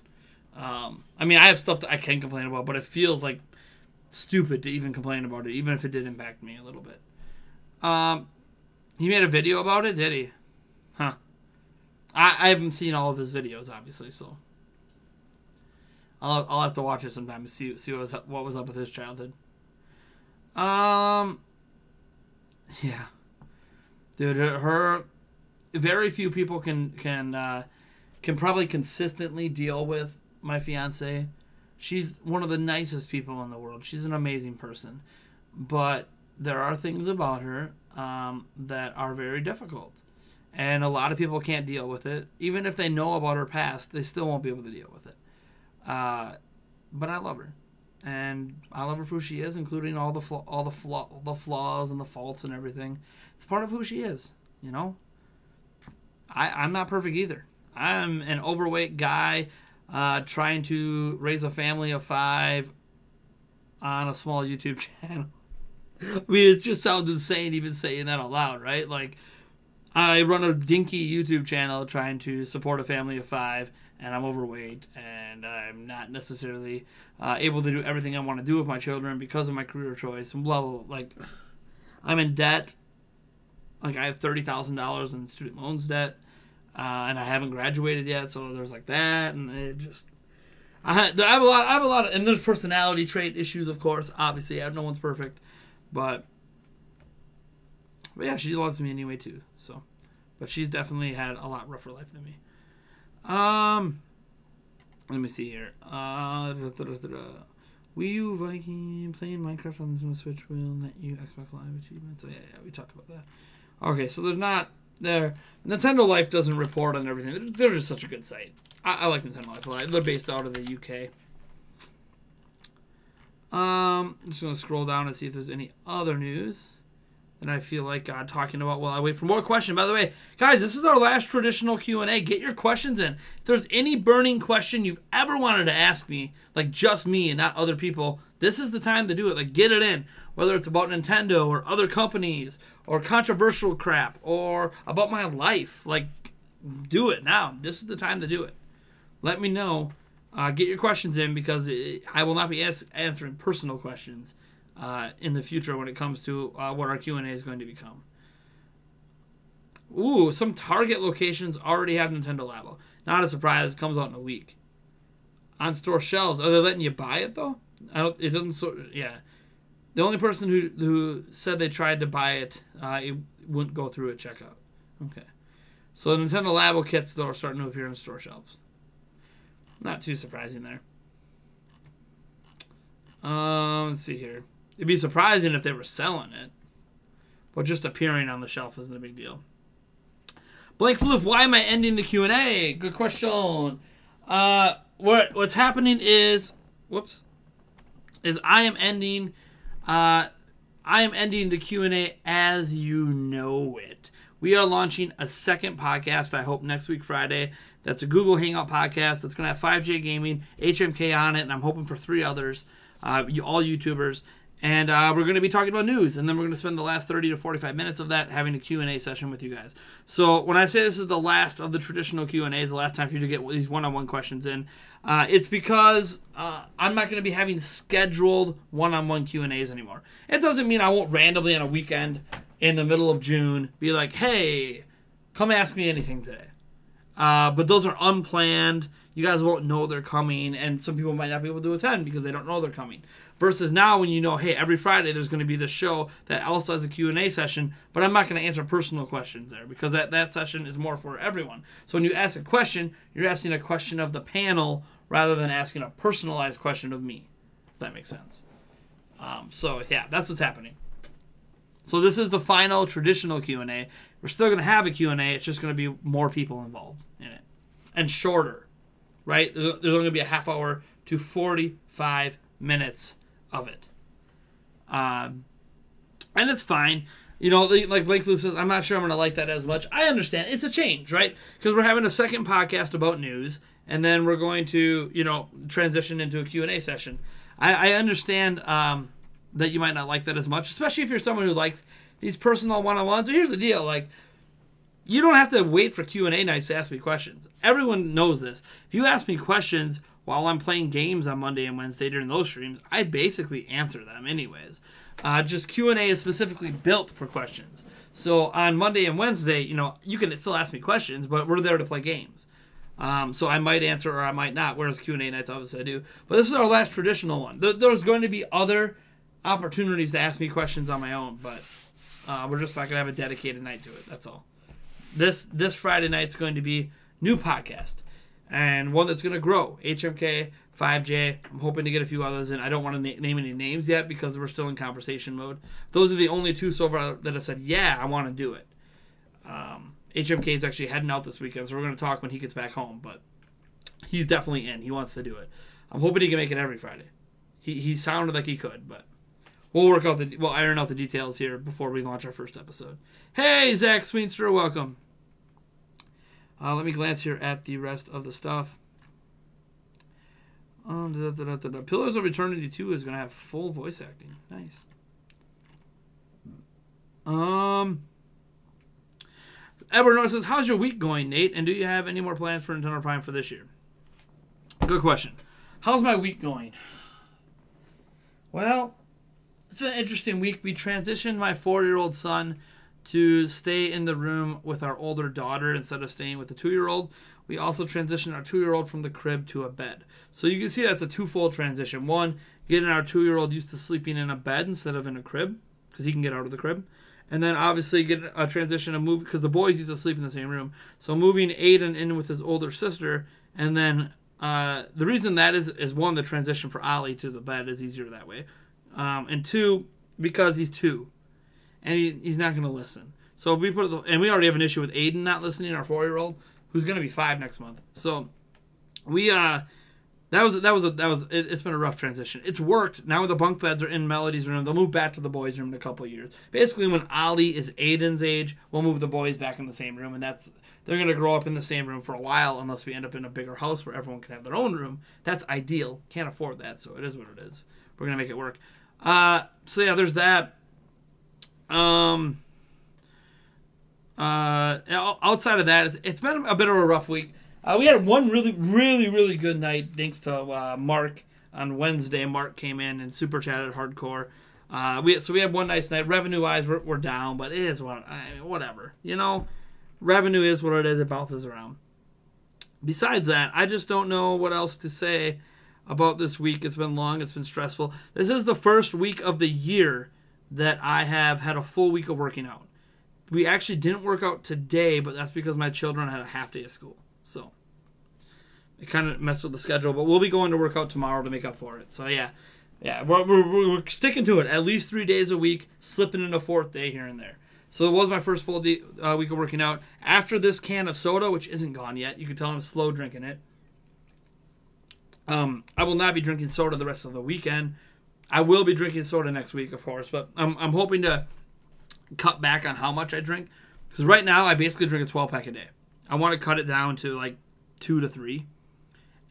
I mean, I have stuff that I can complain about, but it feels like stupid to even complain about it, even if it did impact me a little bit. He made a video about it, did he? Huh. I haven't seen all of his videos, obviously, so I'll have to watch it sometime to see what was up with his childhood. Yeah, dude, her very few people can probably consistently deal with my fiance. She's one of the nicest people in the world. She's an amazing person, but there are things about her that are very difficult, and a lot of people can't deal with it. Even if they know about her past, they still won't be able to deal with it. But I love her, and I love her for who she is, including all the flaws and the faults and everything. It's part of who she is, you know. I'm not perfect either. I'm an overweight guy trying to raise a family of 5 on a small YouTube channel. I mean, it just sounds insane even saying that out loud, right? Like, I run a dinky YouTube channel trying to support a family of 5, and I'm overweight, and I'm not necessarily able to do everything I want to do with my children because of my career choice, and blah, blah, blah. Like, I'm in debt. Like, I have $30,000 in student loans debt, and I haven't graduated yet, so there's like that, and it just... I have a lot of... And there's personality trait issues, of course, obviously. No one's perfect. But yeah, she loves me anyway too. So, but she's definitely had a lot rougher life than me. Let me see here. Wii U Viking playing Minecraft on the Switch will net you Xbox Live achievements. So yeah, we talked about that. Okay, so there's not there. Nintendo Life doesn't report on everything. They're just such a good site. I like Nintendo Life a lot. They're based out of the UK. I'm just going to scroll down and see if there's any other news that I feel like talking about while I wait for more questions. By the way, guys, this is our last traditional Q&A. Get your questions in. If there's any burning question you've ever wanted to ask me, like just me and not other people, this is the time to do it. Like, get it in. Whether it's about Nintendo or other companies or controversial crap or about my life. Like, do it now. This is the time to do it. Let me know. Get your questions in because I will not be answering personal questions in the future when it comes to what our Q&A is going to become. Ooh, some Target locations already have Nintendo Labo. Not a surprise. It comes out in a week. On store shelves. Are they letting you buy it, though? It doesn't... Yeah. The only person who said they tried to buy it, it wouldn't go through at checkout. Okay. So Nintendo Labo kits, though, are starting to appear on store shelves. Not too surprising there. Let's see here. It'd be surprising if they were selling it. But just appearing on the shelf isn't a big deal. Blake Floof, why am I ending the Q&A? Good question. What's happening is... Whoops. Is I am ending the Q&A as you know it. We are launching a second podcast, I hope, next week, Friday. That's a Google Hangout podcast that's going to have 5J Gaming, HMK on it, and I'm hoping for 3 others, all YouTubers. And we're going to be talking about news, and then we're going to spend the last 30 to 45 minutes of that having a Q&A session with you guys. So when I say this is the last of the traditional Q&As, the last time for you to get these one-on-one questions in, it's because I'm not going to be having scheduled one-on-one Q&As anymore. It doesn't mean I won't randomly on a weekend in the middle of June be like, hey, come ask me anything today. But those are unplanned. You guys won't know they're coming, and some people might not be able to attend because they don't know they're coming. Versus now when you know, hey, every Friday there's going to be this show that also has a Q&A session, but I'm not going to answer personal questions there because that session is more for everyone. So when you ask a question, you're asking a question of the panel rather than asking a personalized question of me, if that makes sense. So, yeah, that's what's happening. So this is the final traditional Q&A. We're still going to have a Q&A. It's just going to be more people involved in it. And shorter, right? There's only going to be a half hour to 45 minutes of it. And it's fine. You know, like Blake Floof says, I'm not sure I'm going to like that as much. I understand. It's a change, right? Because we're having a second podcast about news, and then we're going to, you know, transition into a Q&A session. I understand that you might not like that as much, especially if you're someone who likes these personal one-on-ones. But here's the deal, like, you don't have to wait for Q&A nights to ask me questions. Everyone knows this. If you ask me questions while I'm playing games on Monday and Wednesday during those streams, I basically answer them anyways. Just Q&A is specifically built for questions. So on Monday and Wednesday, you know, you can still ask me questions, but we're there to play games. So I might answer or I might not, whereas Q&A nights, obviously I do. But this is our last traditional one. There's going to be other opportunities to ask me questions on my own, but we're just not going to have a dedicated night to it. That's all. This Friday night's going to be new podcast, and one that's going to grow. HMK, 5J. I'm hoping to get a few others in. I don't want to name any names yet because we're still in conversation mode. Those are the only two so far that I said, yeah, I want to do it. HMK is actually heading out this weekend, so we're going to talk when he gets back home, but he's definitely in. He wants to do it. I'm hoping he can make it every Friday. He sounded like he could, but we'll iron out the details here before we launch our first episode. Hey, Zach Sweenster, welcome. Let me glance here at the rest of the stuff. Pillars of Eternity 2 is going to have full voice acting. Nice. Edward North says, how's your week going, Nate? And do you have any more plans for Nintendo Prime for this year? Good question. How's my week going? Well, it's been an interesting week. We transitioned my 4-year-old son to stay in the room with our older daughter instead of staying with the 2-year-old. We also transitioned our 2-year-old from the crib to a bed. So you can see that's a twofold transition. One, getting our 2-year-old used to sleeping in a bed instead of in a crib because he can get out of the crib. And then obviously get a transition of move because the boys used to sleep in the same room. So moving Aiden in with his older sister, and then the reason that is one, the transition for Ollie to the bed is easier that way, and two, because he's 2, and he's not going to listen. So if we and we already have an issue with Aiden not listening, our 4-year-old, who's going to be 5 next month. So we it's been a rough transition. It's worked. Now the bunk beds are in Melody's room. They'll move back to the boys' room in a couple of years. Basically, when Ollie is Aiden's age, we'll move the boys back in the same room, and they're going to grow up in the same room for a while unless we end up in a bigger house where everyone can have their own room. That's ideal. Can't afford that, so it is what it is. We're going to make it work. So yeah, there's that. Outside of that, it's been a bit of a rough week. We had one really, really, really good night thanks to Mark on Wednesday. Mark came in and super chatted hardcore. We had one nice night. Revenue-wise, we're down, but it is whatever. You know, revenue is what it is. It bounces around. Besides that, I just don't know what else to say about this week. It's been long. It's been stressful. This is the first week of the year that I have had a full week of working out. We actually didn't work out today, but that's because my children had a half day of school. So it kind of messed with the schedule, but we'll be going to work out tomorrow to make up for it. So yeah, we're sticking to it. At least 3 days a week, slipping in a 4th day here and there. So it was my first full week of working out. After this can of soda, which isn't gone yet, you can tell I'm slow drinking it. I will not be drinking soda the rest of the weekend. I will be drinking soda next week, of course, but I'm hoping to cut back on how much I drink, because right now I basically drink a 12-pack a day. I want to cut it down to like 2 to 3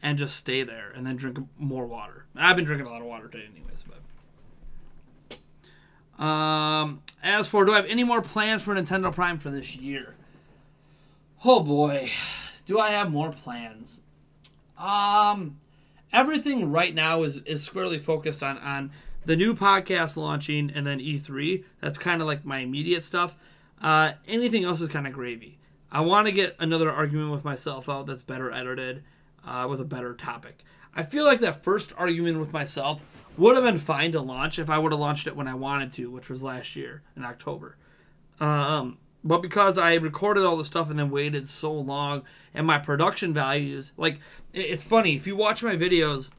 and just stay there and then drink more water. I've been drinking a lot of water today anyways. But as for, do I have any more plans for Nintendo Prime for this year? Oh boy, do I have more plans? Everything right now is squarely focused on the new podcast launching and then E3. That's kind of like my immediate stuff. Anything else is kind of gravy. I want to get another argument with myself out that's better edited, with a better topic. I feel like that first argument with myself would have been fine to launch if I would have launched it when I wanted to, which was last year in October. But because I recorded all the stuff and then waited so long, and my production values, like, it's funny, if you watch my videos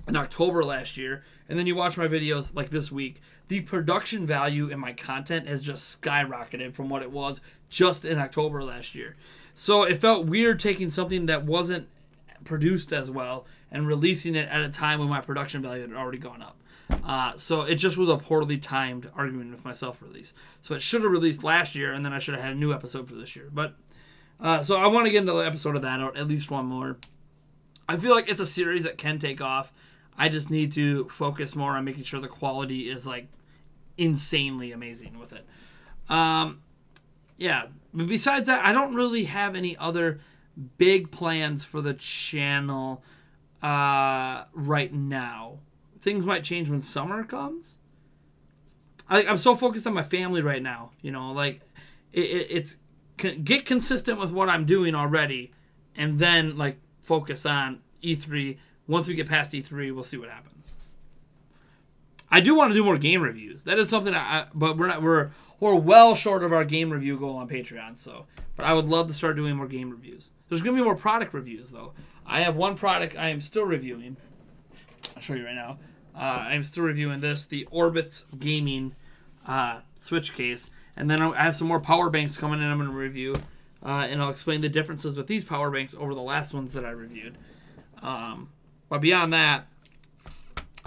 in October last year, and then you watch my videos like this week, the production value in my content has just skyrocketed from what it was just in October last year. So it felt weird taking something that wasn't produced as well and releasing it at a time when my production value had already gone up. So it just was a poorly timed argument with myself release. So it should have released last year, and then I should have had a new episode for this year. But so I want to get another episode of that, or at least one more. I feel like it's a series that can take off. I just need to focus more on making sure the quality is like insanely amazing with it. Yeah, but besides that, I don't really have any other big plans for the channel right now. Things might change when summer comes. I'm so focused on my family right now. You know, like it's get consistent with what I'm doing already, and then like focus on E3. Once we get past E3, we'll see what happens. I do want to do more game reviews. That is something but we're well short of our game review goal on Patreon. So, but I would love to start doing more game reviews. There's gonna be more product reviews though. I have one product I am still reviewing. I'll show you right now. I'm still reviewing this, the Orbitz Gaming Switch case, and then I have some more power banks coming in. I'm gonna review, and I'll explain the differences with these power banks over the last ones that I reviewed. But beyond that,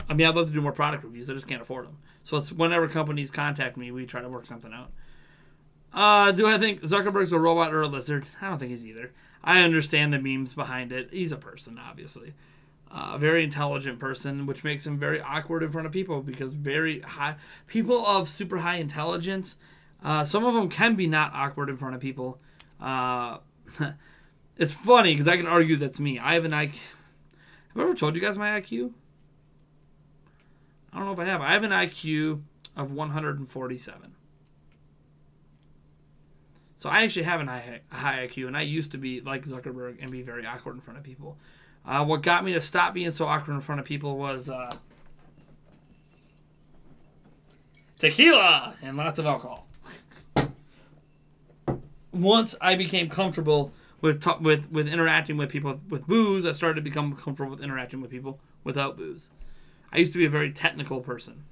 I mean, I'd love to do more product reviews. I just can't afford them. So it's whenever companies contact me, we try to work something out. Do I think Zuckerberg's a robot or a lizard? I don't think he's either. I understand the memes behind it. He's a person, obviously. A very intelligent person, which makes him very awkward in front of people because very high people of super high intelligence, some of them can be not awkward in front of people. It's funny because I can argue that's me. I have an IQ. Have I ever told you guys my IQ? I don't know if I have. I have an IQ of 147. So I actually have a high IQ, and I used to be like Zuckerberg and be very awkward in front of people. What got me to stop being so awkward in front of people was tequila and lots of alcohol. Once I became comfortable with interacting with people with booze, I started to become comfortable with interacting with people without booze. I used to be a very technical person.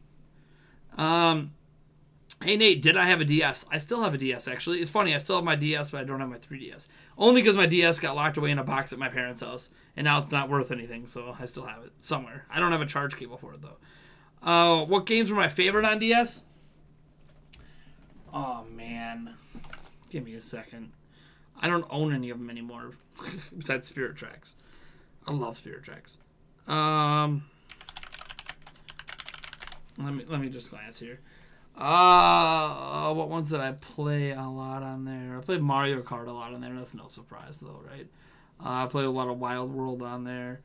Hey, Nate, did I have a DS? I still have a DS, actually. It's funny, I still have my DS, but I don't have my 3DS. Only because my DS got locked away in a box at my parents' house, and now it's not worth anything, so I still have it somewhere. I don't have a charge cable for it, though. What games were my favorite on DS? Oh, man. Give me a second. I don't own any of them anymore, besides Spirit Tracks. I love Spirit Tracks. Let me just glance here. What ones did I play a lot on there? I played Mario Kart a lot on there. That's no surprise, though, right? I played a lot of Wild World on there.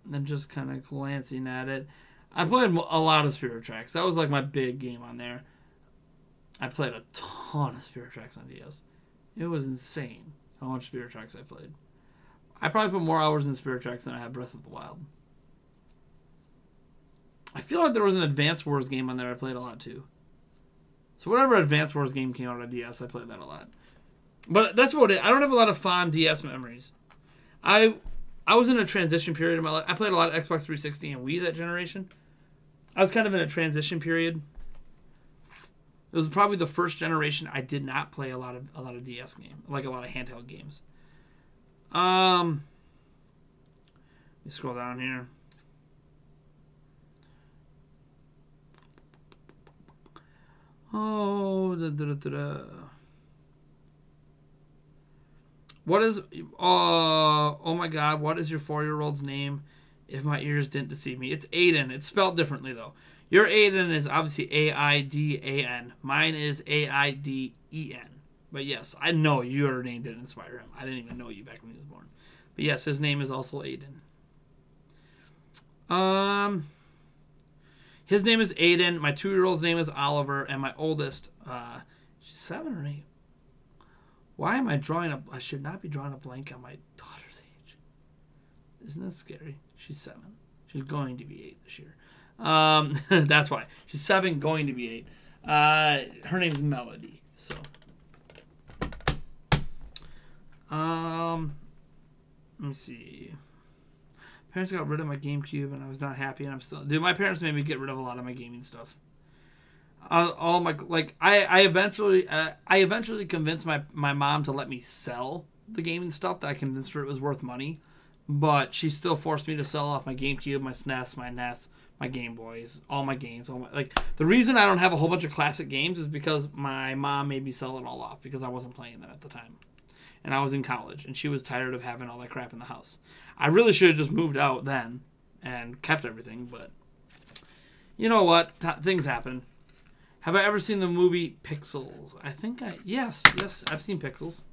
Then just kind of glancing at it. I played a lot of Spirit Tracks. That was like my big game on there. I played a ton of Spirit Tracks on DS. It was insane how much Spirit Tracks I played. I probably put more hours in Spirit Tracks than I had Breath of the Wild. I feel like there was an Advance Wars game on there I played a lot too. So whatever Advance Wars game came out on DS, I played that a lot. But that's about it. I don't have a lot of fond DS memories. I was in a transition period in my life. I played a lot of Xbox 360 and Wii that generation. I was kind of in a transition period. It was probably the first generation I did not play a lot of DS games, like a lot of handheld games. Let me scroll down here. Oh, What is? Oh my God! What is your 4-year-old's name? If my ears didn't deceive me, it's Aiden. It's spelled differently though. Your Aiden is obviously Aidan. Mine is Aiden. But yes, I know your name didn't inspire him. I didn't even know you back when he was born. But yes, his name is also Aiden. His name is Aiden. My 2-year-old's name is Oliver, and my oldest, she's 7 or 8. Why am I drawing a? I should not be drawing a blank on my daughter's age. Isn't that scary? She's 7. She's going to be 8 this year. That's why she's 7, going to be 8. Her name's Melody. So, let me see. Parents got rid of my GameCube, and I was not happy, and I'm still. Dude, my parents made me get rid of a lot of my gaming stuff. All my I eventually convinced my mom to let me sell the gaming stuff. That I convinced her it was worth money, but she still forced me to sell off my GameCube, my SNES, my NES, my Game Boys, all my games. The reason I don't have a whole bunch of classic games is because my mom made me sell it all off because I wasn't playing them at the time. And I was in college, and she was tired of having all that crap in the house. I really should have just moved out then and kept everything, but you know what? Things happen. Have I ever seen the movie Pixels? Yes, I've seen Pixels.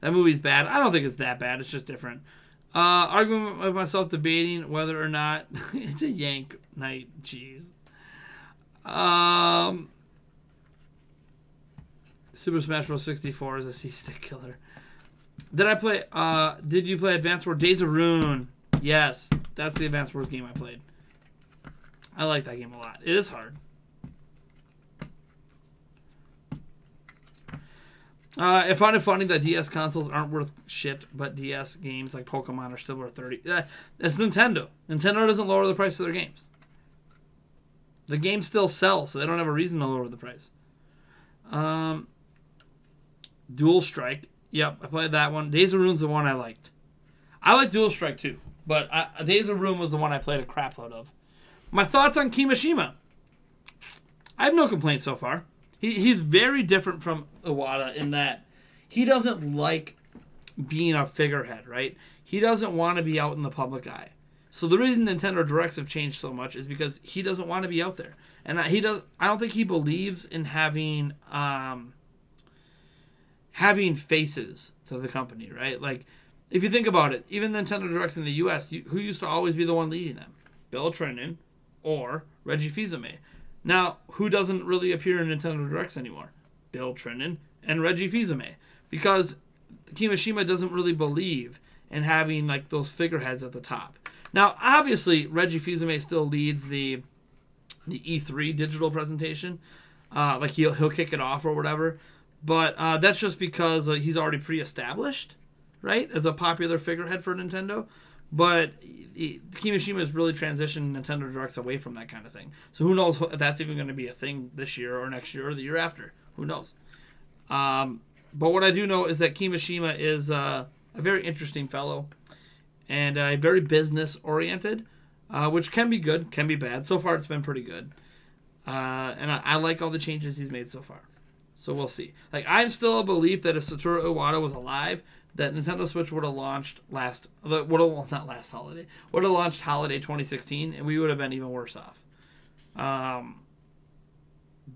That movie's bad. I don't think it's that bad. It's just different. Arguing with myself, debating whether or not it's a Yank night. Jeez. Super Smash Bros. 64 is a C-stick killer. Did you play Advance Wars? Days of Ruin. Yes, that's the Advance Wars game I played. I like that game a lot. It is hard. I find it funny that DS consoles aren't worth shit, but DS games like Pokemon are still worth 30. That's Nintendo. Nintendo doesn't lower the price of their games. The games still sell, so they don't have a reason to lower the price. Dual Strike. Yep, I played that one. Days of Ruin's the one I liked. I like Dual Strike too, but Days of Ruin was the one I played a crap load of. My thoughts on Kimishima. I have no complaints so far. He's very different from Iwata in that he doesn't like being a figurehead, right? He doesn't want to be out in the public eye. So the reason Nintendo Directs have changed so much is because he doesn't want to be out there. And I don't think he believes in having faces to the company, right? Like, if you think about it, even Nintendo Directs in the US, who used to always be the one leading them? Bill Trinen or Reggie Fils-Aimé. Now, who doesn't really appear in Nintendo Directs anymore? Bill Trinen and Reggie Fils-Aimé. Because Kimishima doesn't really believe in having like those figureheads at the top. Now, obviously, Reggie Fils-Aimé still leads the E3 digital presentation. Like he'll kick it off or whatever. But that's just because he's already pre-established, right, as a popular figurehead for Nintendo. But Kimishima has really transitioned Nintendo Directs away from that kind of thing. So who knows if that's even going to be a thing this year or next year or the year after. Who knows? But what I do know is that Kimishima is a very interesting fellow and very business-oriented, which can be good, can be bad. So far, it's been pretty good. And I like all the changes he's made so far. So we'll see. Like, I'm still a belief that if Satoru Iwata was alive, that Nintendo Switch would have launched holiday 2016, and we would have been even worse off.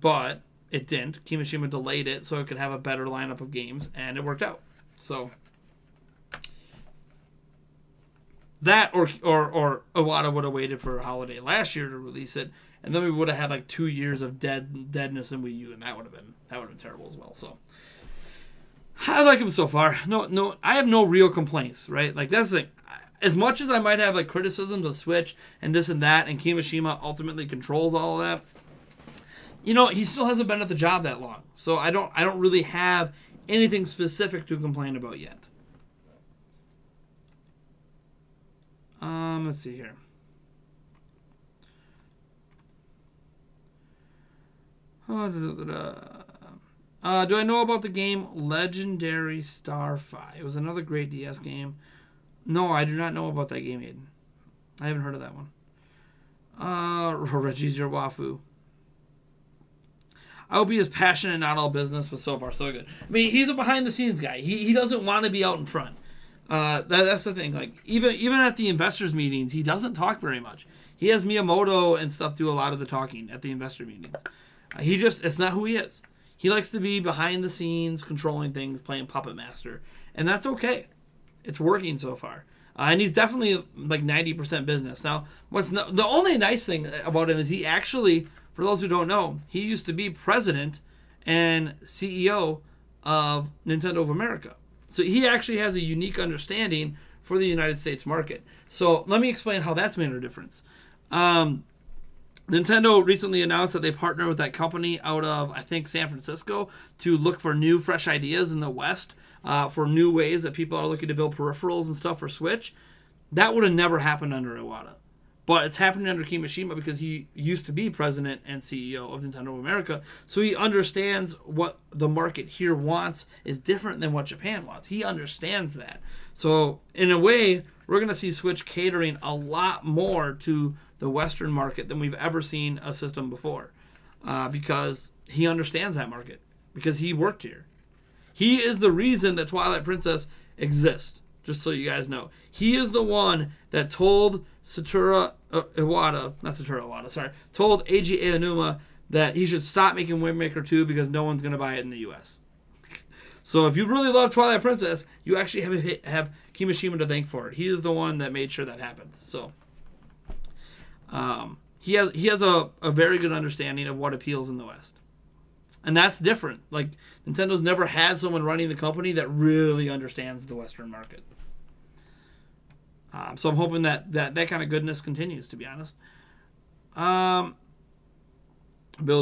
But it didn't. Kimishima delayed it so it could have a better lineup of games, and it worked out. So that or Iwata would have waited for a holiday last year to release it, and then we would have had like 2 years of deadness in Wii U, and that would have been terrible as well. So I like him so far. No, I have no real complaints, right? Like, that's the thing. As much as I might have like criticisms of Switch and this and that, and Kimishima ultimately controls all of that, you know, he still hasn't been at the job that long. So I don't really have anything specific to complain about yet. Let's see here. Do I know about the game Legendary Starfy? It was another great DS game. No, I do not know about that game, Aiden. I haven't heard of that one. Reggie's your wafu. I hope he is passionate, not all business, but so far so good. I mean, he's a behind-the-scenes guy. He doesn't want to be out in front. That's the thing. Like, even at the investors' meetings, he doesn't talk very much. He has Miyamoto and stuff do a lot of the talking at the investor meetings. It's not who he is. He likes to be behind the scenes, controlling things, playing Puppet Master. And that's okay. It's working so far. And he's definitely like 90% business. Now, the only nice thing about him is he actually, for those who don't know, he used to be president and CEO of Nintendo of America. So he actually has a unique understanding for the United States market. So let me explain how that's made a difference. Nintendo recently announced that they partner with that company out of, I think, San Francisco to look for new, fresh ideas in the West for new ways that people are looking to build peripherals and stuff for Switch. That would have never happened under Iwata. But it's happening under Kimishima because he used to be president and CEO of Nintendo of America. So he understands what the market here wants is different than what Japan wants. He understands that. So in a way, we're going to see Switch catering a lot more to the Western market than we've ever seen a system before. Because he understands that market. Because he worked here. He is the reason that Twilight Princess exists. Just so you guys know. He is the one that told told Eiji Aonuma that he should stop making Wind Waker 2 because no one's going to buy it in the US. So if you really love Twilight Princess, you actually have Kimishima to thank for it. He is the one that made sure that happened. So he has a very good understanding of what appeals in the West. And that's different. Like, Nintendo's never had someone running the company that really understands the Western market. So I'm hoping that kind of goodness continues, to be honest. Bill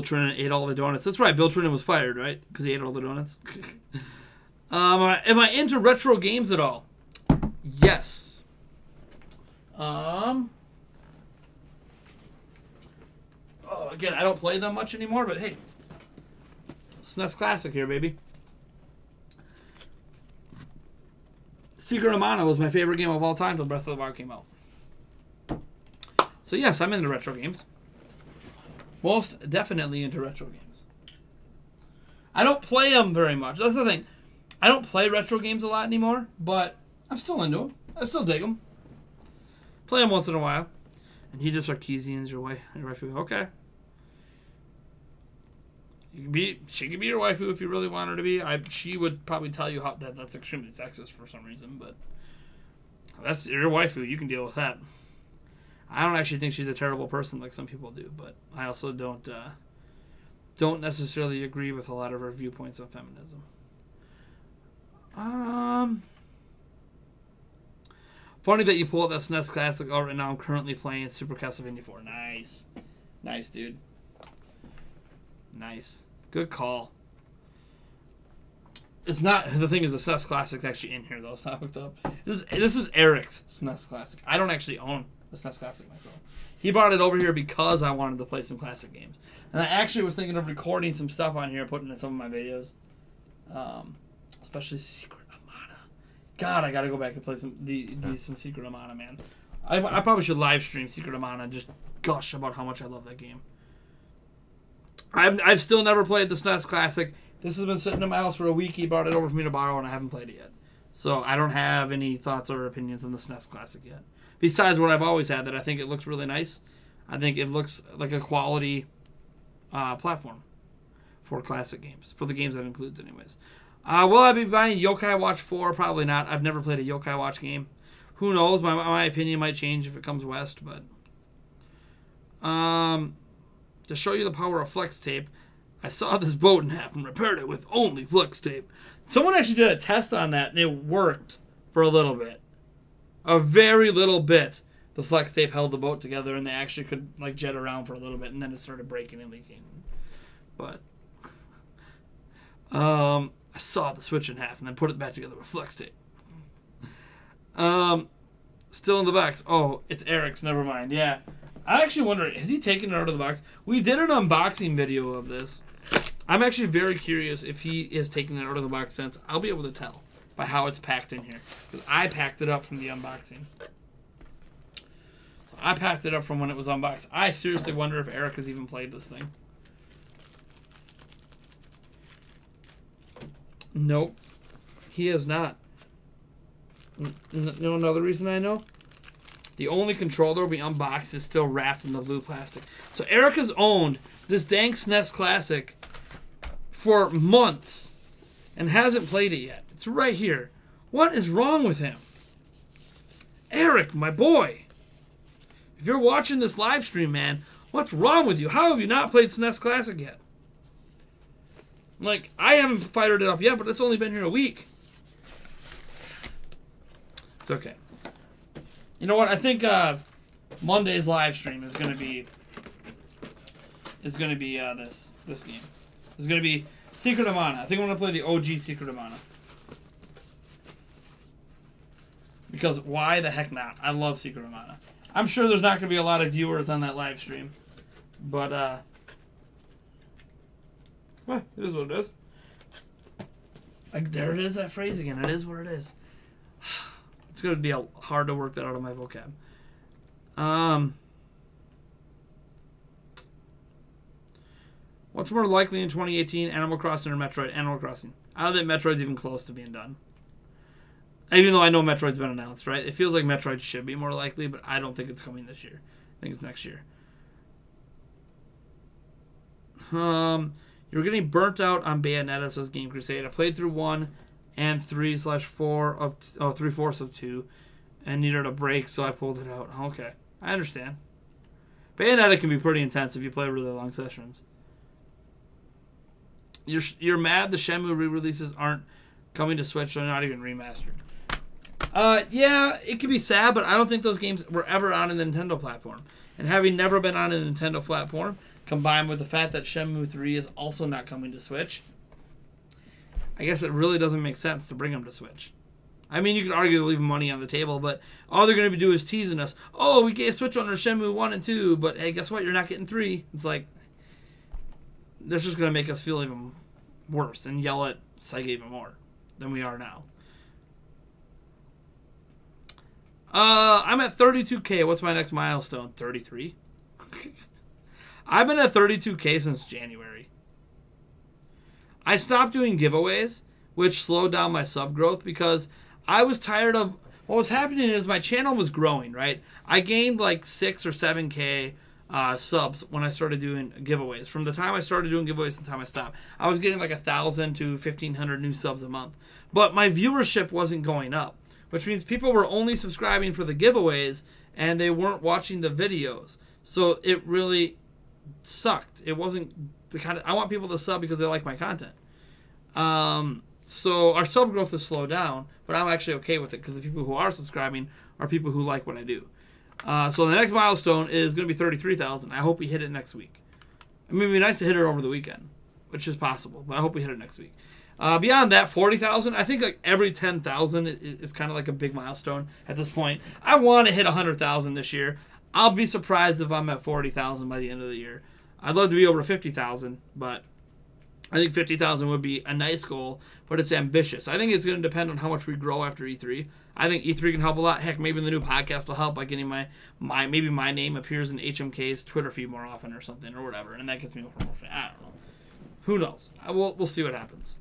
Trinan ate all the donuts. That's right, Bill Trinan was fired, right? Because he ate all the donuts. Am I into retro games at all? Yes. Again, I don't play them much anymore, but hey. SNES Classic here, baby. Secret of Mana was my favorite game of all time until Breath of the Wild came out. So yes, I'm into retro games. Most definitely into retro games. I don't play them very much. That's the thing. I don't play retro games a lot anymore, but I'm still into them. I still dig them. Play them once in a while. And Hida Sarkeesian's your waifu. Okay. She could be your waifu if you really want her to be. She would probably tell you that's extremely sexist for some reason, but that's your waifu. You can deal with that. I don't actually think she's a terrible person like some people do, but I also don't necessarily agree with a lot of her viewpoints on feminism. Funny that you pull out that SNES Classic. Oh, right now I'm currently playing Super Castlevania 4. Nice, dude. Nice. Good call. It's not... The thing is, the SNES Classic's actually in here, though. It's not hooked up. This is Eric's SNES Classic. I don't actually own the SNES Classic myself. He brought it over here because I wanted to play some classic games. And I actually was thinking of recording some stuff on here, putting in some of my videos. Especially Secret of Mana. God, I gotta go back and play some Secret of Mana, man. I probably should live stream Secret of Mana and just gush about how much I love that game. I've still never played the SNES Classic. This has been sitting in my house for a week. He brought it over for me to borrow, and I haven't played it yet. So I don't have any thoughts or opinions on the SNES Classic yet. Besides what I've always had, that I think it looks really nice. I think it looks like a quality platform for classic games. For the games that includes, anyways. Will I be buying Yokai Watch 4? Probably not. I've never played a Yokai Watch game. Who knows? My opinion might change if it comes west, but... to show you the power of flex tape, I saw this boat in half and repaired it with only flex tape. Someone actually did a test on that, and it worked for a little bit. A very little bit. The flex tape held the boat together, and they actually could like jet around for a little bit, and then it started breaking and leaking. But I saw the switch in half and then put it back together with flex tape. Still in the box. Oh, it's Eric's. Never mind. Yeah. I actually wonder, is he taking it out of the box? We did an unboxing video of this. I'm actually very curious if he is taking it out of the box, since I'll be able to tell by how it's packed in here. Because I packed it up from the unboxing. So I packed it up from when it was unboxed. I seriously wonder if Eric has even played this thing. Nope. He has not. You know another reason I know? The only controller we unboxed is still wrapped in the blue plastic. So Eric has owned this dang SNES Classic for months and hasn't played it yet. It's right here. What is wrong with him? Eric, my boy. If you're watching this live stream, man, what's wrong with you? How have you not played SNES Classic yet? Like, I haven't fired it up yet, but it's only been here a week. It's okay. You know what? I think Monday's live stream is gonna be this game. It's gonna be Secret of Mana. I think I'm gonna play the OG Secret of Mana. Because why the heck not? I love Secret of Mana. I'm sure there's not gonna be a lot of viewers on that live stream, but well, it is what it is. Like, there it is, that phrase again. It is what it is. It's going to be hard to work that out of my vocab. What's more likely in 2018, Animal Crossing or Metroid? Animal Crossing. I don't think Metroid's even close to being done. Even though I know Metroid's been announced, right? It feels like Metroid should be more likely, but I don't think it's coming this year. I think it's next year. You're getting burnt out on Bayonetta, says Game Crusade. I played through 1 and 3/4 of 3/4 of 2 and needed a break, so I pulled it out. Okay, I understand. Bayonetta can be pretty intense if you play really long sessions. You're mad the Shenmue re-releases aren't coming to Switch. They're not even remastered. Yeah, it could be sad, but I don't think those games were ever on a Nintendo platform. And having never been on a Nintendo platform, combined with the fact that Shenmue 3 is also not coming to Switch, I guess it really doesn't make sense to bring them to Switch. I mean, you could argue they're leaving money on the table, but all they're going to do is teasing us. Oh, we gave Switch owners Shenmue 1 and 2, but hey, guess what? You're not getting 3. It's like, that's just going to make us feel even worse and yell at Sega even more than we are now. I'm at 32K. What's my next milestone? 33? I've been at 32K since January. I stopped doing giveaways, which slowed down my sub growth because I was tired of... What was happening is my channel was growing, right? I gained like 6 or 7K subs when I started doing giveaways. From the time I started doing giveaways to the time I stopped, I was getting like 1,000 to 1,500 new subs a month. But my viewership wasn't going up, which means people were only subscribing for the giveaways and they weren't watching the videos. So it really sucked. It wasn't the kind of... I want people to sub because they like my content. So our sub growth has slowed down, but I'm actually okay with it because the people who are subscribing are people who like what I do. So the next milestone is going to be 33,000. I hope we hit it next week. I mean, it'd be nice to hit it over the weekend, which is possible, but I hope we hit it next week. Beyond that, 40,000, I think like every 10,000 is kind of like a big milestone at this point. I want to hit 100,000 this year. I'll be surprised if I'm at 40,000 by the end of the year. I'd love to be over 50,000, but I think 50,000 would be a nice goal, but it's ambitious. I think it's going to depend on how much we grow after E3. I think E3 can help a lot. Heck, maybe the new podcast will help by getting maybe my name appears in HMK's Twitter feed more often or something or whatever, and that gets me more fans. I don't know. Who knows? We'll see what happens.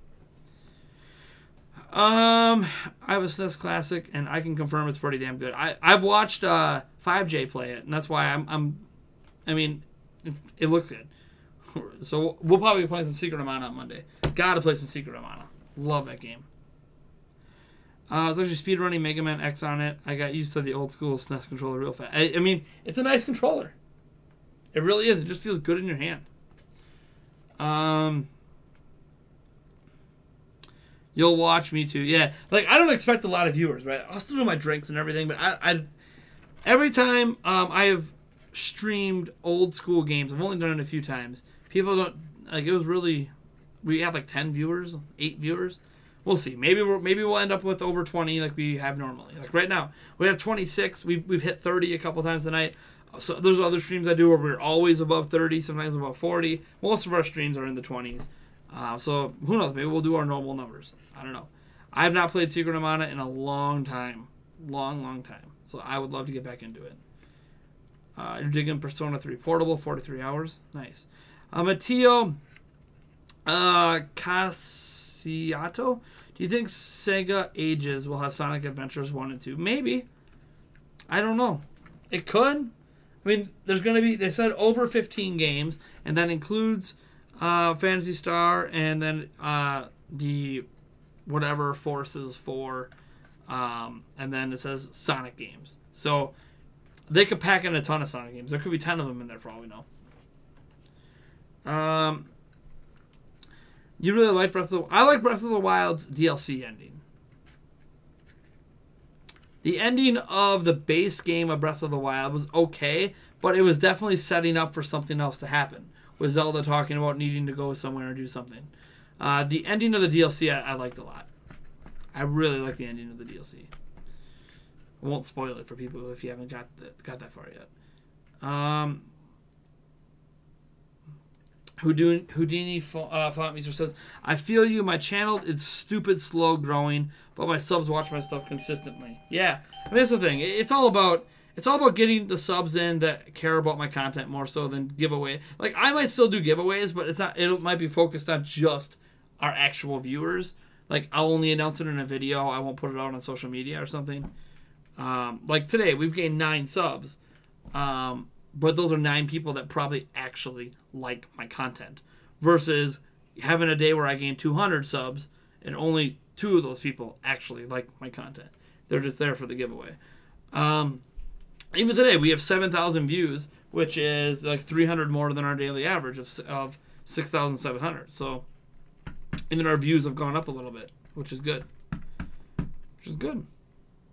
I have a SNES Classic, and I can confirm it's pretty damn good. I've watched 5J play it, and that's why I mean, it looks good. So we'll probably be playing some Secret of Mana on Monday. Gotta play some Secret of Mana. Love that game. I was actually speedrunning Mega Man X on it. I got used to the old school SNES controller real fast. I mean, it's a nice controller. It really is. It just feels good in your hand. You'll watch me too. Yeah. Like, I don't expect a lot of viewers, right? I'll still do my drinks and everything, but I every time I have streamed old school games, I've only done it a few times. People don't... Like, it was really... We have like 10 viewers, 8 viewers. We'll see. Maybe we'll end up with over 20 like we have normally. Like right now, we have 26. We've hit 30 a couple times tonight. So there's other streams I do where we're always above 30, sometimes above 40. Most of our streams are in the 20s. So who knows? Maybe we'll do our normal numbers. I don't know. I have not played Secret of Mana in a long time. Long time. So I would love to get back into it. You're digging Persona 3 Portable, 43 hours. Nice. Matteo Cassiato, do you think Sega Ages will have Sonic Adventures 1 and 2? Maybe. I don't know. It could. I mean, there's going to be, they said over 15 games, and that includes Phantasy Star and then the whatever Forces 4, and then it says Sonic games. So they could pack in a ton of Sonic games. There could be 10 of them in there for all we know. You really like Breath of the... I like Breath of the Wild's DLC ending. The ending of the base game of Breath of the Wild was okay, but it was definitely setting up for something else to happen. With Zelda talking about needing to go somewhere and do something. The ending of the DLC I liked a lot. I really like the ending of the DLC. I won't spoil it for people if you haven't got that far yet. Houdini Fontmeester says, I feel you. My channel is stupid slow growing, but my subs watch my stuff consistently. Yeah, I mean, that's the thing. It's all about getting the subs in that care about my content more so than giveaway. Like, I might still do giveaways, but it's not. It might be focused on just our actual viewers. Like, I'll only announce it in a video. I won't put it out on social media or something. Like today, we've gained 9 subs. But those are 9 people that probably actually like my content. Versus having a day where I gain 200 subs and only 2 of those people actually like my content. They're just there for the giveaway. Even today, we have 7,000 views, which is like 300 more than our daily average of 6,700. So And then our views have gone up a little bit, which is good.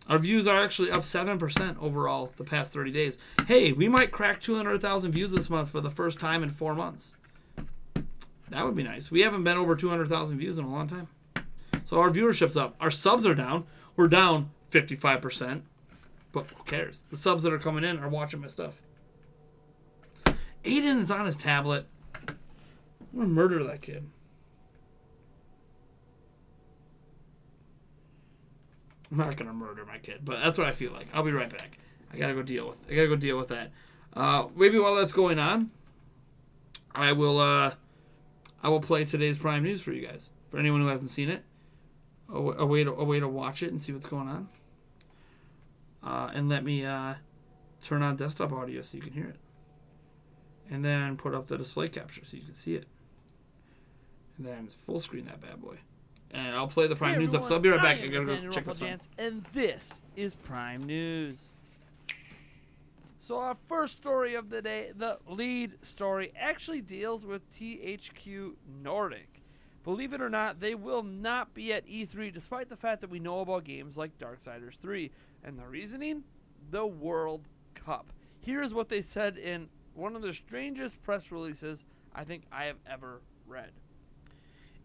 Our views are actually up 7% overall the past 30 days. Hey, we might crack 200,000 views this month for the first time in 4 months. That would be nice. We haven't been over 200,000 views in a long time. So our viewership's up. Our subs are down. We're down 55%. But who cares? The subs that are coming in are watching my stuff. Aiden is on his tablet. I'm going to murder that kid. I'm not going to murder my kid, but that's what I feel like. I'll be right back. I got to go deal with that. Maybe while that's going on, I will play today's Prime News for you guys. For anyone who hasn't seen it, a way to watch it and see what's going on. And let me turn on desktop audio so you can hear it. And then put up the display capture so you can see it. And then full screen that bad boy. And I'll play the Prime News up. So I'll be right back. I gotta go check this out. And this is Prime News. So our first story of the day, the lead story, actually deals with THQ Nordic. Believe it or not, they will not be at E3 despite the fact that we know about games like Darksiders 3. And the reasoning? The World Cup. Here's what they said in one of the strangest press releases I think I have ever read.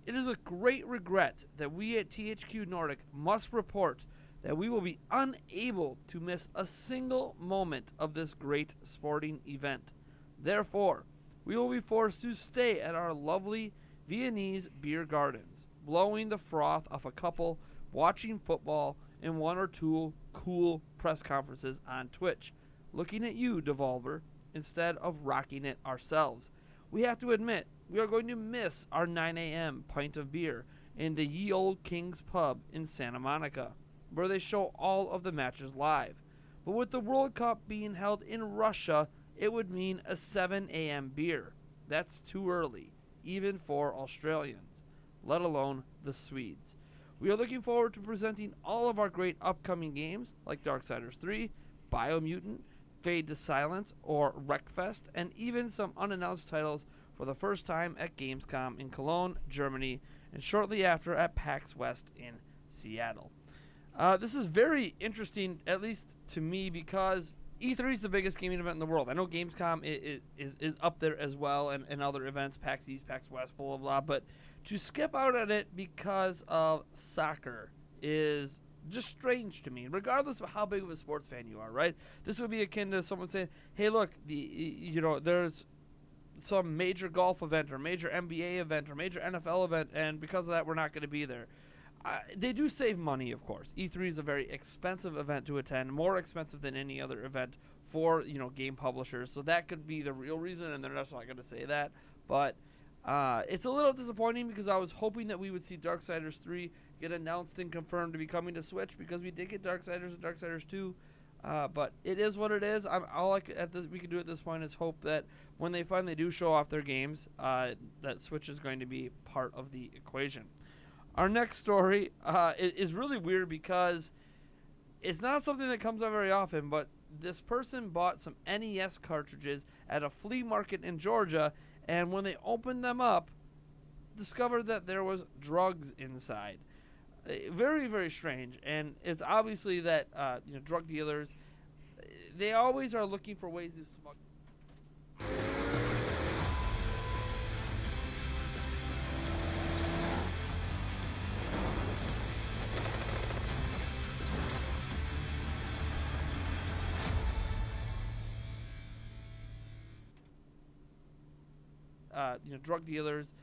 It is with great regret that we at THQ Nordic must report that we will be unable to miss a single moment of this great sporting event. Therefore, we will be forced to stay at our lovely Viennese beer gardens, blowing the froth off a couple, watching football, and 1 or 2 cool press conferences on Twitch, looking at you, Devolver, instead of rocking it ourselves. We have to admit, we are going to miss our 9 a.m. pint of beer in the Ye Old King's Pub in Santa Monica, where they show all of the matches live. But with the World Cup being held in Russia, it would mean a 7 a.m. beer. That's too early, even for Australians, let alone the Swedes. We are looking forward to presenting all of our great upcoming games, like Darksiders 3, Biomutant, Fade to Silence, or Wreckfest, and even some unannounced titles for the first time at Gamescom in Cologne, Germany, and shortly after at PAX West in Seattle. This is very interesting, at least to me, because E3 is the biggest gaming event in the world. I know Gamescom is up there as well, and other events, PAX East, PAX West, blah, blah, blah, but to skip out on it because of soccer is just strange to me, regardless of how big of a sports fan you are, right? This would be akin to someone saying, hey, look, there's some major golf event or major NBA event or major NFL event, and because of that, we're not going to be there. They do save money, of course. E3 is a very expensive event to attend, more expensive than any other event for, game publishers. So that could be the real reason, and they're just not going to say that. But it's a little disappointing because I was hoping that we would see Darksiders 3 get announced and confirmed to be coming to Switch, because we did get Darksiders and Darksiders 2. But it is what it is. We can do at this point is hope that when they finally do show off their games, that Switch is going to be part of the equation. Our next story is really weird because it's not something that comes up very often, but this person bought some NES cartridges at a flea market in Georgia, and when they opened them up, discovered that there was drugs inside. Very, very strange, and it's obviously that drug dealers, they always are looking for ways to smuggle. Drug dealers,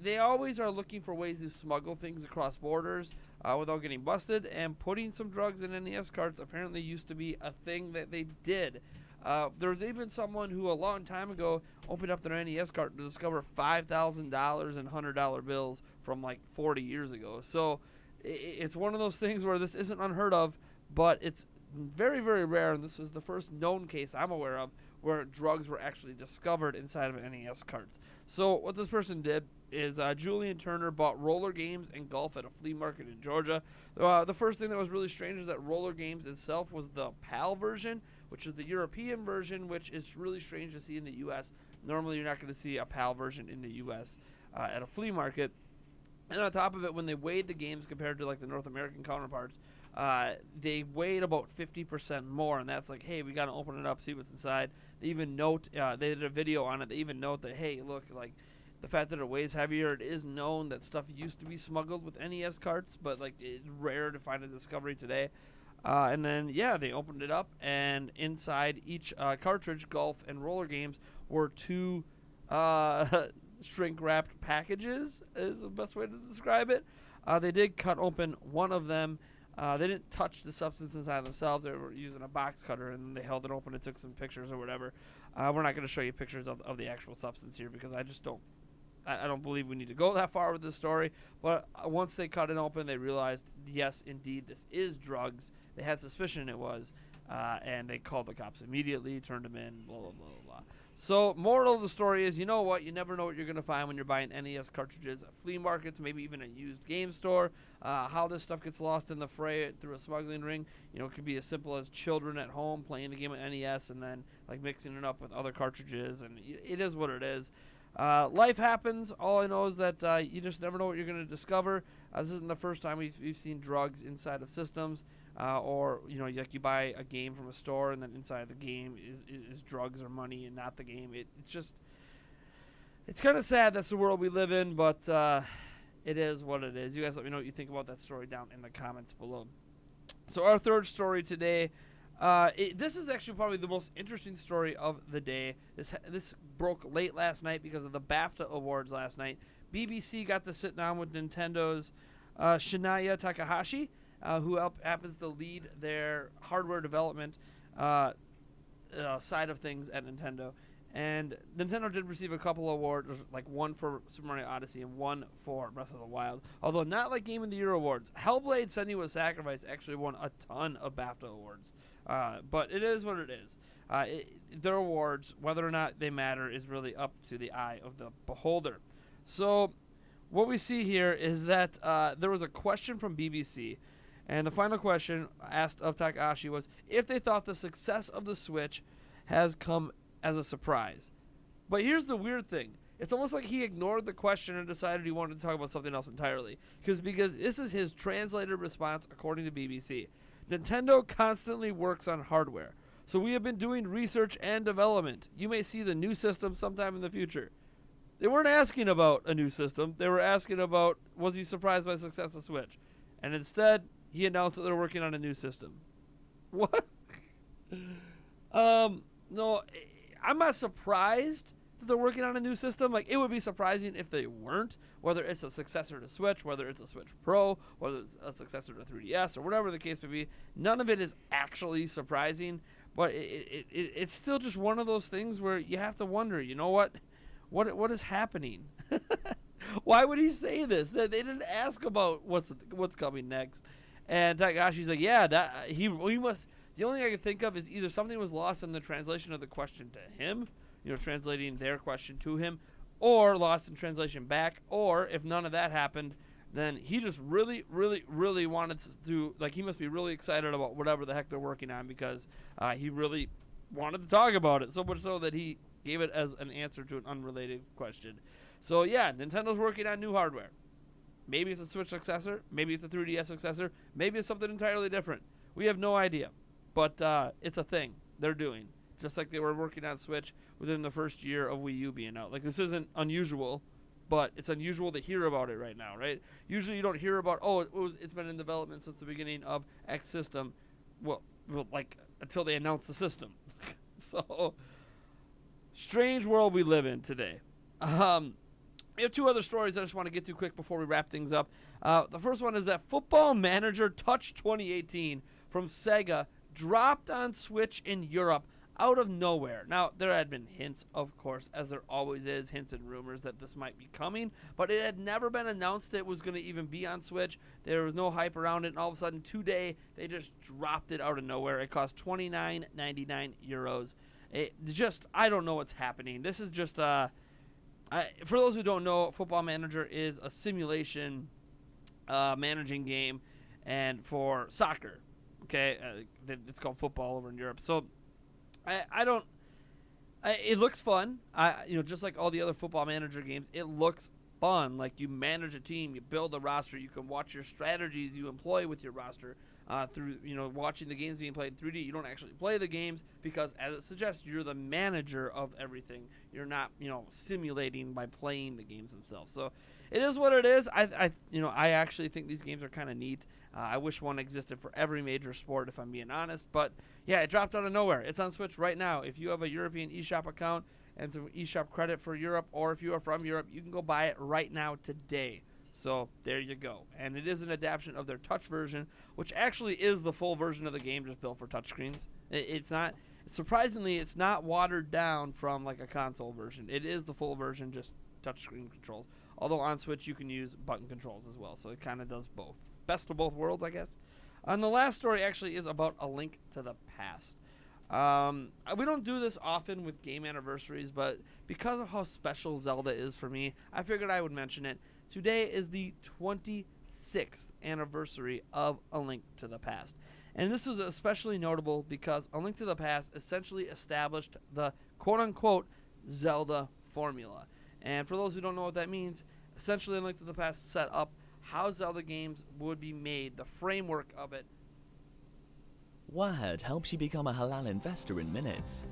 they always are looking for ways to smuggle things across borders without getting busted, and putting some drugs in NES carts apparently used to be a thing that they did. There was even someone who a long time ago opened up their NES cart to discover $5,000 in $100 bills from like 40 years ago. So it's one of those things where this isn't unheard of, but it's very, very rare, and this is the first known case I'm aware of where drugs were actually discovered inside of NES carts. So what this person did is Julian Turner bought roller games and golf at a flea market in Georgia. The first thing that was really strange is that roller games itself was the PAL version, which is the European version, which is really strange to see in the U.S. Normally you're not going to see a PAL version in the U.S. At a flea market. And on top of it, when they weighed the games compared to like the North American counterparts, they weighed about 50% more, and that's like, hey, we got to open it up, see what's inside. They even note, they did a video on it. They even note that, hey, look, like the fact that it weighs heavier, it is known that stuff used to be smuggled with NES carts, but like it's rare to find a discovery today. And then, yeah, they opened it up, and inside each cartridge, golf and roller games, were two shrink-wrapped packages, is the best way to describe it. They did cut open one of them. They didn't touch the substance inside themselves. They were using a box cutter, and they held it open and took some pictures or whatever. We're not going to show you pictures of the actual substance here because I just don't. I don't believe we need to go that far with this story. But once they cut it open, they realized, yes, indeed, this is drugs. They had suspicion it was, and they called the cops immediately, turned them in, blah, blah, blah, blah. So, moral of the story is, you know what? You never know what you're going to find when you're buying NES cartridges at flea markets, maybe even a used game store. How this stuff gets lost in the fray through a smuggling ring, you know, it could be as simple as children at home playing the game at NES and then, like, mixing it up with other cartridges, and it is what it is. Life happens. All I know is that you just never know what you're going to discover. This isn't the first time we've seen drugs inside of systems, or you know, like you buy a game from a store and then inside the game is drugs or money and not the game. It's kind of sad that's the world we live in, but it is what it is. You guys let me know what you think about that story down in the comments below. So our third story today. This is actually probably the most interesting story of the day. This broke late last night because of the BAFTA awards last night. BBC got to sit down with Nintendo's Shinya Takahashi, who happens to lead their hardware development side of things at Nintendo. And Nintendo did receive a couple awards, like one for Super Mario Odyssey and one for Breath of the Wild. Although not like Game of the Year awards. Hellblade: Senua's Sacrifice actually won a ton of BAFTA awards. But it is what it is. Their awards, whether or not they matter, is really up to the eye of the beholder. So what we see here is that there was a question from BBC, and the final question asked of Takahashi was if they thought the success of the Switch has come as a surprise. But here's the weird thing. It's almost like he ignored the question and decided he wanted to talk about something else entirely. Because this is his translated response according to BBC. Nintendo constantly works on hardware, so we have been doing research and development. You may see the new system sometime in the future. They weren't asking about a new system. They were asking about, was he surprised by the success of Switch? And instead, he announced that they're working on a new system. What? No, I'm not surprised that they're working on a new system. Like, it would be surprising if they weren't, whether it's a successor to Switch, whether it's a Switch Pro, whether it's a successor to 3DS, or whatever the case may be. None of it is actually surprising, but it's still just one of those things where you have to wonder, you know what? What is happening? Why would he say this? They didn't ask about what's coming next. And Takahashi's like, yeah, that he must. The only thing I could think of is either something was lost in the translation of the question to him, you know, translating their question to him, or lost in translation back, or if none of that happened, then he just really, really, really wanted to, like, he must be really excited about whatever the heck they're working on because he really wanted to talk about it, so much so that he gave it as an answer to an unrelated question. So, yeah, Nintendo's working on new hardware. Maybe it's a Switch successor, maybe it's a 3DS successor, maybe it's something entirely different. We have no idea. But it's a thing they're doing, just like they were working on Switch within the first year of Wii U being out. Like, this isn't unusual, but it's unusual to hear about it right now, right? Usually you don't hear about, it's been in development since the beginning of X system, well like, until they announce the system. So, strange world we live in today. We have two other stories I just want to get to quick before we wrap things up. The first one is that Football Manager Touch 2018 from Sega dropped on Switch in Europe out of nowhere. Now, there had been hints, of course, as there always is, hints and rumors that this might be coming, but it had never been announced it was going to even be on Switch. There was no hype around it, and all of a sudden, today, they just dropped it out of nowhere. It cost €29.99. I don't know what's happening. This is just, for those who don't know, Football Manager is a simulation managing game, and for soccer. Okay, it's called football over in Europe. So, it looks fun. Just like all the other Football Manager games, it looks fun. Like, you manage a team, you build a roster, you can watch your strategies you employ with your roster through, watching the games being played in 3D. You don't actually play the games because, as it suggests, you're the manager of everything. You're not, simulating by playing the games themselves. So it is what it is. I actually think these games are kind of neat. I wish one existed for every major sport, if I'm being honest. But yeah, it dropped out of nowhere. It's on Switch right now. If you have a European eShop account and some eShop credit for Europe, or if you are from Europe, you can go buy it right now today. So there you go. And it is an adaptation of their touch version, which actually is the full version of the game, just built for touchscreens. It's not, surprisingly, it's not watered down from like a console version. It is the full version, just touchscreen controls. Although on Switch you can use button controls as well, so it kind of does both. Best of both worlds, I guess. And the last story actually is about A Link to the Past. We don't do this often with game anniversaries, but because of how special Zelda is for me, I figured I would mention it. Today is the 26th anniversary of A Link to the Past. And this is especially notable because A Link to the Past essentially established the quote-unquote Zelda formula. And for those who don't know what that means, essentially A Link to the Past set up how Zelda games would be made, the framework of it. Wahad helps you become a halal investor in minutes.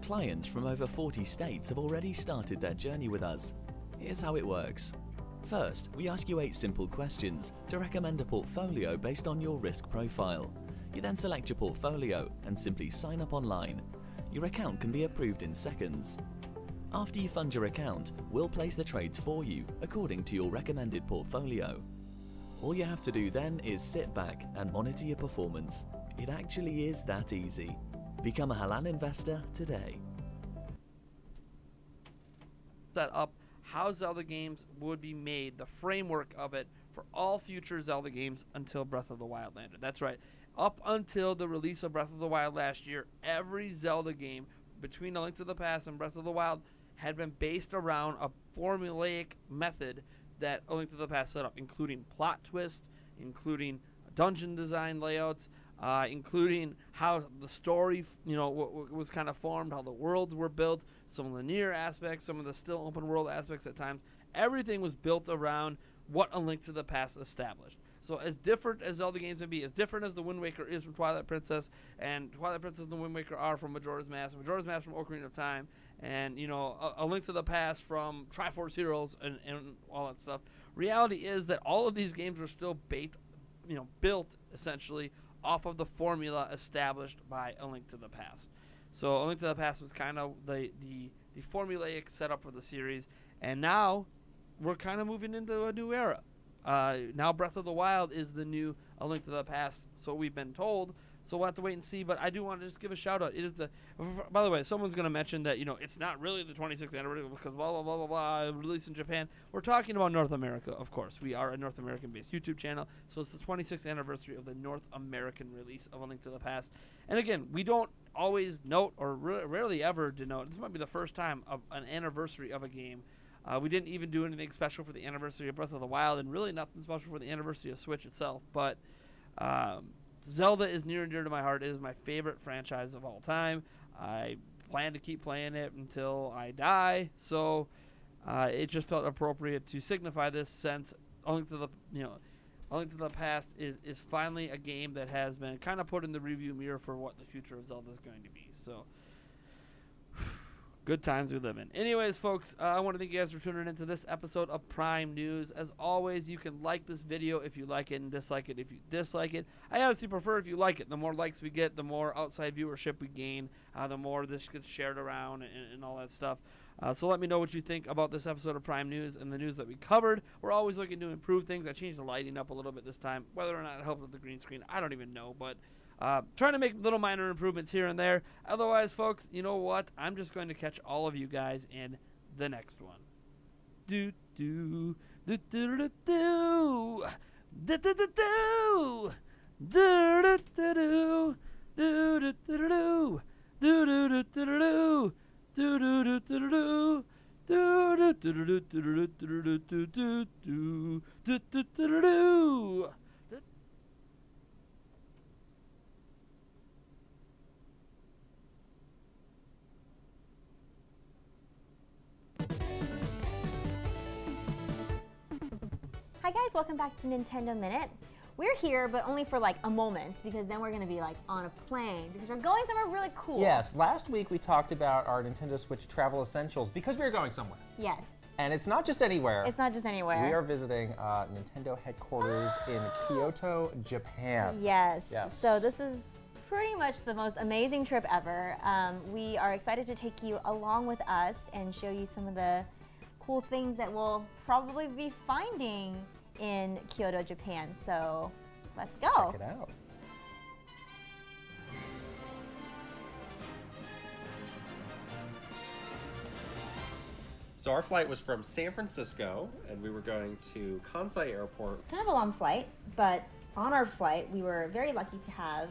Clients from over 40 states have already started their journey with us. Here's how it works. First, we ask you 8 simple questions to recommend a portfolio based on your risk profile. You then select your portfolio and simply sign up online. Your account can be approved in seconds. After you fund your account, we'll place the trades for you according to your recommended portfolio. All you have to do then is sit back and monitor your performance. It actually is that easy. Become a halal investor today. Set up how Zelda games would be made, the framework of it for all future Zelda games until Breath of the Wild landed. That's right. Up until the release of Breath of the Wild last year, every Zelda game between A Link to the Past and Breath of the Wild had been based around a formulaic method that A Link to the Past set up, including plot twists, including dungeon design layouts, including how the story, was kind of formed, how the worlds were built, some of the linear aspects, some of the still open world aspects at times. Everything was built around what A Link to the Past established. So as different as Zelda games can be, as different as the Wind Waker is from Twilight Princess, and Twilight Princess and the Wind Waker are from Majora's Mask, Majora's Mask from Ocarina of Time, and A Link to the Past from Triforce Heroes and all that stuff. Reality is that all of these games were still built essentially off of the formula established by A Link to the Past. So A Link to the Past was kind of the formulaic setup for the series, and now we're kind of moving into a new era. Now Breath of the Wild is the new A Link to the Past, so we've been told. So we'll have to wait and see, but I do want to just give a shout out. It is by the way, someone's going to mention that, it's not really the 26th anniversary because blah, blah, blah, blah, blah, released in Japan. We're talking about North America, of course. We are a North American-based YouTube channel, so it's the 26th anniversary of the North American release of A Link to the Past. And again, we don't always note, or rarely ever denote, this might be the first time of an anniversary of a game. We didn't even do anything special for the anniversary of Breath of the Wild, and really nothing special for the anniversary of Switch itself, but Zelda is near and dear to my heart. It is my favorite franchise of all time. I plan to keep playing it until I die, so it just felt appropriate to signify this, since A Link to the Past is finally a game that has been kind of put in the review mirror for what the future of Zelda is going to be. So good times we live in. Anyways, folks, I want to thank you guys for tuning into this episode of Prime News. As always, you can like this video if you like it and dislike it if you dislike it. I obviously prefer if you like it. The more likes we get, the more outside viewership we gain, the more this gets shared around and all that stuff. So let me know what you think about this episode of Prime News and the news that we covered. We're always looking to improve things. I changed the lighting up a little bit this time. Whether or not it helped with the green screen, I don't even know, but trying to make little minor improvements here and there. Otherwise, folks, you know what? I'm just going to catch all of you guys in the next one. Do do do do do do do do do do do do do do do do do. guys, welcome back to Nintendo Minute. We're here, but only for like a moment, because then we're gonna be like on a plane, because we're going somewhere really cool. Yes, last week we talked about our Nintendo Switch travel essentials because we were going somewhere. Yes. And it's not just anywhere. It's not just anywhere. We are visiting Nintendo headquarters in Kyoto, Japan. Yes. Yes. So this is pretty much the most amazing trip ever. We are excited to take you along with us and show you some of the cool things that we'll probably be finding in Kyoto, Japan. So let's go. Check it out. So our flight was from San Francisco, and we were going to Kansai Airport. Kind of a long flight, but on our flight, we were very lucky to have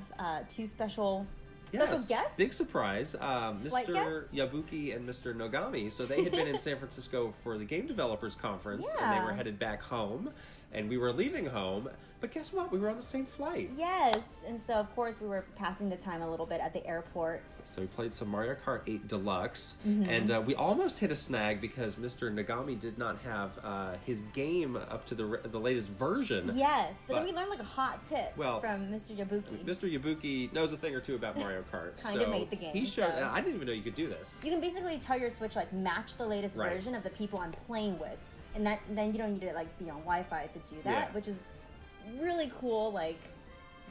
two special guests. Big surprise. Flight Mr. guests? Yabuki and Mr. Nogami. So they had been in San Francisco for the Game Developers Conference, and Yeah. they were headed back home, and we were leaving home. But guess what? We were on the same flight. Yes, and so of course we were passing the time a little bit at the airport. So we played some Mario Kart 8 Deluxe, and we almost hit a snag because Mr. Nogami did not have his game up to the latest version. Yes, but then But- we learned like a hot tip Well, from Mr. Yabuki. Mr. Yabuki knows a thing or two about Mario Kart. Kinda so made the game, He showed. so- I didn't even know you could do this. You can basically tell your Switch like match the latest Right. version of the people I'm playing with, and then you don't need to like be on Wi-Fi to do that, Yeah. which is really cool. Like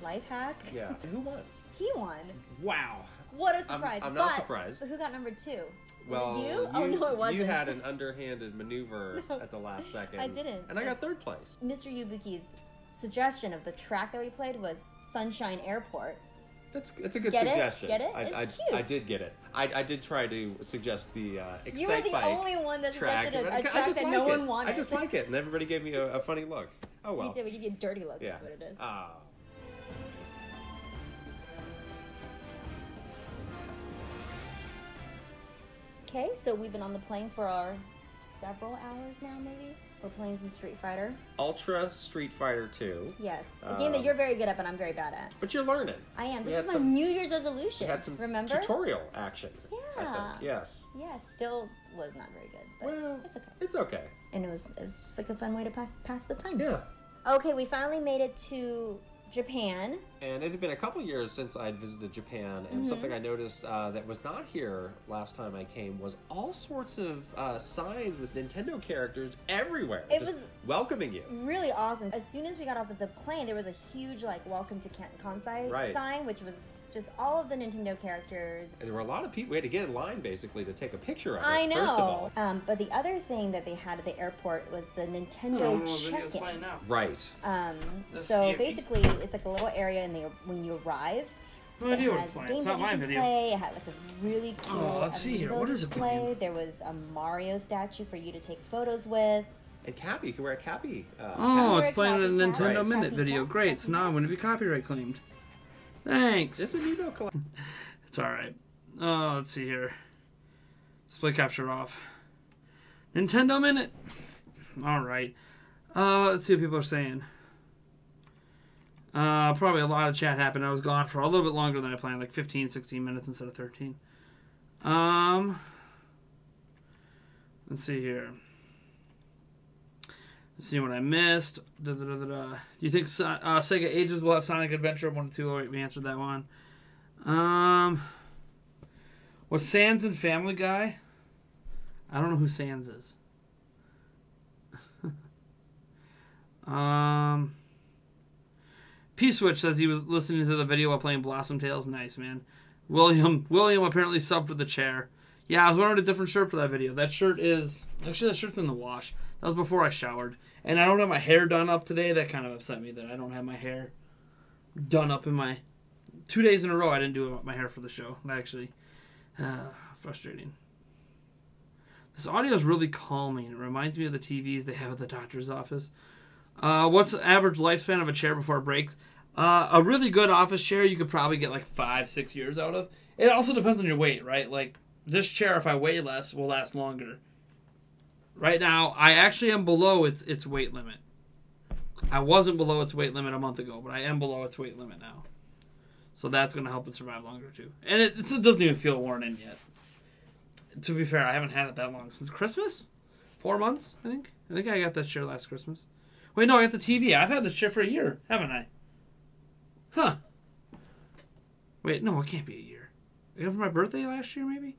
life hack. Yeah. And who won? He won. Wow. What a surprise! I'm not But- surprised. But who got number 2? Well, Was it you? Oh no, it wasn't. You had an underhanded maneuver No, at the last second. I didn't. And I got third place. Mr. Yabuki's suggestion of the track that we played was Sunshine Airport. It's a good Get it? suggestion. Get it? I It's cute. I did get it. I did try to suggest the Excite You were the Bike only one that track. suggested a I track just that like no it. one wanted. I just like it, and everybody gave me a funny look. Oh well. We did. We give you a dirty look. Yeah. That's what it is. Ah. Okay, so we've been on the plane for several hours now, maybe. We're playing some Street Fighter. Ultra Street Fighter 2. Yes, a game that Um, you're very good at, but I'm very bad at. But you're learning. I am. We This had is my some- New Year's resolution. You had some Remember? tutorial action. I Yeah. think. Yes. Yeah, still was not very good, but Well, it's okay. it's okay. And it was just like a fun way to pass the time. Yeah. Okay, we finally made it to Japan. And it had been a couple years since I'd visited Japan, and Mm-hmm. something I noticed that was not here last time I came was all sorts of signs with Nintendo characters everywhere. It just was- welcoming you. Really awesome. As soon as we got off of the plane, there was a huge like "Welcome to Kansai" Right. sign, which was just all of the Nintendo characters. And there were a lot of people. We had to get in line basically to take a picture of it. I know. First of all, But the other thing that they had at the airport was the I Nintendo don't know what video it's playing check-in. now. right. Let's So see it. basically, it's like a little area when you arrive. No It idea what has it's playing. games It's not that you my can video. play. It had like a really cool Oh, let's see here. amiibo What is it display. playing? There was a Mario statue for you to take photos with. And Cappy, you can wear a Cappy. Oh, We're it's playing a Cappy Cat. Nintendo Right. Minute Cappy video. Cat, Great. Cappy So now I'm Cat. going to be copyright claimed. Thanks. It's a Nintendo collection. It's alright. Oh, let's see here. Display capture off. Nintendo Minute. Alright. Let's see what people are saying. Probably a lot of chat happened. I was gone for a little bit longer than I planned, like 15, 16 minutes instead of 13. Let's see here. Let's see what I missed. Da, da, da, da, da. Do you think Sega Ages will have Sonic Adventure 1 and 2? Oh, wait, we answered that one. Was Sans in Family Guy? I don't know who Sans is. P-Switch says he was listening to the video while playing Blossom Tales. Nice, man. William apparently subbed for the chair. Yeah, I was wearing a different shirt for that video. That shirt is... Actually, that shirt's in the wash. That was before I showered. And I don't have my hair done up today. That kind of upset me that I don't have my hair done up in my... 2 days in a row I didn't do my hair for the show. That actually... frustrating. This audio is really calming. It reminds me of the TVs they have at the doctor's office. What's the average lifespan of a chair before it breaks? A really good office chair you could probably get like 5-6 years out of. It also depends on your weight, right? Like this chair, if I weigh less, will last longer. Right now, I actually am below its weight limit. I wasn't below its weight limit a month ago, but I am below its weight limit now. So that's going to help it survive longer too. And it doesn't even feel worn in yet. To be fair, I haven't had it that long. Since Christmas? 4 months, I think. I think I got that chair last Christmas. Wait, no, I got the TV. I've had this chair for a year, haven't I? Huh. Wait, no, it can't be a year. I got it for my birthday last year, maybe?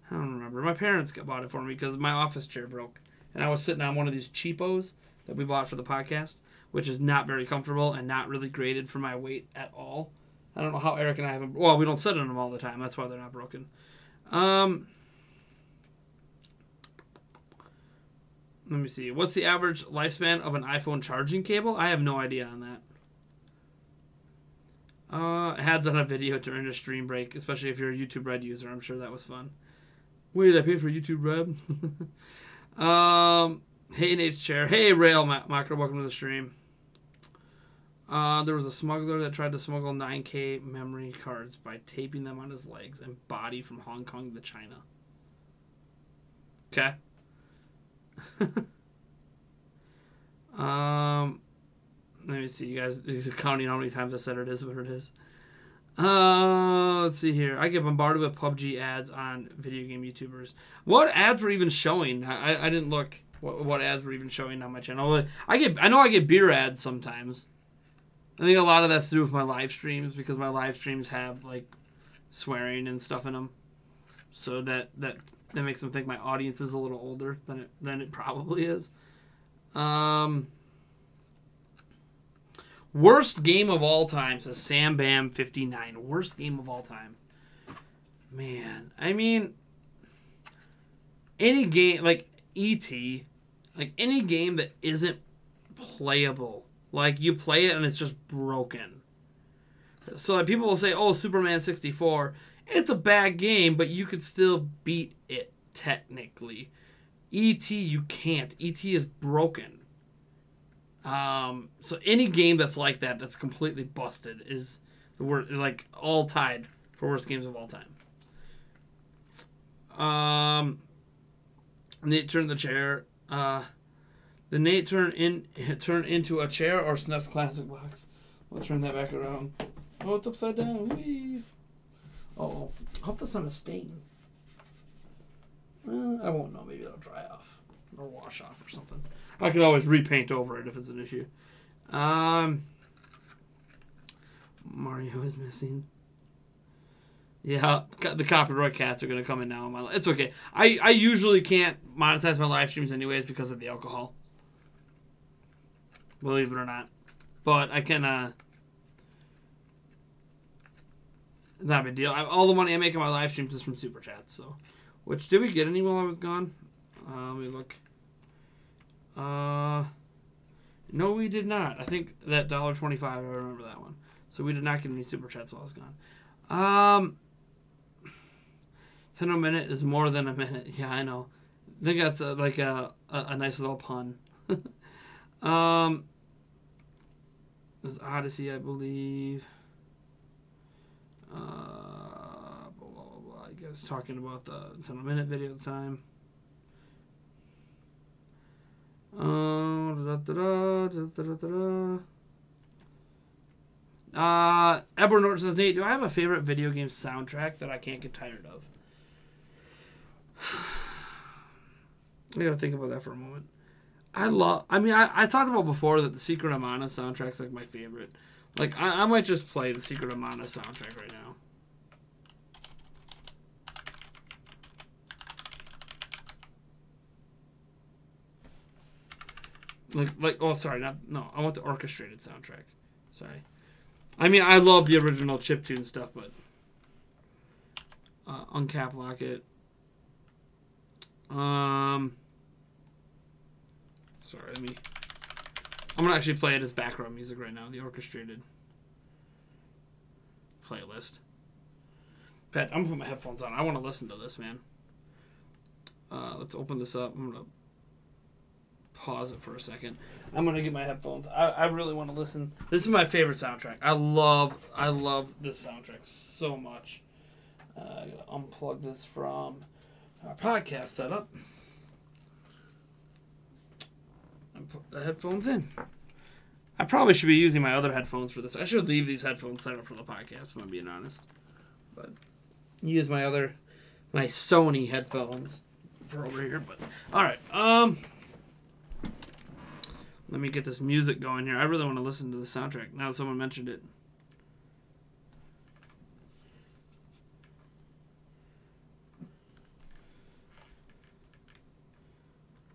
I don't remember. My parents bought it for me because my office chair broke. And I was sitting on one of these cheapos that we bought for the podcast, which is not very comfortable and not really graded for my weight at all. I don't know how Eric and I have them. Well, we don't sit on them all the time. That's why they're not broken. Let me see. What's the average lifespan of an iPhone charging cable? I have no idea on that. Ads on a video during a stream break, especially if you're a YouTube Red user. I'm sure that was fun. Wait, I paid for YouTube Red? Hey, Nate's chair. Hey, Rail Mocker, welcome to the stream. There was a smuggler that tried to smuggle 9K memory cards by taping them on his legs and body from Hong Kong to China. Okay. Let me see, you guys counting how many times I said it is what it is. Let's see here. I get bombarded with PUBG ads on video game YouTubers. What ads were even showing? I didn't look what ads were even showing on my channel. I know I get beer ads sometimes. I think a lot of that's to do with my live streams because my live streams have like swearing and stuff in them, so that makes them think my audience is a little older than it probably is. Worst game of all time, says Sam Bam 59. Worst game of all time. Man, I mean, any game like E.T., like any game that isn't playable. Like you play it and it's just broken. So like, people will say, "Oh, Superman 64, it's a bad game, but you could still beat it technically." E.T. you can't. E.T. is broken. So any game that's like that, that's completely busted, is the word like all tied for worst games of all time. Nate turned the chair. The Nate turn into a chair or SNES Classic box. Let's turn that back around. Oh, it's upside down. Weave. Oh, I hope that's not a stain. I won't know. Maybe it'll dry off or wash off or something. I could always repaint over it if it's an issue. Mario is missing. Yeah, the copyright cats are going to come in now. It's okay. I usually can't monetize my live streams anyways because of the alcohol. Believe it or not. But I can, not a big deal. All the money I make on my live streams is from Super Chats, so. Which, did we get any while I was gone? Let me look. No, we did not. I think that $1.25, I remember that one. So we did not get any Super Chats while I was gone. 10 a minute is more than a minute. Yeah, I know. I think that's like a nice little pun. There's Odyssey, I believe. Blah, blah, blah. I guess talking about the 10 a minute video at the time. Edward Norton says, Nate, do I have a favorite video game soundtrack that I can't get tired of? I gotta think about that for a moment. I talked about before that the Secret of Mana soundtrack's like my favorite. Like, I might just play the Secret of Mana soundtrack right now. Oh, sorry, no, I want the orchestrated soundtrack. Sorry. I mean, I love the original chiptune stuff, but Uncap Locket. Sorry, I'm gonna actually play it as background music right now, the orchestrated playlist. Pat, I'm gonna put my headphones on. I want to listen to this, man. Let's open this up. I'm gonna pause it for a second. I'm gonna get my headphones. I really want to listen. This is my favorite soundtrack. I love this soundtrack so much. I gotta unplug this from our podcast setup and put the headphones in. I probably should be using my other headphones for this. I should leave these headphones set up for the podcast, if I'm being honest. But use my Sony headphones for over here. But all right, Let me get this music going here. I really want to listen to the soundtrack now that someone mentioned it.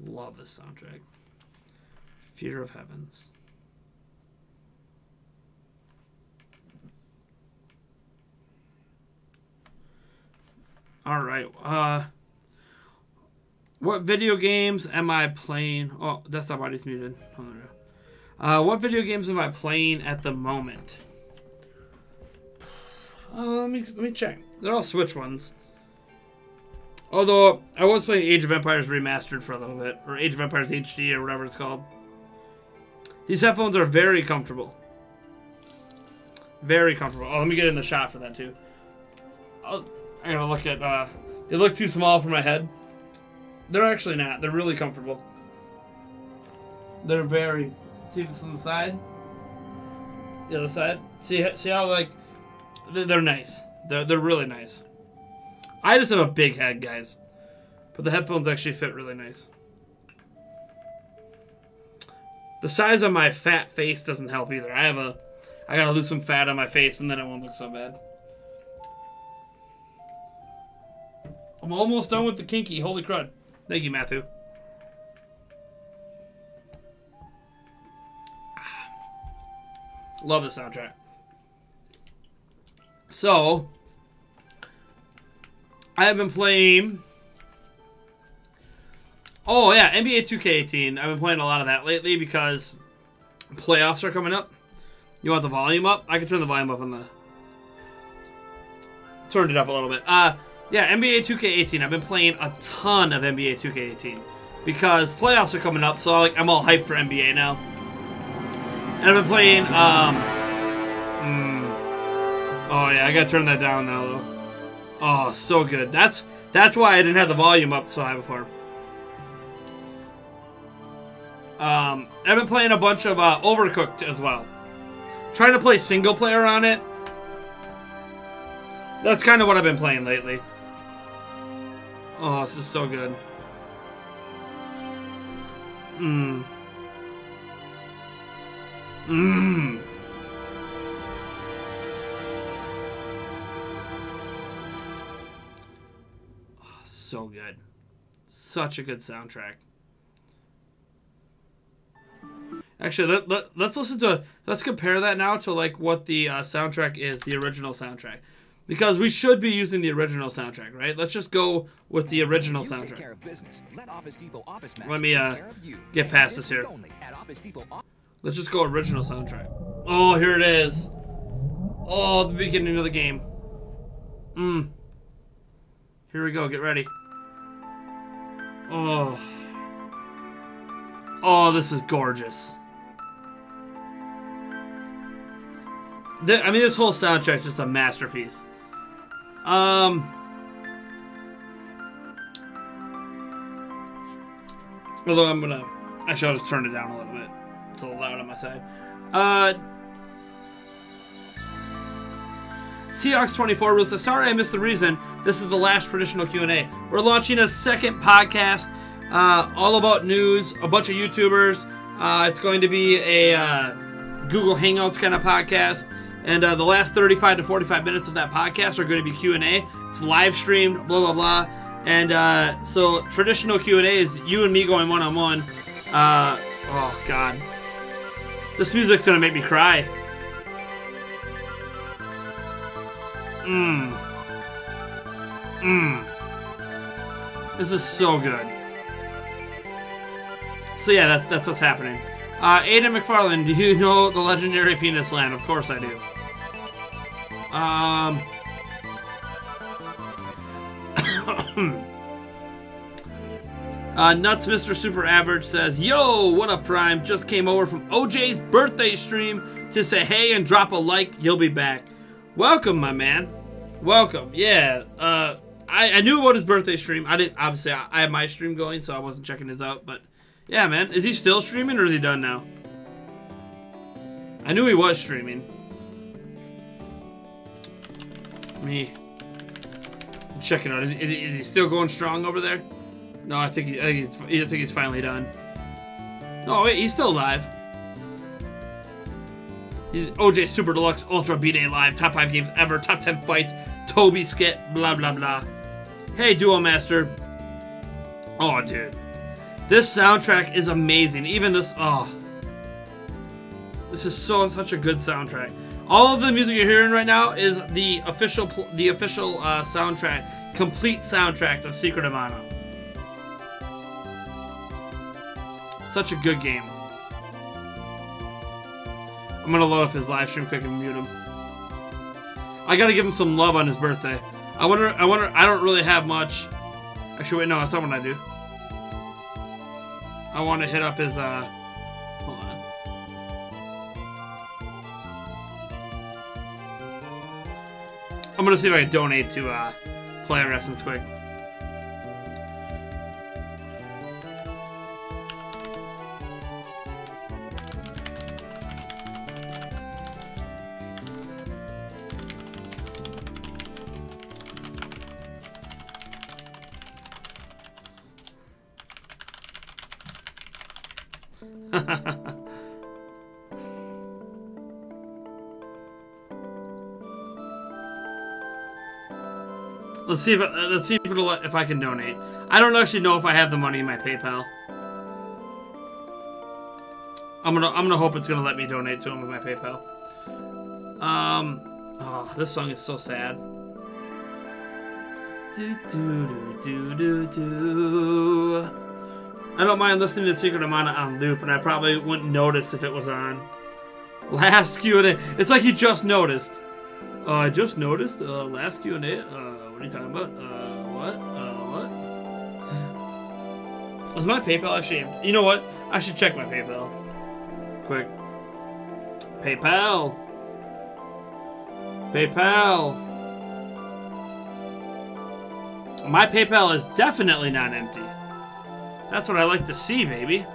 Love this soundtrack. Fear of Heavens. All right. What video games am I playing? Oh, desktop audio's muted. Oh, there we go. What video games am I playing at the moment? Let me check. They're all Switch ones. Although I was playing Age of Empires Remastered for a little bit, or Age of Empires HD or whatever it's called. These headphones are very comfortable. Very comfortable. Oh, let me get in the shot for that too. I gotta look at. They look too small for my head. They're actually not. They're really comfortable. They're very. See if it's on the side. The other side. See how like they're nice. They're really nice. I just have a big head, guys, but the headphones actually fit really nice. The size of my fat face doesn't help either. I gotta lose some fat on my face, and then it won't look so bad. I'm almost done with the kinky. Holy crud! Thank you, Matthew. Love the soundtrack. So, I have been playing. Oh yeah, NBA 2K18. I've been playing a lot of that lately because playoffs are coming up. You want the volume up? I can turn the volume up on the. Turned it up a little bit. Yeah, NBA 2K18. I've been playing a ton of NBA 2K18 because playoffs are coming up. So I'm all hyped for NBA now. And I've been playing. Oh yeah, I gotta turn that down now though. Oh, so good. That's why I didn't have the volume up so high before. I've been playing a bunch of Overcooked as well. Trying to play single player on it. That's kind of what I've been playing lately. Oh, this is so good. So good. Such a good soundtrack. Actually, let's listen to. Let's compare that now to like what the soundtrack is, the original soundtrack, because we should be using the original soundtrack, right? Let's just go with the original soundtrack. Let me get past this here. Let's just go original soundtrack. Oh, here it is. Oh, the beginning of the game. Here we go. Get ready. Oh. Oh, this is gorgeous. I mean, this whole soundtrack is just a masterpiece. Although I'm gonna... Actually, I'll just turn it down a little bit. It's a little loud on my side. Seahawks24 Rules says, sorry I missed the reason. This is the last traditional Q&A. We're launching a second podcast all about news, a bunch of YouTubers. It's going to be a Google Hangouts kind of podcast. And the last 35 to 45 minutes of that podcast are going to be Q&A. It's live streamed, blah, blah, blah. And so traditional Q&A is you and me going one-on-one. Oh, God. This music's going to make me cry. This is so good. So yeah, that's what's happening. Aiden McFarland, do you know the legendary Penis Land? Of course I do. Nuts Mr. Super Average says, yo, what up, Prime? Just came over from OJ's birthday stream to say hey and drop a like. You'll be back. Welcome, my man. Welcome. Yeah. I knew about his birthday stream. I didn't, obviously, I had my stream going, so I wasn't checking his out, but yeah, man. Is he still streaming or is he done now? I knew he was streaming. Me check it out. Is he still going strong over there? No, I think he's finally done. Oh wait, he's still alive. He's OJ Super Deluxe Ultra B-Day Live. Top 5 games ever. Top 10 fights. Toby skit. Blah, blah, blah. Hey, Duo Master. Oh, dude. This soundtrack is amazing. Even this... Oh. This is such a good soundtrack. All of the music you're hearing right now is the official soundtrack. Complete soundtrack of Secret of Mana. Such a good game. I'm gonna load up his live stream quick and mute him. I gotta give him some love on his birthday. I wonder, I don't really have much. Actually, wait, no, that's not what I do. I want to hit up his, hold on. I'm gonna see if I can donate to, Player Essence quick. Let's see if I can donate. I don't actually know if I have the money in my PayPal. I'm gonna hope it's gonna let me donate to him with my PayPal. Oh, this song is so sad. Do do do do do. I don't mind listening to Secret of Mana on loop, and I probably wouldn't notice if it was on. Last Q&A. It's like you just noticed. I just noticed. Last Q&A. What are you talking about? What? What? Is my PayPal actually... You know what? I should check my PayPal. Quick. PayPal. PayPal. My PayPal is definitely not empty. That's what I like to see, baby.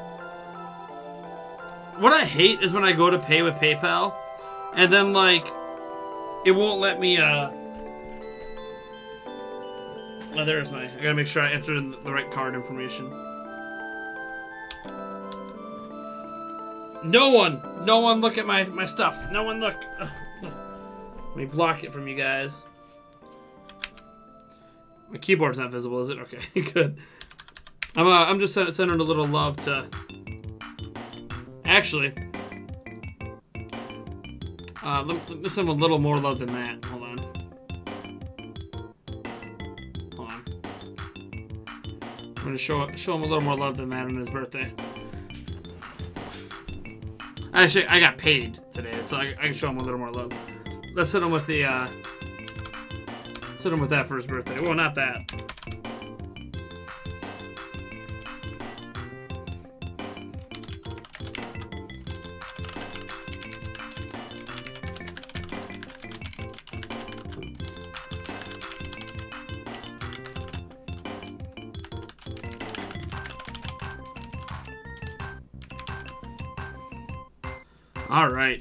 What I hate is when I go to pay with PayPal, and then, like, it won't let me, Oh, there's my... I gotta make sure I enter in the right card information. No one look at my stuff. No one look. Let me block it from you guys. My keyboard's not visible, is it? Okay, good. I'm just sending a little love to... Actually... let me send a little more love than that. Hold on. Hold on. I'm gonna show him a little more love than that on his birthday. Actually, I got paid today, so I can show him a little more love. Let's hit him with the, let's hit him with that for his birthday. Well, not that. All right.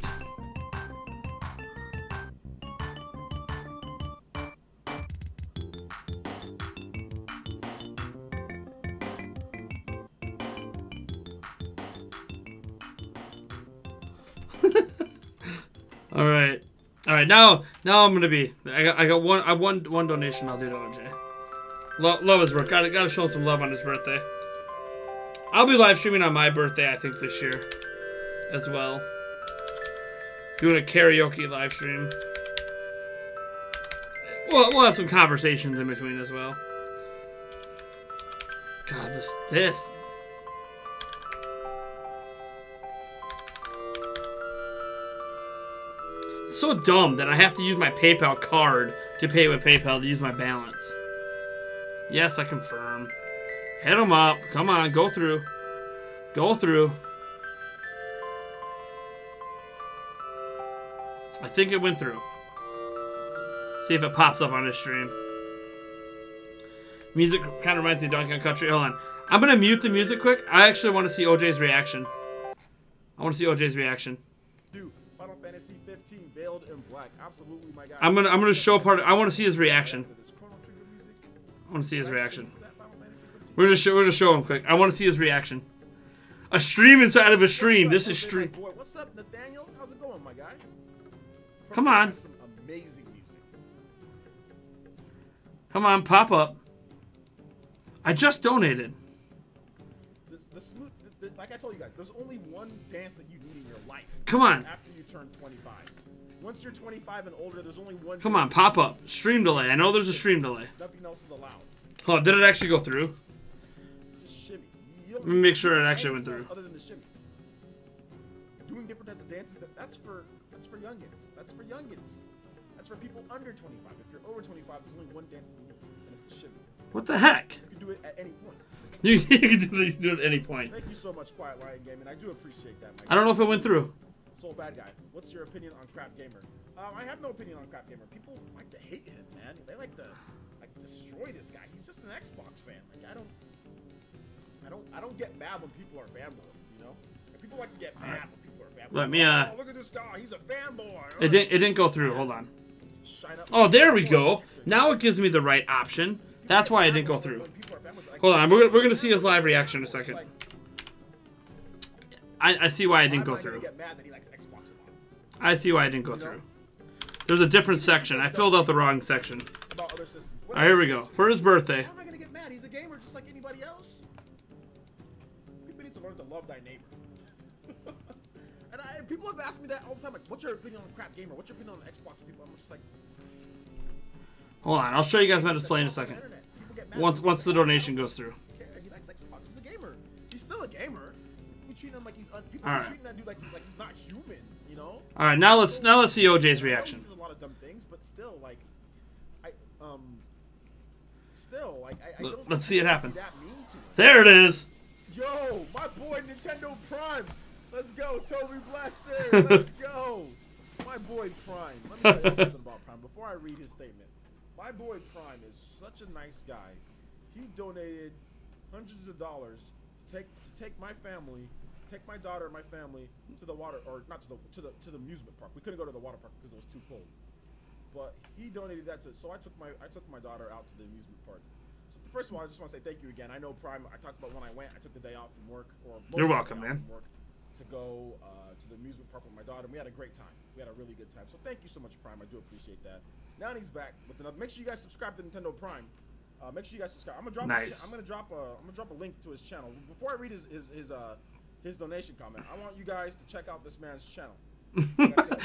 All right. All right. Now I'm gonna be. I got one donation. I'll do to OJ. Love his work. Gotta show him some love on his birthday. I'll be live streaming on my birthday, I think, this year, as well. Doing a karaoke live stream. We'll have some conversations in between as well. God, this. It's so dumb that I have to use my PayPal card to pay with PayPal to use my balance. Yes, I confirm. Hit them up. Come on, go through. Go through. I think it went through. See if it pops up on his stream. Music kind of reminds me of Donkey Kong Country. Hold on. I'm going to mute the music quick. I actually want to see OJ's reaction. I want to see OJ's reaction. Dude, Final Fantasy 15 veiled in black. Absolutely, my guy. I'm gonna show part of, I want to see his reaction. I want to see his reaction. We're gonna show him quick. I want to see his reaction. A stream inside of a stream. This is stream. Boy, what's up, Nathaniel? How's it going, my guy? Come on. Some amazing music. Come on, pop up. I just donated. Like I told you guys, there's only one dance that you need in your life. Come on. After you turn 25. Once you're 25 and older, there's only one. Come on, pop up. Stream delay. I know there's a stream delay. Nothing else is allowed. Oh, did it actually go through? Just shimmy. Let me make sure it actually went through. Other than the shimmy. Doing different types of dances, that's for youngins. That's for youngins. That's for people under 25. If you're over 25, there's only one dance that you do, and it's the shimmy. What the heck? You can do it at any point. You can do it at any point. Thank you so much, Quiet Lion Gaming. I do appreciate that, Mike. I don't know if it went through. Soul Bad Guy, what's your opinion on Crap Gamer? I have no opinion on Crap Gamer. People like to hate him, man. They like to destroy this guy. He's just an Xbox fan. Like I don't get mad when people are fanboys, you know? Like, people like to get mad when people are fanboys. Let me oh, look at this guy. He's a fanboy. It didn't go through. Hold on. Shine up. Oh, there we go. Now it gives me the right option. That's why it didn't go through. Hold on, we're gonna see his live reaction in a second. I see why it didn't go through. I see why it didn't go through. There's a different section. I filled out the wrong section. Alright, here we go. For his birthday. How am I gonna get mad? He's a gamer just like anybody else. People need to learn to love thy neighbor. And people have asked me that all the time. Like, what's your opinion on Crap Gamer? What's your opinion on Xbox people? I'm just like, hold on, I'll show you guys my display in a second. Once the donation goes through. He likes Xbox. He's a gamer. He's still a gamer. We treat him like he's people All right. treating that dude like he's not human. You know. All right, now let's see OJ's reaction. He says a lot of dumb things, but still, like, I don't. Let's see it happen. That mean to him. There it is. Yo, my boy Nintendo Prime. Let's go, Toby Blaster. Let's go. My boy Prime. Let me tell you something about Prime before I read his statement. My boy Prime is such a nice guy. He donated hundreds of dollars to take my family, take my daughter and my family to the water, or not to the amusement park. We couldn't go to the water park because it was too cold. But he donated that to. So I took my daughter out to the amusement park. So first of all, I just want to say thank you again. I know Prime. I talked about when I went. I took the day off from work, or most You're of the welcome, day off man. from work, to go to the amusement park with my daughter. And we had a great time. We had a really good time. So thank you so much, Prime. I do appreciate that. Now he's back with another. Make sure you guys subscribe to Nintendo Prime. Make sure you guys subscribe. I'm gonna drop a link to his channel. Before I read his donation comment, I want you guys to check out this man's channel. Like I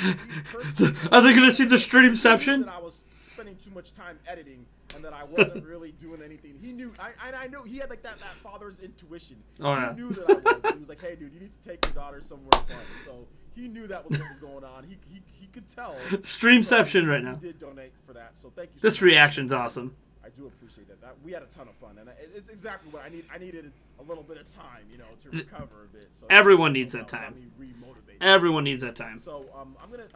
said, Are they gonna see the streamception? that I was spending too much time editing and that I wasn't really doing anything. He knew. I know he had like that father's intuition. Oh, yeah. He knew that I was. He was like, "Hey, dude, you need to take your daughter somewhere fun." So he knew that was what was going on. He could tell. Streamception right now. He did donate for that, so thank you. This reaction's awesome. I do appreciate that. We had a ton of fun, and it's exactly what I need. I needed a little bit of time, you know, to recover a bit. So Everyone needs that got time. me remotivated. Everyone needs that time. So I'm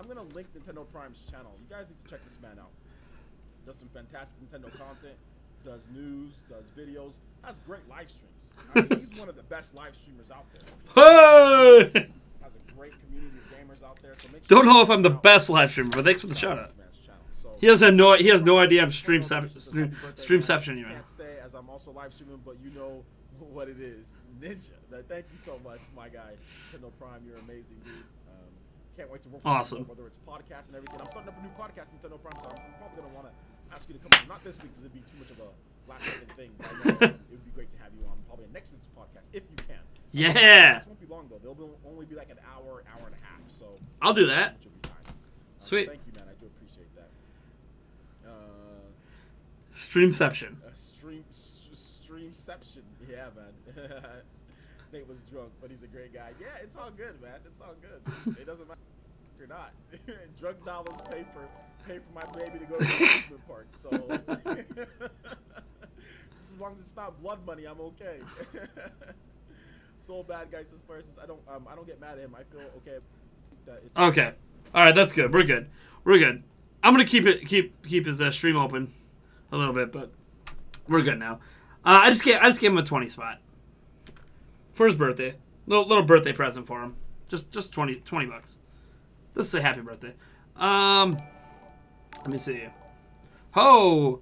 gonna link Nintendo Prime's channel. You guys need to check this man out. Does some fantastic Nintendo content. Does news. Does videos. Has great live streams. I mean, he's one of the best live streamers out there. Hey! Has a great community of gamers out there. So make sure Don't you know if check I'm the out best live streamer, but thanks for the shout out. this man's channel. So He has no idea I'm streamception even. Can't stay as I'm also live streaming, but you know what it is, Ninja. Thank you so much, my guy, Nintendo Prime. You're amazing, dude. Can't wait to work with Awesome. you, whether it's podcasts and everything. I'm starting up a new podcast, Nintendo Prime, so I'm probably gonna want to ask you to come on. Not this week because it'd be too much of a last second thing. But I know it would be great to have you on probably next week's podcast if you can. Yeah. This won't be long though. They'll only be like an hour and a half. So I'll do that. which will be fine. Sweet. Thank you, man. I do appreciate that. Streamception. Streamception. Yeah, man. Nate was drunk, but he's a great guy. Yeah, it's all good, man. It's all good. It doesn't matter if you're not. Drug dollars pay for my baby to go to the amusement park. So just as long as it's not blood money, I'm okay. Soul Bad Guy says I don't get mad at him. I feel okay. Okay. All right, that's good. We're good. I'm gonna keep his stream open a little bit, but we're good now. I just gave him a 20 spot for his birthday. Little birthday present for him. Just 20 bucks. Let's say happy birthday. Let me see. Oh,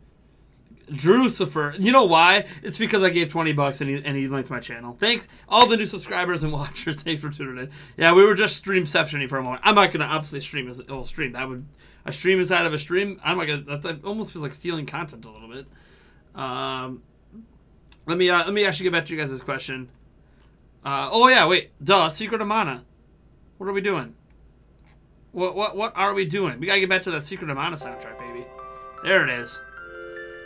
Drucifer. You know why? It's because I gave $20 and he linked my channel. Thanks, all the new subscribers and watchers. Thanks for tuning in. Yeah, we were just streamceptioning for a moment. I'm not gonna obviously stream as stream. That would a stream inside of a stream. I'm not gonna. That almost feels like stealing content a little bit. Let me actually get back to you guys' question. Oh yeah, wait. Duh. Secret of Mana. What are we doing? What are we doing? We gotta get back to that Secret of Mana soundtrack, baby. There it is.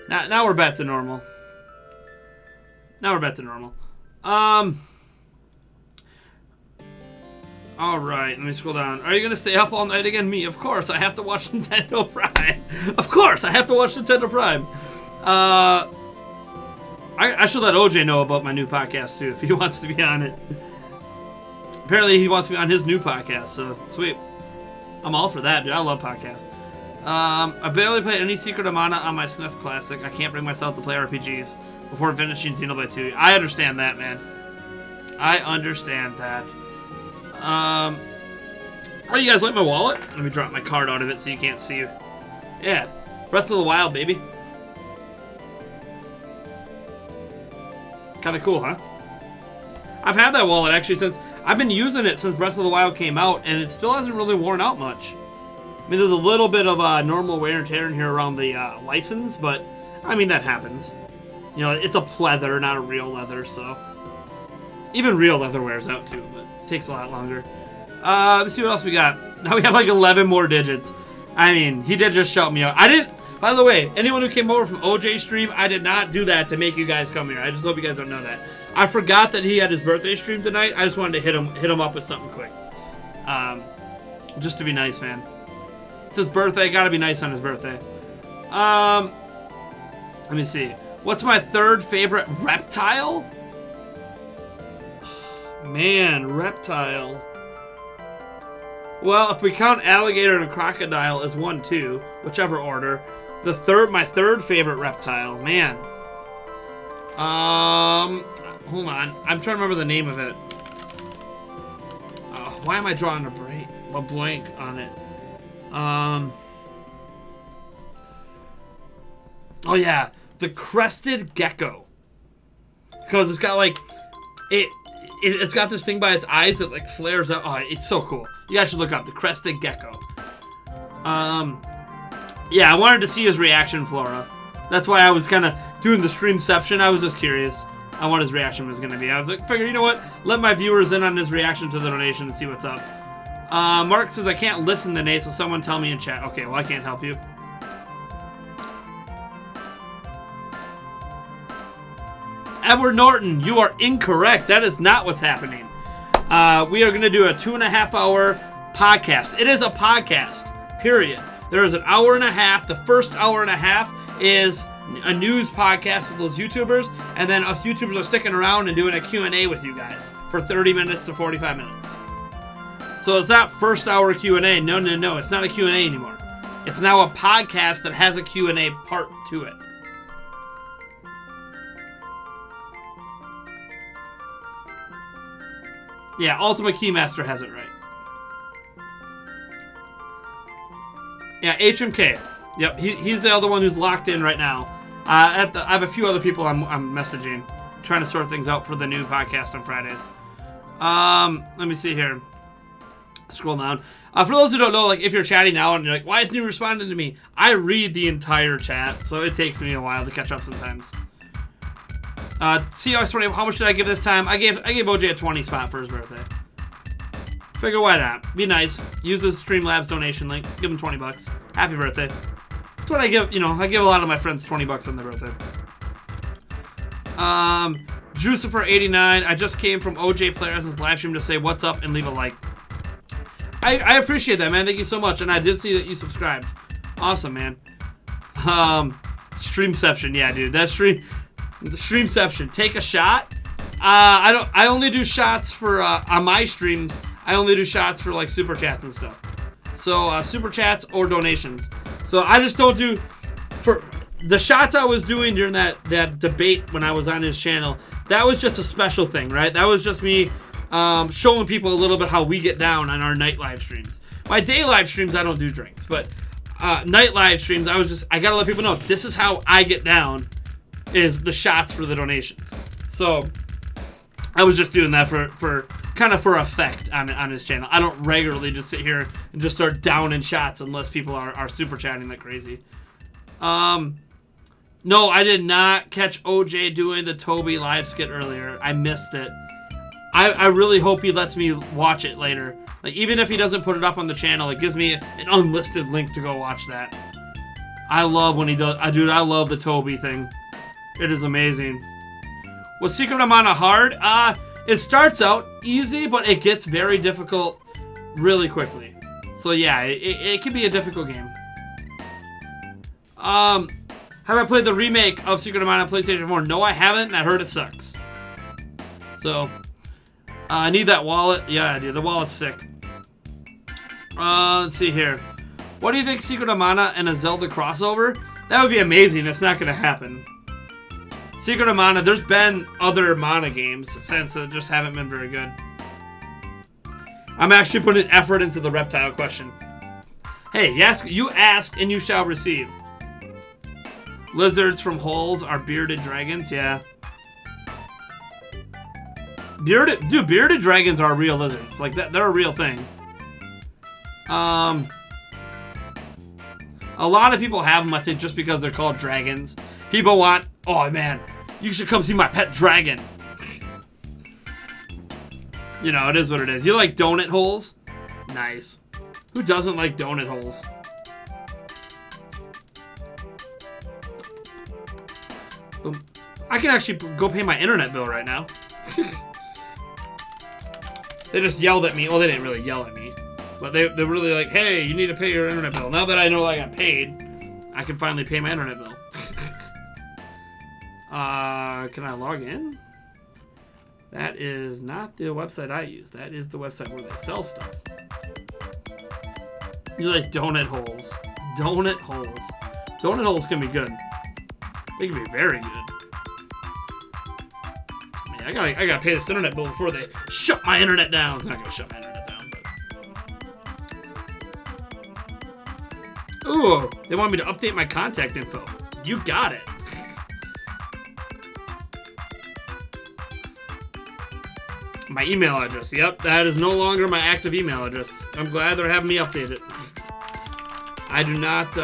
Now we're back to normal. Now we're back to normal. All right, let me scroll down. Are you gonna stay up all night again? Me, of course. I have to watch Nintendo Prime. Of course, I have to watch Nintendo Prime. I should let OJ know about my new podcast too, if he wants to be on it. Apparently, he wants me on his new podcast, so sweet. I'm all for that, dude. I love podcasts. I barely played any Secret of Mana on my SNES Classic. I can't bring myself to play RPGs before finishing Xenoblade 2. I understand that, man. I understand that. Oh, you guys like my wallet? Let me drop my card out of it so you can't see it. Yeah. Breath of the Wild, baby. Kind of cool, huh? I've had that wallet, actually, since... I've been using it since Breath of the Wild came out, and it still hasn't really worn out much. I mean, there's a little bit of normal wear and tear in here around the license, but, I mean, that happens. You know, it's a pleather, not a real leather, so... Even real leather wears out, too, but it takes a lot longer. Let's see what else we got. Now we have, like, 11 more digits. I mean, he did just shout me out. I didn't... By the way, anyone who came over from OJ stream, I did not do that to make you guys come here. I just hope you guys don't know that. I forgot that he had his birthday stream tonight. I just wanted to hit him up with something quick. Just to be nice, man. It's his birthday. Gotta be nice on his birthday. Let me see. What's my third favorite reptile? Man, reptile. Well, if we count alligator and crocodile as 1, 2, whichever order. My third favorite reptile. Man. Hold on. I'm trying to remember the name of it. Why am I drawing a blank on it? Oh yeah, the crested gecko. Because it's got like it's got this thing by its eyes that like flares up. Oh, it's so cool. You guys should look up the crested gecko. Yeah, I wanted to see his reaction, Flora. That's why I was kind of doing the streamception. I was just curious on what his reaction was going to be. I was like, figure, you know what? Let my viewers in on his reaction to the donation and see what's up. Mark says, I can't listen to Nate, so someone tell me in chat. Okay, well, I can't help you. Edward Norton, you are incorrect. That is not what's happening. We are going to do a 2.5-hour podcast. It is a podcast, period. There is an hour and a half. The first hour and a half is a news podcast with those YouTubers, and then us YouTubers are sticking around and doing a Q&A with you guys for 30 minutes to 45 minutes. So it's not first hour Q&A. No. It's not a Q&A anymore. It's now a podcast that has a Q&A part to it. Yeah, Ultimate Keymaster has it right. Yeah, HMK. Yep, he's the other one who's locked in right now. I have a few other people I'm messaging, trying to sort things out for the new podcast on Fridays. Let me see here. Scroll down. For those who don't know, like if you're chatting now and you're like, why isn't he responding to me? I read the entire chat, so it takes me a while to catch up sometimes. CX20, how much did I give this time? I gave OJ a 20 spot for his birthday. Figure why not? Be nice. Use the Streamlabs donation link. Give him 20 bucks. Happy birthday. That's what I give. You know, I give a lot of my friends 20 bucks on their birthday. Jucifer89. I just came from OJ Players' live stream to say what's up and leave a like. I appreciate that, man. Thank you so much. And I did see that you subscribed. Awesome, man. Streamception, yeah, dude. That's Streamception. Take a shot. I only do shots for on my streams. I only do shots for like super chats and stuff. So super chats or donations. So I just don't do for the shots I was doing during that debate when I was on his channel. That was just a special thing, right? That was just me showing people a little bit how we get down on our night live streams. My day live streams, I don't do drinks, but night live streams, I gotta let people know this is how I get down, is the shots for the donations. So I was just doing that for kind of for effect on his channel. I don't regularly just sit here and just start downing shots unless people are super chatting like crazy. No, I did not catch OJ doing the Toby live skit earlier. I missed it. I really hope he lets me watch it later. Like, even if he doesn't put it up on the channel, it gives me an unlisted link to go watch that. I love when he does. Dude, I love the Toby thing. It is amazing. Was Secret of Mana hard? It starts out easy, but it gets very difficult really quickly. So yeah, it can be a difficult game. Have I played the remake of Secret of Mana on PlayStation 4? No, I haven't, and I heard it sucks. So, I need that wallet. Yeah, dude, the wallet's sick. Let's see here. What do you think, Secret of Mana and a Zelda crossover? That would be amazing. It's not going to happen. Secret of Mana, there's been other Mana games since that just haven't been very good. I'm actually putting effort into the reptile question. Hey, you ask and you shall receive. Lizards from holes are bearded dragons, yeah. Bearded dragons are real lizards. Like, they're a real thing. A lot of people have them, I think, just because they're called dragons. People want, oh man, you should come see my pet dragon. You know, it is what it is. You like donut holes? Nice. Who doesn't like donut holes? I can actually go pay my internet bill right now. They just yelled at me. Well, they didn't really yell at me. But they're really like, hey, you need to pay your internet bill. Now that I know I got paid, I can finally pay my internet bill. Can I log in? That is not the website I use. That is the website where they sell stuff. You like donut holes. Donut holes. Donut holes can be good. They can be very good. Man, I gotta pay this internet bill before they shut my internet down. They're not gonna shut my internet down, but... Ooh, they want me to update my contact info. You got it. My email address. Yep, that is no longer my active email address. I'm glad they're having me update it. I do not,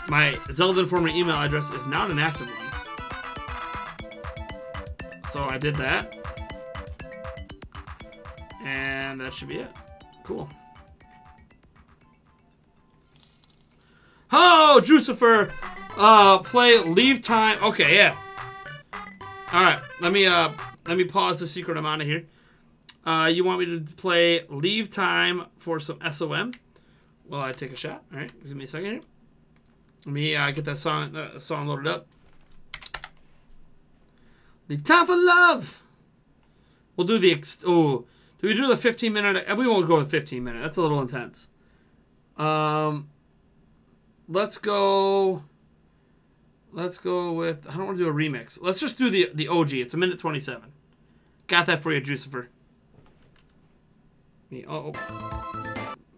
my Zelda Informer email address is not an active one. So I did that. And that should be it. Cool. Oh, Jucifer! Play Leave Time. Okay, yeah. Alright, let me pause the Secret of Mana here. You want me to play Leave Time for some SOM? Well, I take a shot. All right, give me a second here. Let me get that song loaded up. Leave time for love. We'll do the do we do the 15-minute? We won't go with 15-minute. That's a little intense. Let's go with. I don't want to do a remix. Let's just do the OG. It's 1:27. Got that for you, Jucifer. Let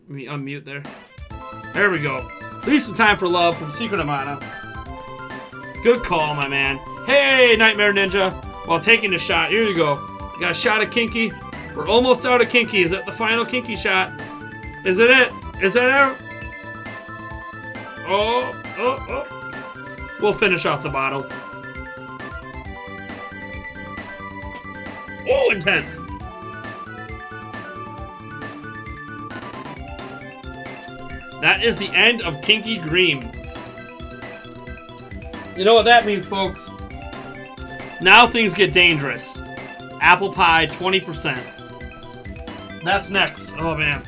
me unmute there. There we go. Leave some time for love from Secret of Mana. Good call, my man. Hey, Nightmare Ninja. While taking the shot, here you go. You got a shot of Kinky. We're almost out of Kinky. Is that the final Kinky shot? Is it it? Is that it? Oh. We'll finish off the bottle. Oh, intense. That is the end of Kinky Green. You know what that means, folks? Now things get dangerous. Apple pie, 20%. That's next. Oh, man.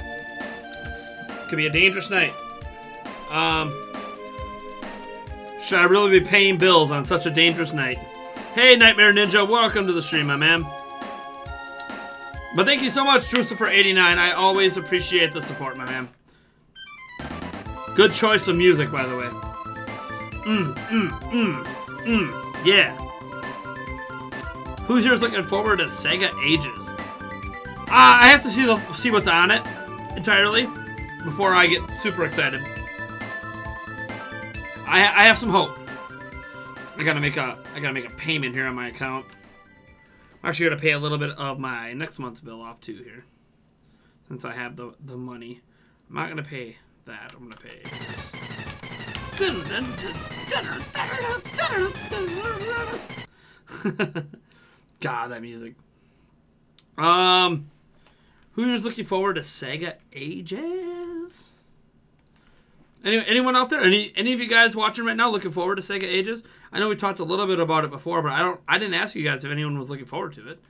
Could be a dangerous night. Should I really be paying bills on such a dangerous night? Hey, Nightmare Ninja. Welcome to the stream, my man. But thank you so much, Jucifer89. I always appreciate the support, my man. Good choice of music, by the way. Yeah. Who's here's looking forward to Sega Ages? I have to see what's on it entirely before I get super excited. I have some hope. I gotta make a payment here on my account. I'm actually gonna pay a little bit of my next month's bill off too here, since I have the money. I'm not gonna pay that. I'm gonna pay this. God, that music. Who's looking forward to Sega Ages? Anyone out there? Any of you guys watching right now looking forward to Sega Ages? I know we talked a little bit about it before, but I didn't ask you guys if anyone was looking forward to it.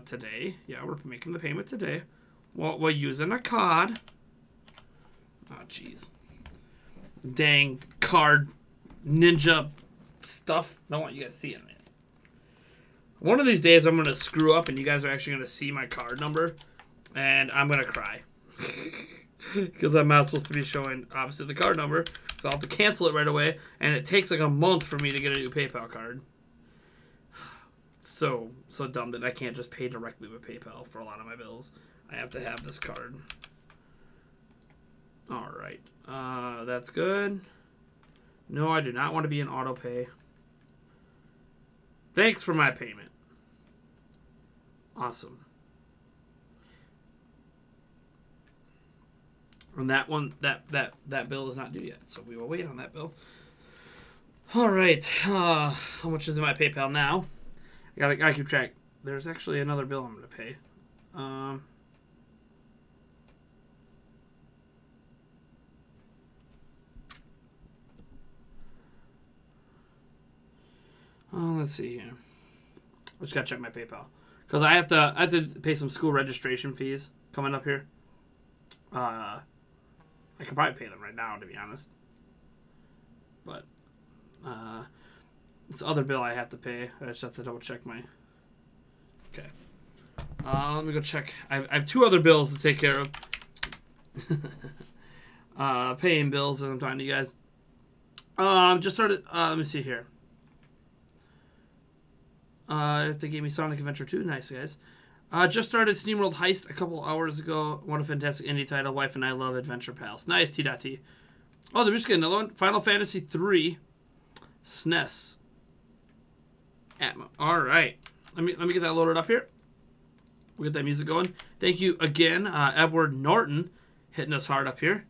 Today, yeah, we're making the payment today. We're using a card. Oh, jeez. Dang card ninja stuff. I don't want you guys seeing it. One of these days, I'm gonna screw up, and you guys are actually gonna see my card number, and I'm gonna cry. Because I'm not supposed to be showing, obviously, the card number. So I'll have to cancel it right away. And it takes like a month for me to get a new PayPal card. So dumb that I can't just pay directly with PayPal for a lot of my bills. I have to have this card. Alright. That's good. No, I do not want to be in auto pay. Thanks for my payment. Awesome. And that one, that bill is not due yet, so we will wait on that bill. All right, how much is in my PayPal now? I gotta keep track. There's actually another bill I'm gonna pay. Let's see here. I just gotta check my PayPal because I have to pay some school registration fees coming up here. I could probably pay them right now, to be honest. But this other bill I have to pay. I just have to double check my. Okay. Let me go check. I have two other bills to take care of. Paying bills as I'm talking to you guys. Just started. Let me see here. If they gave me Sonic Adventure 2, nice guys. Just started SteamWorld Heist a couple hours ago. What a fantastic indie title. Wife and I love Adventure Pals. Nice, T.T. Oh, they're just getting another one. Final Fantasy 3 SNES. Atmo. All right. Let me get that loaded up here. We'll get that music going. Thank you again, Edward Norton, hitting us hard up here.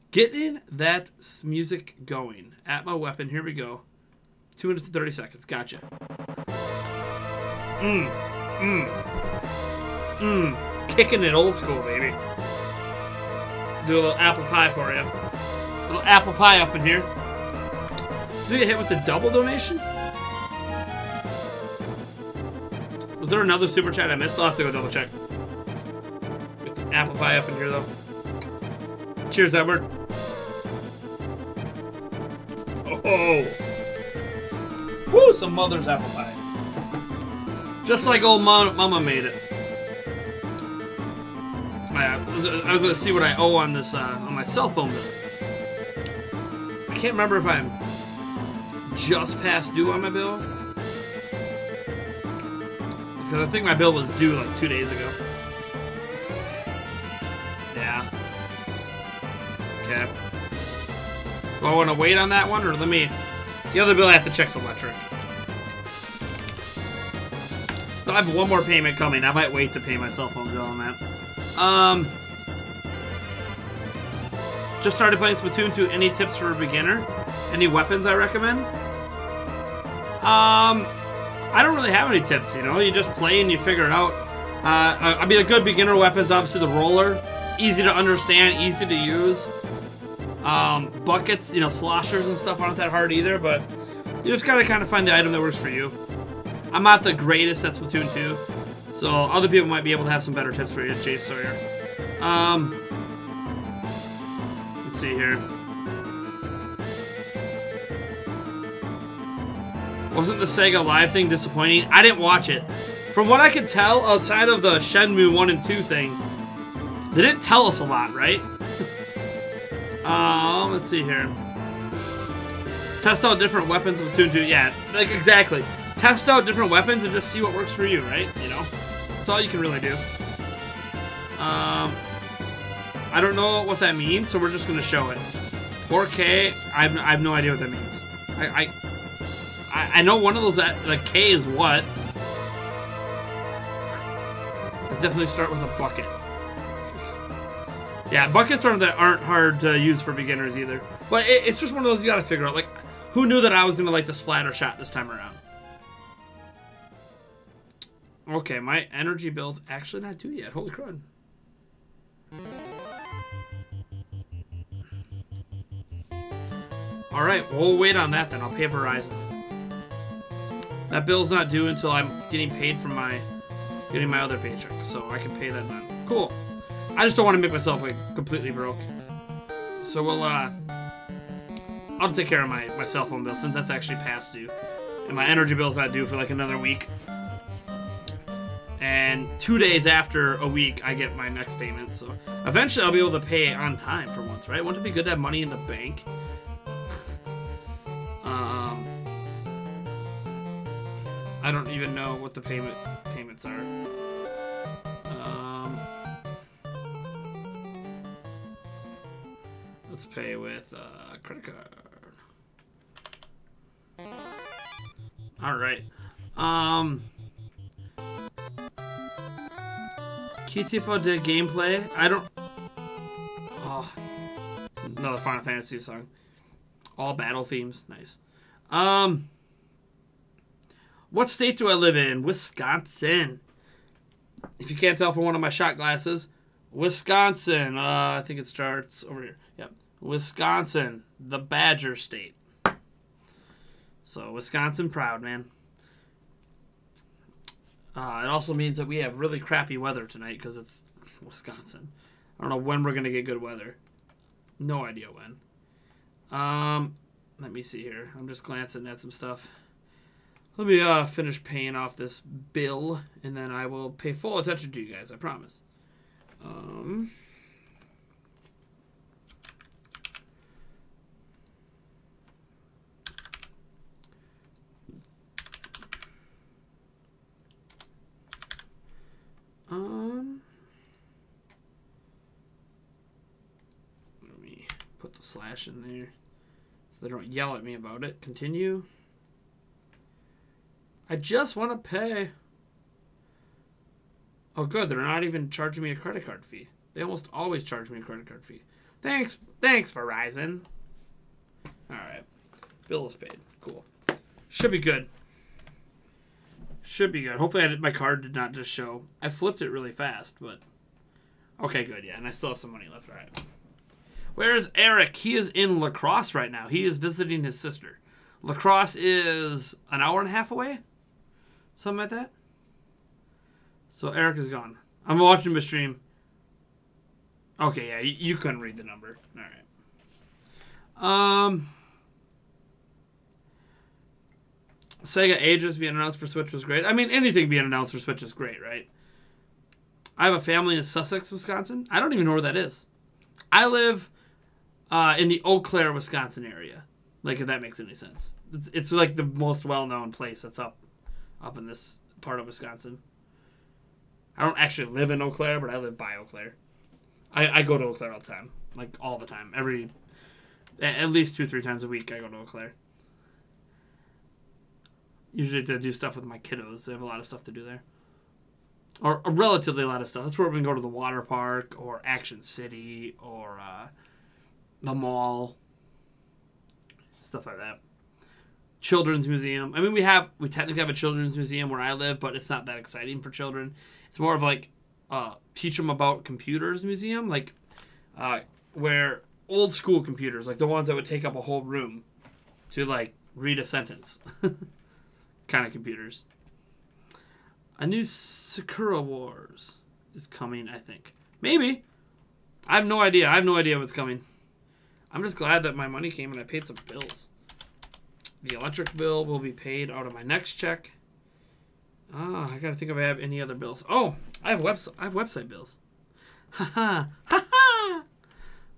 Getting that music going. Atmo Weapon. Here we go. 2 minutes and 30 seconds. Gotcha. Kicking it old school, baby. Do a little apple pie for you. A little apple pie up in here. Did we get hit with the double donation? Was there another super chat I missed? I'll have to go double check. Get some apple pie up in here, though. Cheers, Edward. Oh! Woo! Some mother's apple pie. Just like old Mama made it. I was gonna see what I owe on this on my cell phone bill. I can't remember if I'm just past due on my bill, because I think my bill was due like 2 days ago. Yeah. Okay. Do I want to wait on that one, or let me? The other bill I have to check's electric. So I have one more payment coming. I might wait to pay my cell phone bill on that. Just started playing Splatoon 2. Any tips for a beginner? Any weapons I recommend? I don't really have any tips, you know? You just play and you figure it out. I mean, a good beginner weapon's obviously the roller. Easy to understand, easy to use. Buckets, you know, sloshers and stuff aren't that hard either, but you just gotta kind of find the item that works for you. I'm not the greatest at Splatoon 2. So other people might be able to have some better tips for you, Chase Sawyer. Let's see here. Wasn't the Sega Live thing disappointing? I didn't watch it. From what I could tell, outside of the Shenmue 1 and 2 thing, they didn't tell us a lot, right? Let's see here. Test out different weapons of Splatoon 2. Yeah, like exactly. Test out different weapons and just see what works for you, right? You know? That's all you can really do. I don't know what that means, so we're just going to show it. 4K, I have no idea what that means. I know one of those, like, K is what? I definitely start with a bucket. Yeah, buckets aren't hard to use for beginners either. But it's just one of those you gotta figure out. Like, who knew that I was gonna like the splatter shot this time around? Okay, my energy bill's actually not due yet. Holy crud. Alright, we'll wait on that then. I'll pay Verizon. That bill's not due until I'm getting paid from getting my other paycheck, so I can pay that then. Cool. I just don't want to make myself like completely broke. So we'll I'll take care of my cell phone bill since that's actually past due. And my energy bill's not due for like another week. And 2 days after a week, I get my next payment. So eventually I'll be able to pay on time for once, right? Wouldn't it be good to have money in the bank? I don't even know what the payments are. Let's pay with credit card. All right. Que tipo de gameplay? I don't. Oh, another Final Fantasy song. All battle themes, nice. What state do I live in? Wisconsin. If you can't tell from one of my shot glasses, Wisconsin. I think it starts over here. Yep. Wisconsin, the Badger State. So, Wisconsin proud, man. It also means that we have really crappy weather tonight because it's Wisconsin. I don't know when we're going to get good weather. No idea when. Let me see here. I'm just glancing at some stuff. Let me finish paying off this bill, and then I will pay full attention to you guys, I promise. Let me put the slash in there so they don't yell at me about it. Continue. I just want to pay. Oh, good. They're not even charging me a credit card fee. They almost always charge me a credit card fee. Thanks, Verizon. All right. Bill is paid. Cool. Should be good. Should be good. Hopefully my card did not just show. I flipped it really fast, but... Okay, good, yeah. And I still have some money left. All right. Where is Eric? He is in La Crosse right now. He is visiting his sister. La Crosse is an hour and a half away? Something like that? So Eric is gone. I'm watching him stream. Okay, yeah, you couldn't read the number. All right. Sega Ages being announced for Switch was great. I mean, anything being announced for Switch is great, right? I have a family in Sussex, Wisconsin. I don't even know where that is. I live in the Eau Claire, Wisconsin area. Like, if that makes any sense. It's like the most well-known place that's up in this part of Wisconsin. I don't actually live in Eau Claire, but I live by Eau Claire. I go to Eau Claire all the time. Like, all the time. At least 2-3 times a week I go to Eau Claire. Usually to do stuff with my kiddos. They have a lot of stuff to do there. Or relatively a lot of stuff. That's where we can go to the water park, or Action City, or the mall. Stuff like that. Children's museum. I mean, we technically have a children's museum where I live, but it's not that exciting for children. It's more of like teach them about computers museum, like where old school computers, like the ones that would take up a whole room to like read a sentence, kind of computers. A new Sakura Wars is coming, I think. Maybe. I have no idea. I have no idea what's coming. I'm just glad that my money came and I paid some bills. The electric bill will be paid out of my next check. I gotta think if I have any other bills. Oh, I have website bills. Ha ha.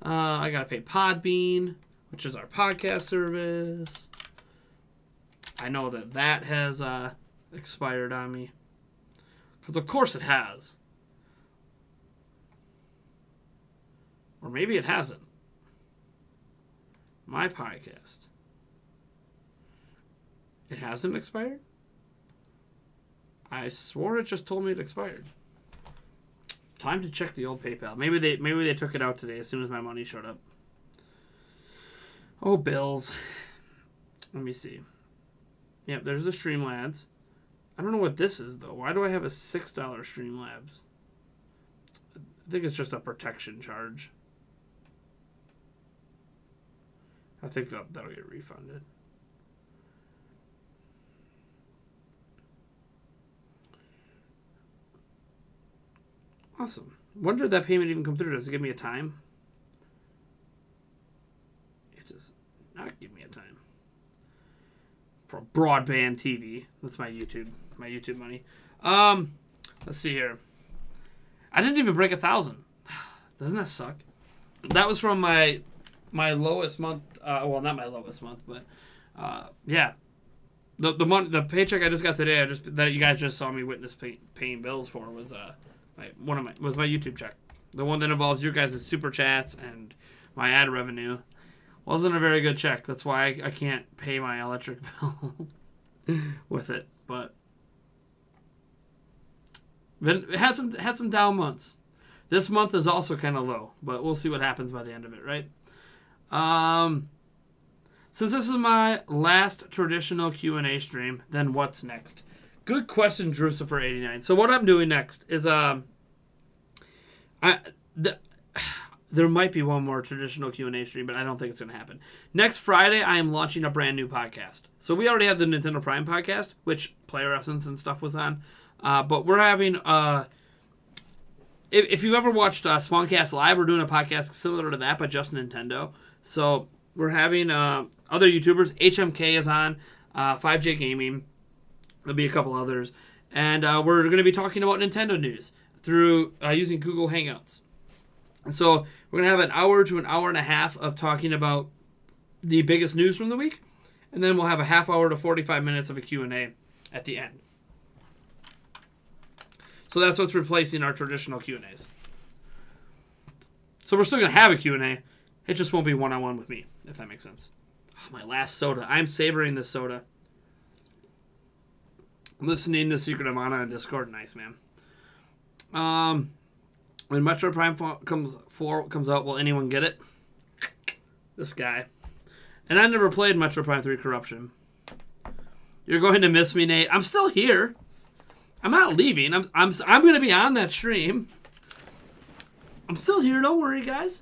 I gotta pay Podbean, which is our podcast service. I know that has expired on me. Because of course it has. Or maybe it hasn't. My podcast. It hasn't expired? I swore it just told me it expired. Time to check the old PayPal. Maybe they took it out today as soon as my money showed up. Oh, bills. Let me see. Yep, there's the Streamlabs. I don't know what this is, though. Why do I have a $6 Streamlabs? I think it's just a protection charge. I think that'll get refunded. Awesome. When did that payment even come through? Does it give me a time? It does not give me a time. For broadband TV. That's my YouTube money. Let's see here. I didn't even break 1,000. Doesn't that suck? That was from my lowest month. Well, not my lowest month, but yeah. The paycheck I just got today, that you guys just saw me witness paying bills for was my YouTube check. The one that involves you guys' super chats and my ad revenue. Wasn't a very good check. That's why I can't pay my electric bill with it. But it had some down months. This month is also kind of low, but we'll see what happens by the end of it, right? Since this is my last traditional Q&A stream, then what's next? Good question, Drucifer89. So what I'm doing next is there might be one more traditional Q&A stream, but I don't think it's going to happen. Next Friday, I am launching a brand new podcast. So we already have the Nintendo Prime podcast, which Player Essence and stuff was on. But we're having... If you've ever watched Spawncast Live, we're doing a podcast similar to that, but just Nintendo. So we're having other YouTubers. HMK is on, 5J Gaming. There'll be a couple others. And we're going to be talking about Nintendo news through using Google Hangouts. And so we're going to have an hour to an hour and a half of talking about the biggest news from the week. And then we'll have a half hour to 45 minutes of a Q&A at the end. So that's what's replacing our traditional Q&As. So we're still going to have a Q&A. It just won't be one-on-one with me, if that makes sense. Oh, my last soda. I'm savoring this soda. Listening to Secret of Mana on Discord. Nice, man. When Metro Prime 4 comes out, will anyone get it? This guy. And I never played Metro Prime 3 Corruption. You're going to miss me, Nate. I'm still here. I'm not leaving. I'm going to be on that stream. I'm still here. Don't worry, guys.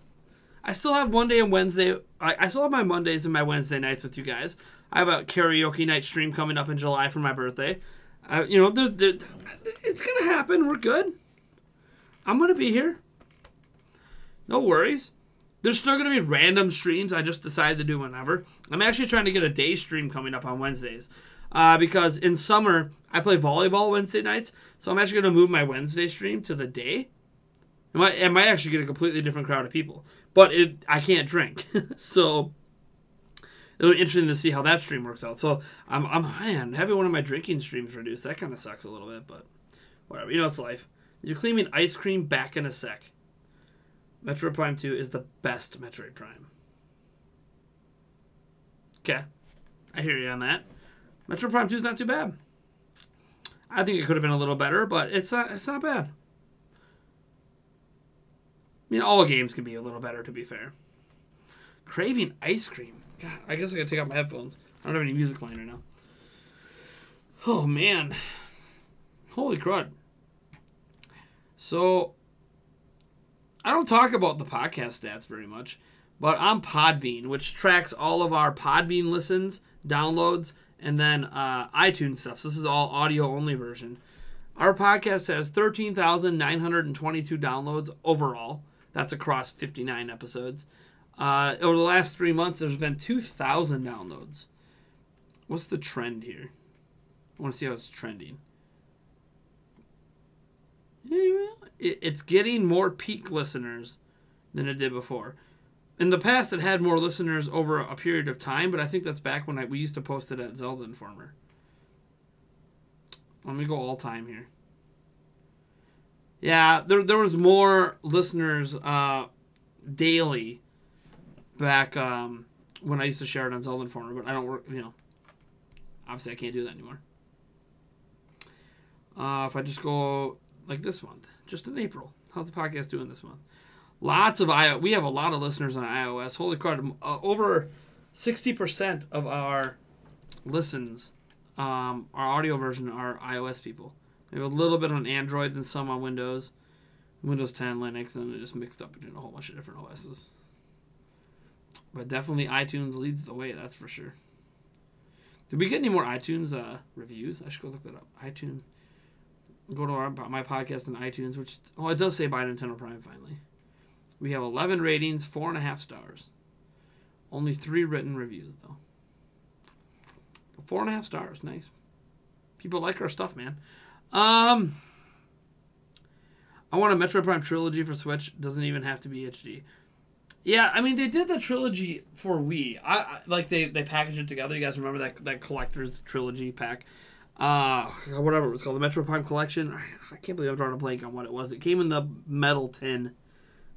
I still have Monday and Wednesday. I still have my Mondays and my Wednesday nights with you guys. I have a karaoke night stream coming up in July for my birthday. It's going to happen. We're good. I'm going to be here. No worries. There's still going to be random streams. I just decided to do whenever. I'm actually trying to get a day stream coming up on Wednesdays. Because in summer, I play volleyball Wednesday nights. So I'm actually going to move my Wednesday stream to the day. It might actually get a completely different crowd of people. But I can't drink. So it'll be interesting to see how that stream works out. So I'm having one of my drinking streams reduced. That kind of sucks a little bit, but whatever. You know, it's life. You're claiming ice cream back in a sec. Metroid Prime 2 is the best Metroid Prime. Okay. I hear you on that. Metroid Prime 2 is not too bad. I think it could have been a little better, but it's not bad. I mean, all games can be a little better, to be fair. Craving ice cream. God, I guess I gotta take out my headphones. I don't have any music playing right now. Oh, man. Holy crud. So, I don't talk about the podcast stats very much, but on Podbean, which tracks all of our Podbean listens, downloads, and then iTunes stuff. So this is all audio-only version. Our podcast has 13,922 downloads overall. That's across 59 episodes. Over the last 3 months, there's been 2,000 downloads. What's the trend here? I want to see how it's trending. It's getting more peak listeners than it did before. In the past, it had more listeners over a period of time, but I think that's back when we used to post it at Zelda Informer. Let me go all time here. Yeah, there was more listeners daily back when I used to share it on Zelda Informer, but I don't work, obviously I can't do that anymore. If I just go like this month, just in April, how's the podcast doing this month? Lots of we have a lot of listeners on iOS. Holy crap, over 60% of our listens, our audio version, are iOS people. We have a little bit on Android and some on Windows 10, Linux, and then it just mixed up between a whole bunch of different OSs. But definitely iTunes leads the way, that's for sure. Did we get any more iTunes reviews? I should go look that up. iTunes. Go to my podcast on iTunes, which, it does say buy Nintendo Prime finally. We have 11 ratings, 4.5 stars. Only 3 written reviews, though. 4.5 stars, nice. People like our stuff, man. I want a Metroid Prime trilogy for Switch. Doesn't even have to be HD. Yeah, I mean, they did the trilogy for Wii. I like they packaged it together. You guys remember that collector's trilogy pack? Whatever it was called, the Metroid Prime Collection. I can't believe I'm drawing a blank on what it was. It came in the metal tin.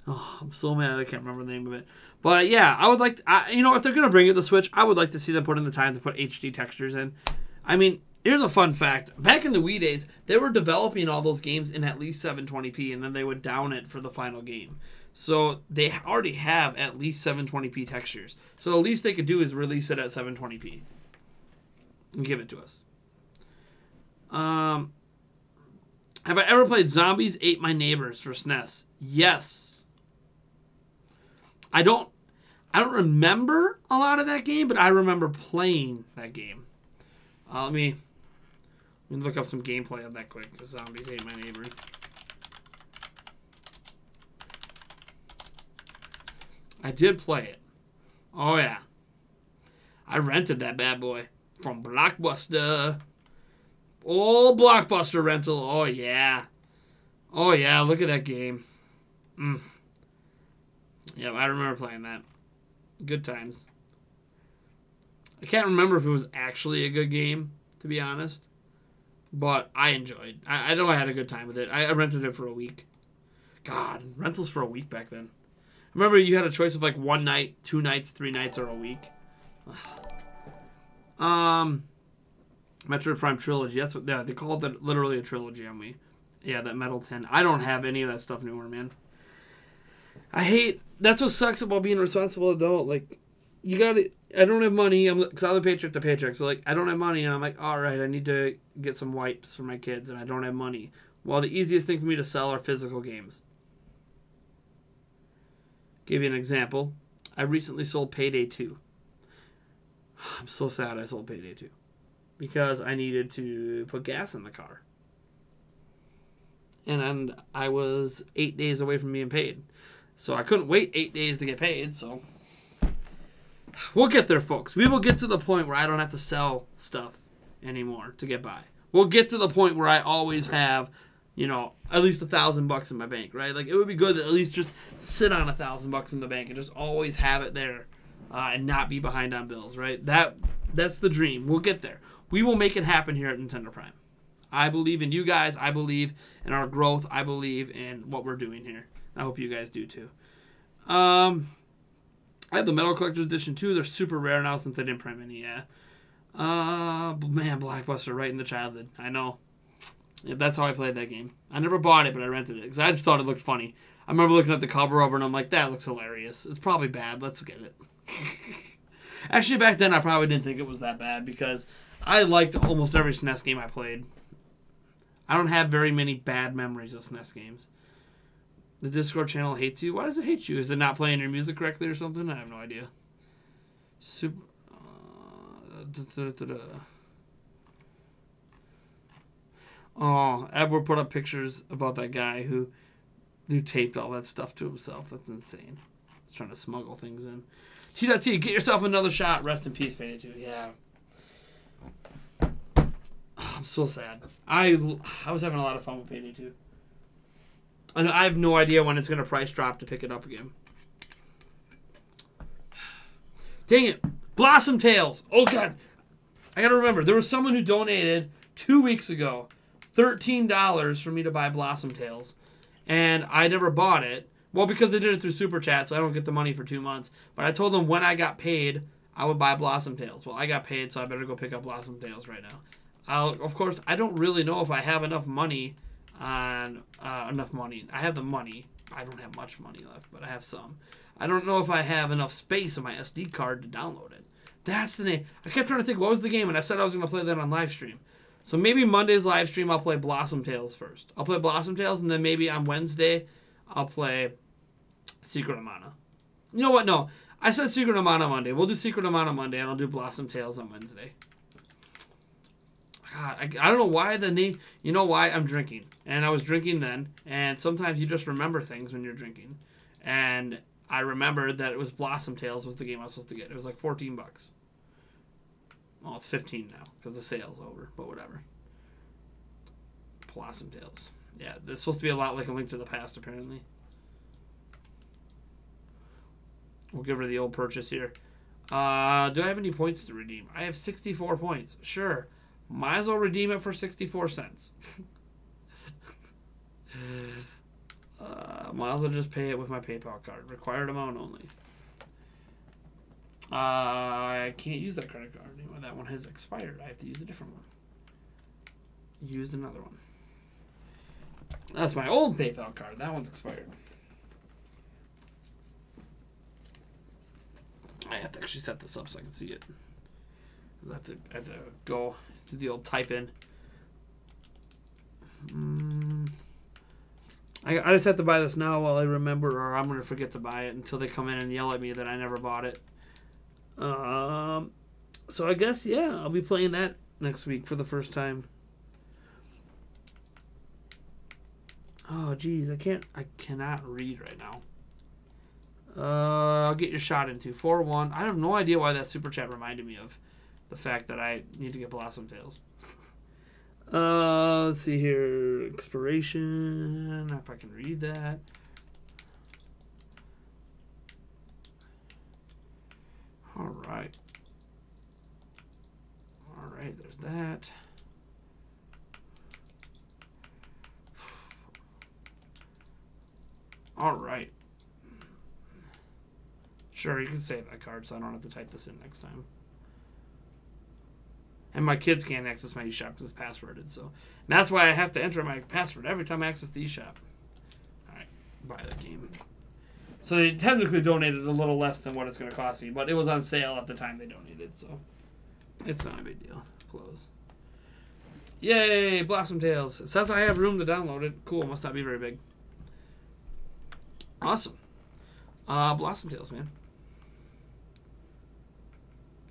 Oh, I'm so mad I can't remember the name of it. But yeah, I would like if they're going to bring it to Switch, I would like to see them put in the time to put HD textures in. I mean, here's a fun fact. Back in the Wii days, they were developing all those games in at least 720p, and then they would down it for the final game. So they already have at least 720p textures. So the least they could do is release it at 720p and give it to us. Have I ever played Zombies Ate My Neighbors for SNES? Yes. I don't remember a lot of that game, but I remember playing that game. Let me look up some gameplay of that quick. Zombies Ate My Neighbors. I did play it. Oh yeah. I rented that bad boy from Blockbuster. Old Blockbuster rental. Oh, yeah. Oh, yeah. Look at that game. Yeah, I remember playing that. Good times. I can't remember if it was actually a good game, to be honest. But I enjoyed. I know I had a good time with it. I rented it for a week. God, rentals for a week back then. Remember, you had a choice of like 1 night, 2 nights, 3 nights, or a week. Metroid Prime Trilogy. That's what they called it, literally a trilogy on me. Yeah, that Metal 10. I don't have any of that stuff anymore, man. That's what sucks about being a responsible adult. Like, I don't have money. Because I live paycheck to paycheck. So, like, I don't have money. And I'm like, all right, I need to get some wipes for my kids. And I don't have money. Well, the easiest thing for me to sell are physical games. Give you an example. I recently sold Payday 2. I'm so sad I sold Payday 2. Because I needed to put gas in the car. And I was 8 days away from being paid. So I couldn't wait 8 days to get paid, so... We'll get there, folks. We will get to the point where I don't have to sell stuff anymore to get by. We'll get to the point where I always have, at least $1,000 in my bank, right? Like, it would be good to at least just sit on $1,000 in the bank and just always have it there and not be behind on bills, right? That's the dream. We'll get there. We will make it happen here at Nintendo Prime. I believe in you guys. I believe in our growth. I believe in what we're doing here. I hope you guys do too. I have the Metal Collector's Edition too. They're super rare now since they didn't print any. Yeah. Man, Blockbuster right in the childhood. I know. Yeah, that's how I played that game. I never bought it, but I rented it because I just thought it looked funny. I remember looking at the cover of it and I'm like, that looks hilarious. It's probably bad. Let's get it. Actually, back then I probably didn't think it was that bad because I liked almost every SNES game I played. I don't have very many bad memories of SNES games. The Discord channel hates you? Why does it hate you? Is it not playing your music correctly or something? I have no idea. Super... Oh, Edward put up pictures about that guy who taped all that stuff to himself. That's insane. He's trying to smuggle things in. T.T, get yourself another shot. Rest in peace, Payday 2. Yeah. I'm so sad. I was having a lot of fun with Payday 2. And I have no idea when it's going to price drop to pick it up again. Dang it. Blossom Tales. Oh, God. I got to remember. There was someone who donated 2 weeks ago $13 for me to buy Blossom Tales. And I never bought it. Well, because they did it through Super Chat, so I don't get the money for 2 months. But I told them when I got paid, I would buy Blossom Tales. Well, I got paid, so I better go pick up Blossom Tales right now. Of course, I don't really know if I have enough money on enough money. I have the money. I don't have much money left, but I have some. I don't know if I have enough space on my SD card to download it. That's the name. I kept trying to think, what was the game? And I said I was going to play that on live stream. So maybe Monday's live stream, I'll play Blossom Tales first. I'll play Blossom Tales, and then maybe on Wednesday, I'll play Secret of Mana. You know what? No. I said Secret of Mana Monday. We'll do Secret of Mana Monday, and I'll do Blossom Tales on Wednesday. God, I don't know why the name... You know why? I'm drinking. And I was drinking then. And sometimes you just remember things when you're drinking. And I remembered that it was Blossom Tales was the game I was supposed to get. It was like $14. Well, it's 15 now because the sale's over. But whatever. Blossom Tales. Yeah, it's supposed to be a lot like A Link to the Past, apparently. We'll give her the old purchase here. Do I have any points to redeem? I have 64 points. Sure. Might as well redeem it for 64 cents. Might as well just pay it with my PayPal card. Required amount only. I can't use that credit card anymore. That one has expired. I have to use a different one. Used another one. That's my old PayPal card. That one's expired. I have to actually set this up so I can see it. I have to go do the old type in. I just have to buy this now while I remember, or I'm going to forget to buy it until they come in and yell at me that I never bought it. So I guess, yeah, I'll be playing that next week for the first time. Oh, geez, I cannot read right now. I'll get your shot into 4-1. I have no idea why that super chat reminded me of the fact that I need to get Blossom Tales. Let's see here. Expiration. If I can read that. All right. All right, there's that. All right. Sure, you can save that card so I don't have to type this in next time. And my kids can't access my eShop because it's passworded. So and that's why I have to enter my password every time I access the eShop. Alright, buy the game. So they technically donated a little less than what it's going to cost me, but it was on sale at the time they donated, so it's not a big deal. Close. Yay, Blossom Tales. It says I have room to download it. Cool, must not be very big. Awesome. Blossom Tales, man.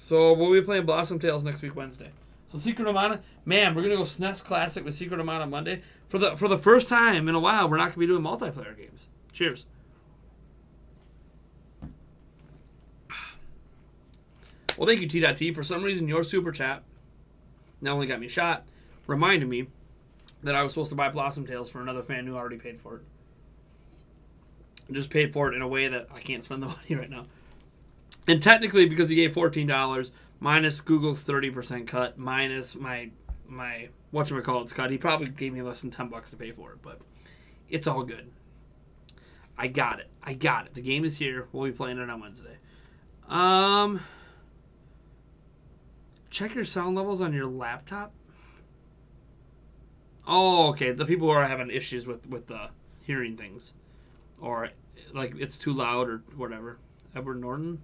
So we'll be playing Blossom Tales next week, Wednesday. So Secret of Mana, man, we're gonna go SNES Classic with Secret of Mana Monday. For the first time in a while, we're not gonna be doing multiplayer games. Cheers. Well, thank you, T.T. For some reason, your super chat not only got me shot, reminded me that I was supposed to buy Blossom Tales for another fan who already paid for it. Just paid for it in a way that I can't spend the money right now. And technically, because he gave $14, minus Google's 30% cut, minus my whatchamacallit's cut, he probably gave me less than $10 to pay for it, but it's all good. I got it. I got it. The game is here. We'll be playing it on Wednesday. Check your sound levels on your laptop. Oh, okay. The people who are having issues with the hearing things. Or, like, it's too loud or whatever. Edward Norton?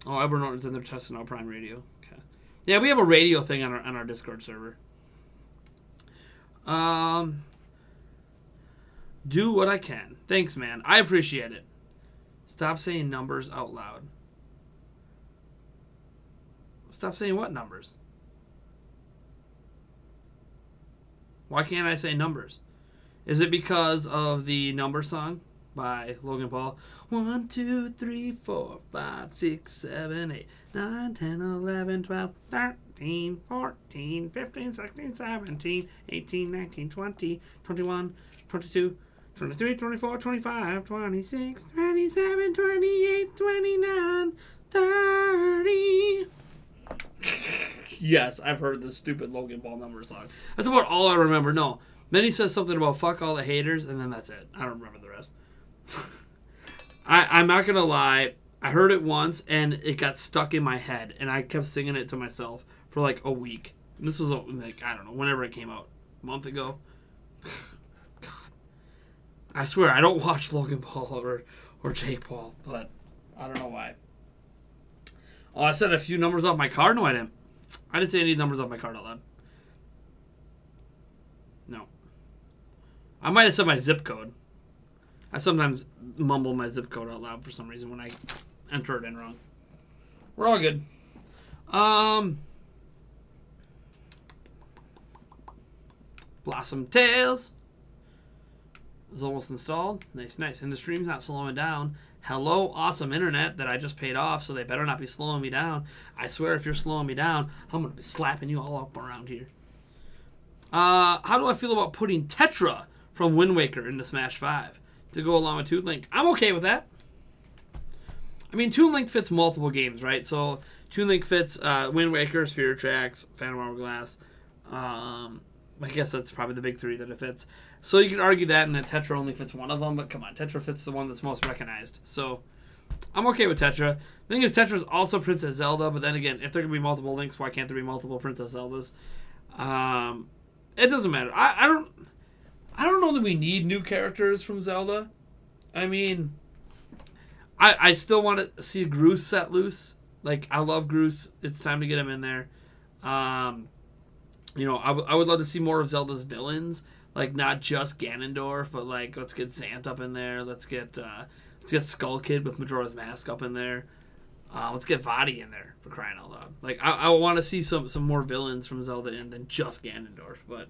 Oh, Edward Norton's in there testing out Prime Radio. Okay. Yeah, we have a radio thing on our Discord server. Do what I can. Thanks, man. I appreciate it. Stop saying numbers out loud. Stop saying what numbers? Why can't I say numbers? Is it because of the number song by Logan Paul? 1, 2, 3, 4, 5, 6, 7, 8, 9, 10, 11, 12, 13, 14, 15, 16, 17, 18, 19, 20, 21, 22, 23, 24, 25, 26, 27, 28, 29, 30. Yes, I've heard the stupid Logan Paul number song. That's about all I remember. No. Then he says something about fuck all the haters, and then that's it. I don't remember the rest. I'm not gonna lie. I heard it once and it got stuck in my head, and I kept singing it to myself for like a week. And this was like, I don't know, whenever it came out, a month ago. God, I swear I don't watch Logan Paul or Jake Paul, but I don't know why. Oh, I said a few numbers off my card. No, I didn't. I didn't say any numbers off my card out loud. No. I might have said my zip code. I sometimes mumble my zip code out loud for some reason when I enter it in wrong. We're all good. Blossom Tales is almost installed. Nice, nice. And the stream's not slowing down. Hello, awesome internet that I just paid off, so they better not be slowing me down. I swear if you're slowing me down, I'm going to be slapping you all up around here. How do I feel about putting Tetra from Wind Waker into Smash 5 to go along with Toon Link? I'm okay with that. I mean, Toon Link fits multiple games, right? So Toon Link fits Wind Waker, Spirit Tracks, Phantom Hourglass. I guess that's probably the big three that it fits. So you can argue that, and that Tetra only fits one of them. But come on, Tetra fits the one that's most recognized. So I'm okay with Tetra. The thing is, Tetra is also Princess Zelda. But then again, if there can be multiple Links, why can't there be multiple Princess Zeldas? It doesn't matter. I don't know that we need new characters from Zelda. I mean, I still want to see Groose set loose. Like, I love Groose. It's time to get him in there. You know, I would love to see more of Zelda's villains. Like, not just Ganondorf, but, like, let's get Zant up in there. Let's get Skull Kid with Majora's Mask up in there. Let's get Vaati in there, for crying out loud. Like, I want to see some more villains from Zelda in than just Ganondorf, but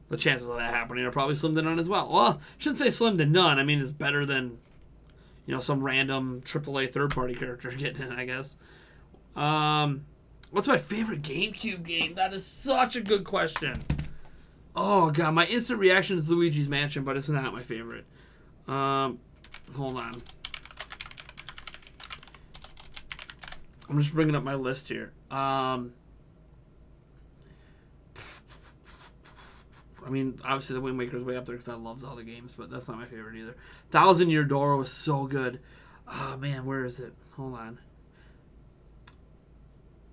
the chances of that happening are probably slim to none as well. Well, I shouldn't say slim to none. I mean, it's better than, you know, some random AAA third-party character getting in, I guess. What's my favorite GameCube game? That is such a good question. Oh, God. My instant reaction is Luigi's Mansion, but it's not my favorite. Hold on. I'm just bringing up my list here. I mean, obviously the Wind Waker is way up there because I love Zelda games, but that's not my favorite either. Thousand Year Door was so good. Oh, man, where is it? Hold on.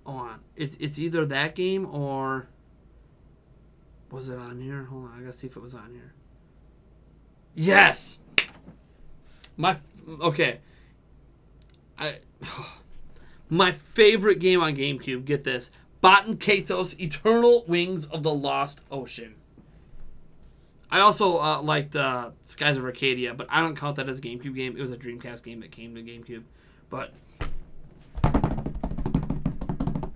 Hold on. It's either that game or... Was it on here? Hold on, I gotta see if it was on here. Yes! Okay. My favorite game on GameCube, get this. Baten Kaitos Eternal Wings of the Lost Ocean. I also liked Skies of Arcadia, but I don't count that as a GameCube game. It was a Dreamcast game that came to GameCube. But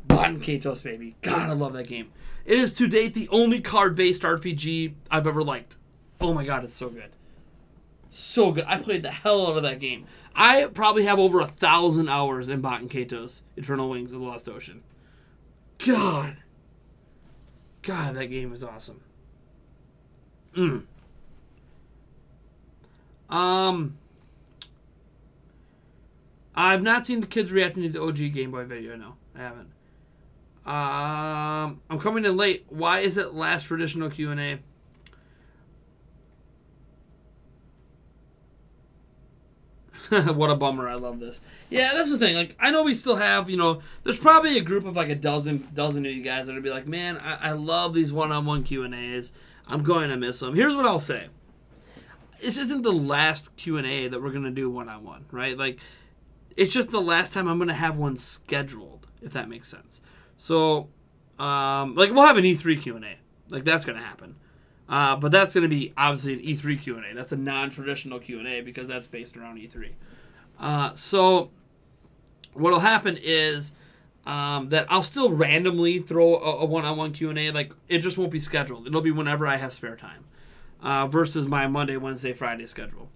Baten Kaitos, baby. God, I love that game. It is to date the only card-based RPG I've ever liked. Oh my God, it's so good. So good. I played the hell out of that game. I probably have over 1,000 hours in Baten Kaitos Eternal Wings of the Lost Ocean. God, that game is awesome. I've not seen the kids reacting to the OG Game Boy video. No, I haven't. I'm coming in late. Why is it last traditional Q&A? What a bummer. I love this. Yeah, that's the thing. Like, I know we still have, you know, there's probably a group of like a dozen of you guys that would be like, man, I love these one-on-one Q&As. I'm going to miss them. Here's what I'll say. This isn't the last Q&A that we're going to do one-on-one, right? Like, it's just the last time I'm going to have one scheduled, if that makes sense. So, like, we'll have an E3 Q&A. Like, that's going to happen. But that's going to be, obviously, an E3 Q&A. That's a non-traditional Q&A because that's based around E3. So, what will happen is that I'll still randomly throw a one-on-one Q&A. Like, it just won't be scheduled. It'll be whenever I have spare time versus my Monday, Wednesday, Friday schedule.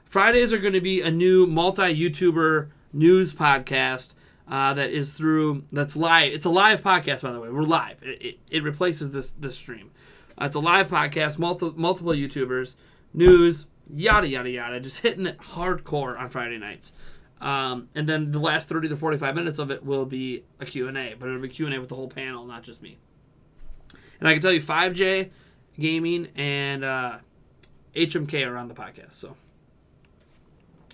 Fridays are going to be a new multi-YouTuber news podcast that's live. It's a live podcast, by the way. We're live. It replaces this stream. It's a live podcast, multiple YouTubers, news, yada, yada, yada, just hitting it hardcore on Friday nights. And then the last 30 to 45 minutes of it will be a Q&A, but it'll be Q&A with the whole panel, not just me. And I can tell you 5J Gaming and HMK are on the podcast, so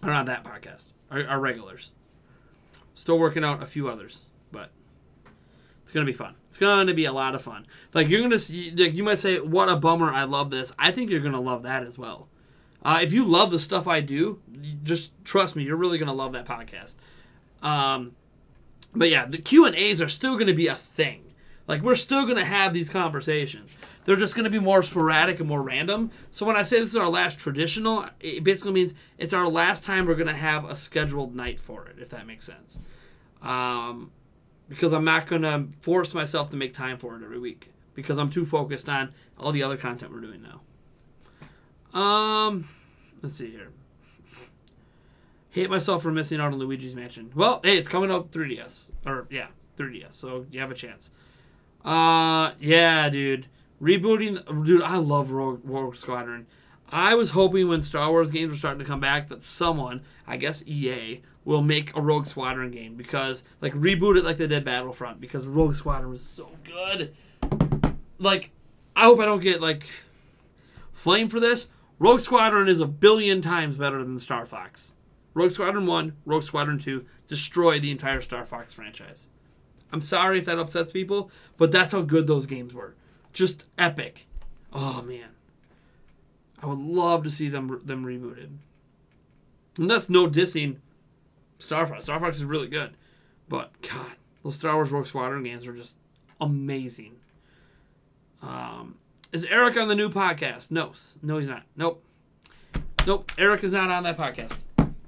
Or not that podcast. Our regulars. Still working out a few others, but it's gonna be fun. It's gonna be a lot of fun. Like you're gonna see, like you might say, "What a bummer! I love this." I think you're gonna love that as well. If you love the stuff I do, just trust me, you're really gonna love that podcast. But yeah, the Q&As are still gonna be a thing. Like we're still gonna have these conversations. They're just gonna be more sporadic and more random. So when I say this is our last traditional, it basically means it's our last time we're gonna have a scheduled night for it, if that makes sense. Because I'm not going to force myself to make time for it every week. Because I'm too focused on all the other content we're doing now. Let's see here. Hate myself for missing out on Luigi's Mansion. Well, hey, it's coming out 3DS. Or, yeah, 3DS. So you have a chance. Yeah, dude. Rebooting. Dude, I love Rogue Squadron. I was hoping when Star Wars games were starting to come back that someone, I guess EA, will make a Rogue Squadron game. Because, like, reboot it like they did Battlefront. Because Rogue Squadron was so good. Like, I hope I don't get, like, flamed for this. Rogue Squadron is 1 billion times better than Star Fox. Rogue Squadron 1, Rogue Squadron 2 destroy the entire Star Fox franchise. I'm sorry if that upsets people, but that's how good those games were. Just epic. Oh, man. I would love to see them rebooted. And that's no dissing Star Fox. Star Fox is really good. But, God, those Star Wars Rogue Squadron games are just amazing. Is Eric on the new podcast? No, he's not. Nope. Eric is not on that podcast.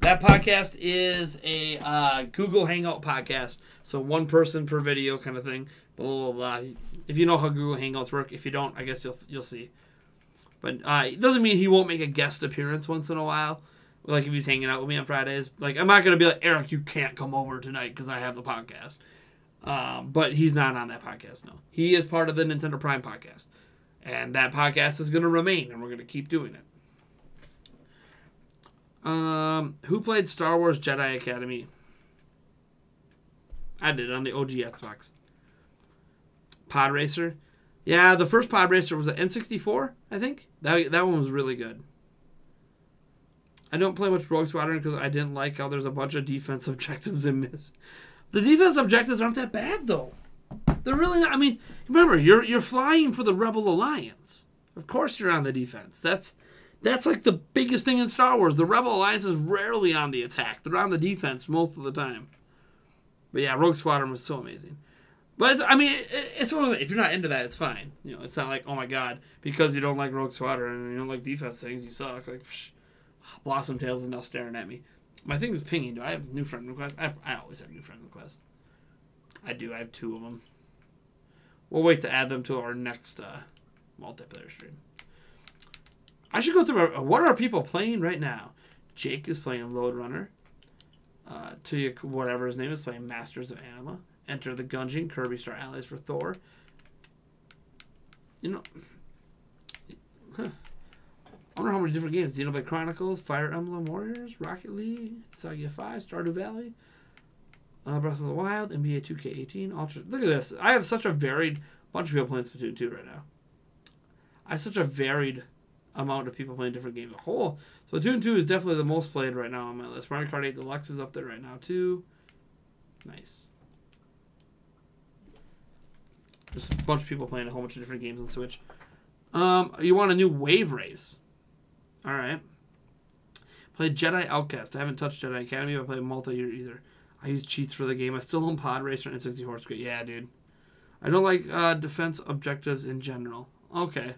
That podcast is a Google Hangout podcast. So one person per video kind of thing. Blah, blah, blah. If you know how Google Hangouts work. If you don't, I guess you'll see. But it doesn't mean he won't make a guest appearance once in a while. Like if he's hanging out with me on Fridays. Like I'm not going to be like, Eric, you can't come over tonight because I have the podcast. But he's not on that podcast, no. He is part of the Nintendo Prime podcast. And that podcast is going to remain, and we're going to keep doing it. Who played Star Wars Jedi Academy? I did on the OG Xbox. Pod Racer? Yeah, the first Pod Racer was at N64, I think. That one was really good. I don't play much Rogue Squadron because I didn't like how there's a bunch of defense objectives in this. The defense objectives aren't that bad, though. They're really not. I mean, remember, you're flying for the Rebel Alliance. Of course you're on the defense. That's like the biggest thing in Star Wars. The Rebel Alliance is rarely on the attack. They're on the defense most of the time. But yeah, Rogue Squadron was so amazing. But it's one of the, if you're not into that, it's fine. You know, it's not like, oh my god, because you don't like Rogue Squadron and you don't like defense things, you suck. Like, Blossom Tales is now staring at me. My thing is pinging. Do I have new friend requests? I always have new friend requests. I do. I have 2 of them. We'll wait to add them to our next multiplayer stream. I should go through what are people playing right now. Jake is playing Load Runner. Tuya, whatever his name is, playing Masters of Anima. Enter the Gungeon, Kirby Star Allies for Thor. You know, I wonder how many different games. Xenoblade Chronicles, Fire Emblem Warriors, Rocket League, Saga 5, Stardew Valley, Breath of the Wild, NBA 2K18, Ultra. Look at this. I have such a varied bunch of people playing Splatoon 2 right now. I have such a varied amount of people playing different games. So Splatoon 2 is definitely the most played right now on my list. Mario Kart 8 Deluxe is up there right now too. Nice. Just a bunch of people playing a whole bunch of different games on Switch. You want a new Wave Race? All right. Played Jedi Outcast. I haven't touched Jedi Academy, but I played multi-year either. I use cheats for the game. I still own Pod Racer and N64. It's great. Yeah, dude. I don't like defense objectives in general. Okay.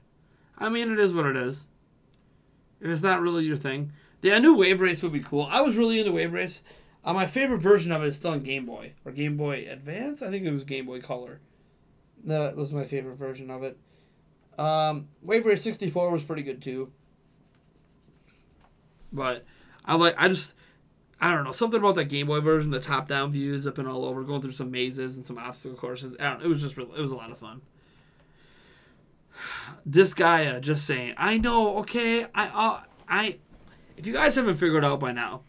I mean, it is what it is. If it's not really your thing. Yeah, a new Wave Race would be cool. I was really into Wave Race. My favorite version of it is still on Game Boy. Or Game Boy Advance? I think it was Game Boy Color. That was my favorite version of it. Wave Race 64 was pretty good too. But I don't know, something about that Game Boy version, the top-down views up and all over, going through some mazes and some obstacle courses. It was a lot of fun. Disgaea, just saying. I know, okay, if you guys haven't figured out by now,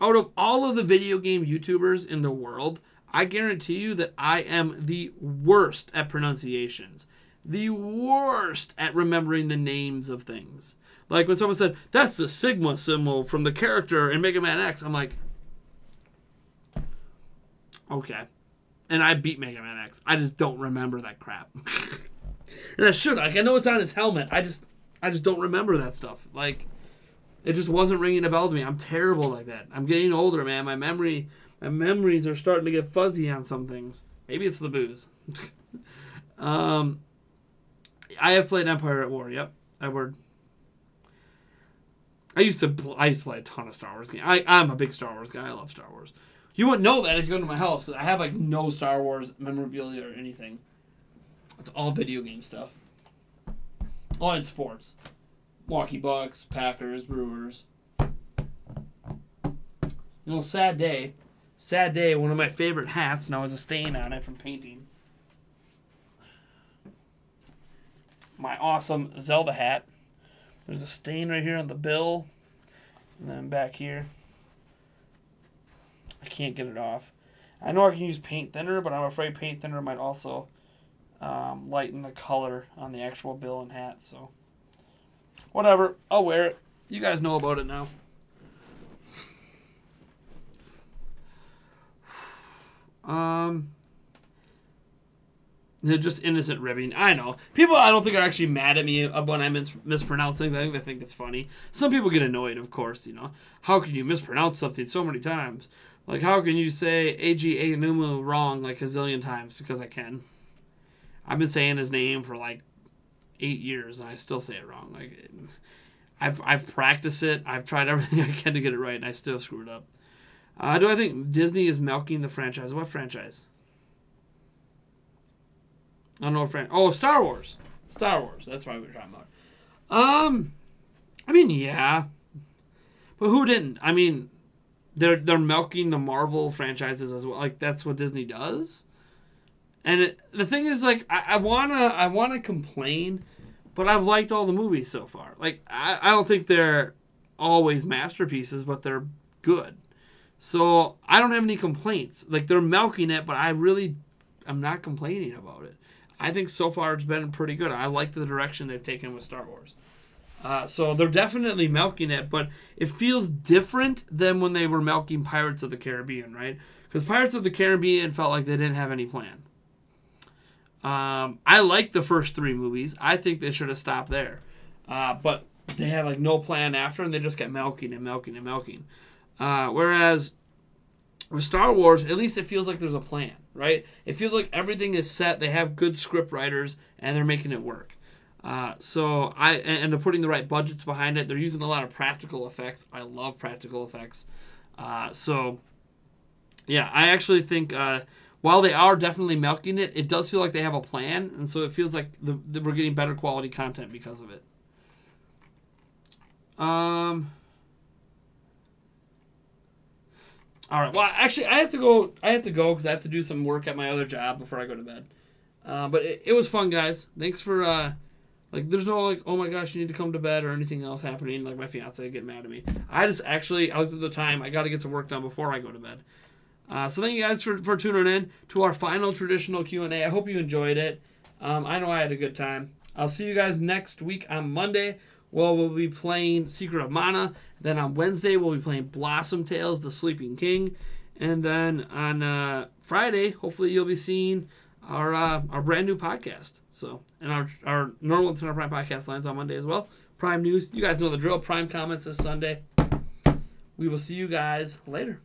out of all of the video game YouTubers in the world, I guarantee you that I am the worst at pronunciations. The worst at remembering the names of things. Like when someone said, that's the Sigma symbol from the character in Mega Man X, I'm like, okay. And I beat Mega Man X. I just don't remember that crap. And I should. Like, I know it's on his helmet. I just don't remember that stuff. Like, it just wasn't ringing a bell to me. I'm terrible like that. I'm getting older, man. My memories are starting to get fuzzy on some things. Maybe it's the booze. I have played Empire at War. Yep, Edward. I used to play a ton of Star Wars games. I'm a big Star Wars guy. I love Star Wars. You wouldn't know that if you go to my house because I have like no Star Wars memorabilia or anything. It's all video game stuff. All in sports. Milwaukee Bucks, Packers, Brewers. Sad day. Sad day. One of my favorite hats now has a stain on it from painting. My awesome Zelda hat. There's a stain right here on the bill. And then back here. I can't get it off. I know I can use paint thinner, but I'm afraid paint thinner might also lighten the color on the actual bill and hat. So, whatever. I'll wear it. You guys know about it now. They're just innocent ribbing. I know. People, I don't think, are actually mad at me when I mispronounce things. I think they think it's funny. Some people get annoyed, of course, How can you mispronounce something so many times? Like, how can you say A.G.A. Numu wrong like a zillion times? Because I can. I've been saying his name for like 8 years, and I still say it wrong. Like, I've practiced it. I've tried everything I can to get it right, and I still screw it up. Do I think Disney is milking the franchise? What franchise? I don't know what Star Wars. Star Wars. That's what we were talking about. I mean, yeah. But who didn't? I mean, they're milking the Marvel franchises as well. Like, that's what Disney does. And the thing is, like, I wanna complain, but I've liked all the movies so far. Like, I don't think they're always masterpieces, but they're good. So I don't have any complaints. Like, they're milking it, but I'm not complaining about it. I think so far it's been pretty good. I like the direction they've taken with Star Wars. So they're definitely milking it, but it feels different than when they were milking Pirates of the Caribbean, right? Because Pirates of the Caribbean felt like they didn't have any plan. I like the first 3 movies. I think they should have stopped there. But they had like no plan after, and they just kept milking and milking and milking. Whereas with Star Wars, at least it feels like there's a plan, right? It feels like everything is set. They have good script writers, and they're making it work. And they're putting the right budgets behind it. They're using a lot of practical effects. I love practical effects. So, yeah, I actually think while they are definitely milking it, it does feel like they have a plan, and so it feels like we're getting better quality content because of it. All right. Well, actually, I have to go because I have to do some work at my other job before I go to bed. But it was fun, guys. Thanks for there's no like, oh my gosh, you need to come to bed or anything else happening. Like my fiance get mad at me. I looked at the time. I got to get some work done before I go to bed. So thank you guys for tuning in to our final traditional Q&A. I hope you enjoyed it. I know I had a good time. I'll see you guys next week on Monday. Well, we'll be playing Secret of Mana. Then on Wednesday, we'll be playing Blossom Tales, The Sleeping King. And then on Friday, hopefully you'll be seeing our brand new podcast. So, and our normal Nintendo Prime podcast lines on Monday as well. Prime News. You guys know the drill. Prime comments this Sunday. We will see you guys later.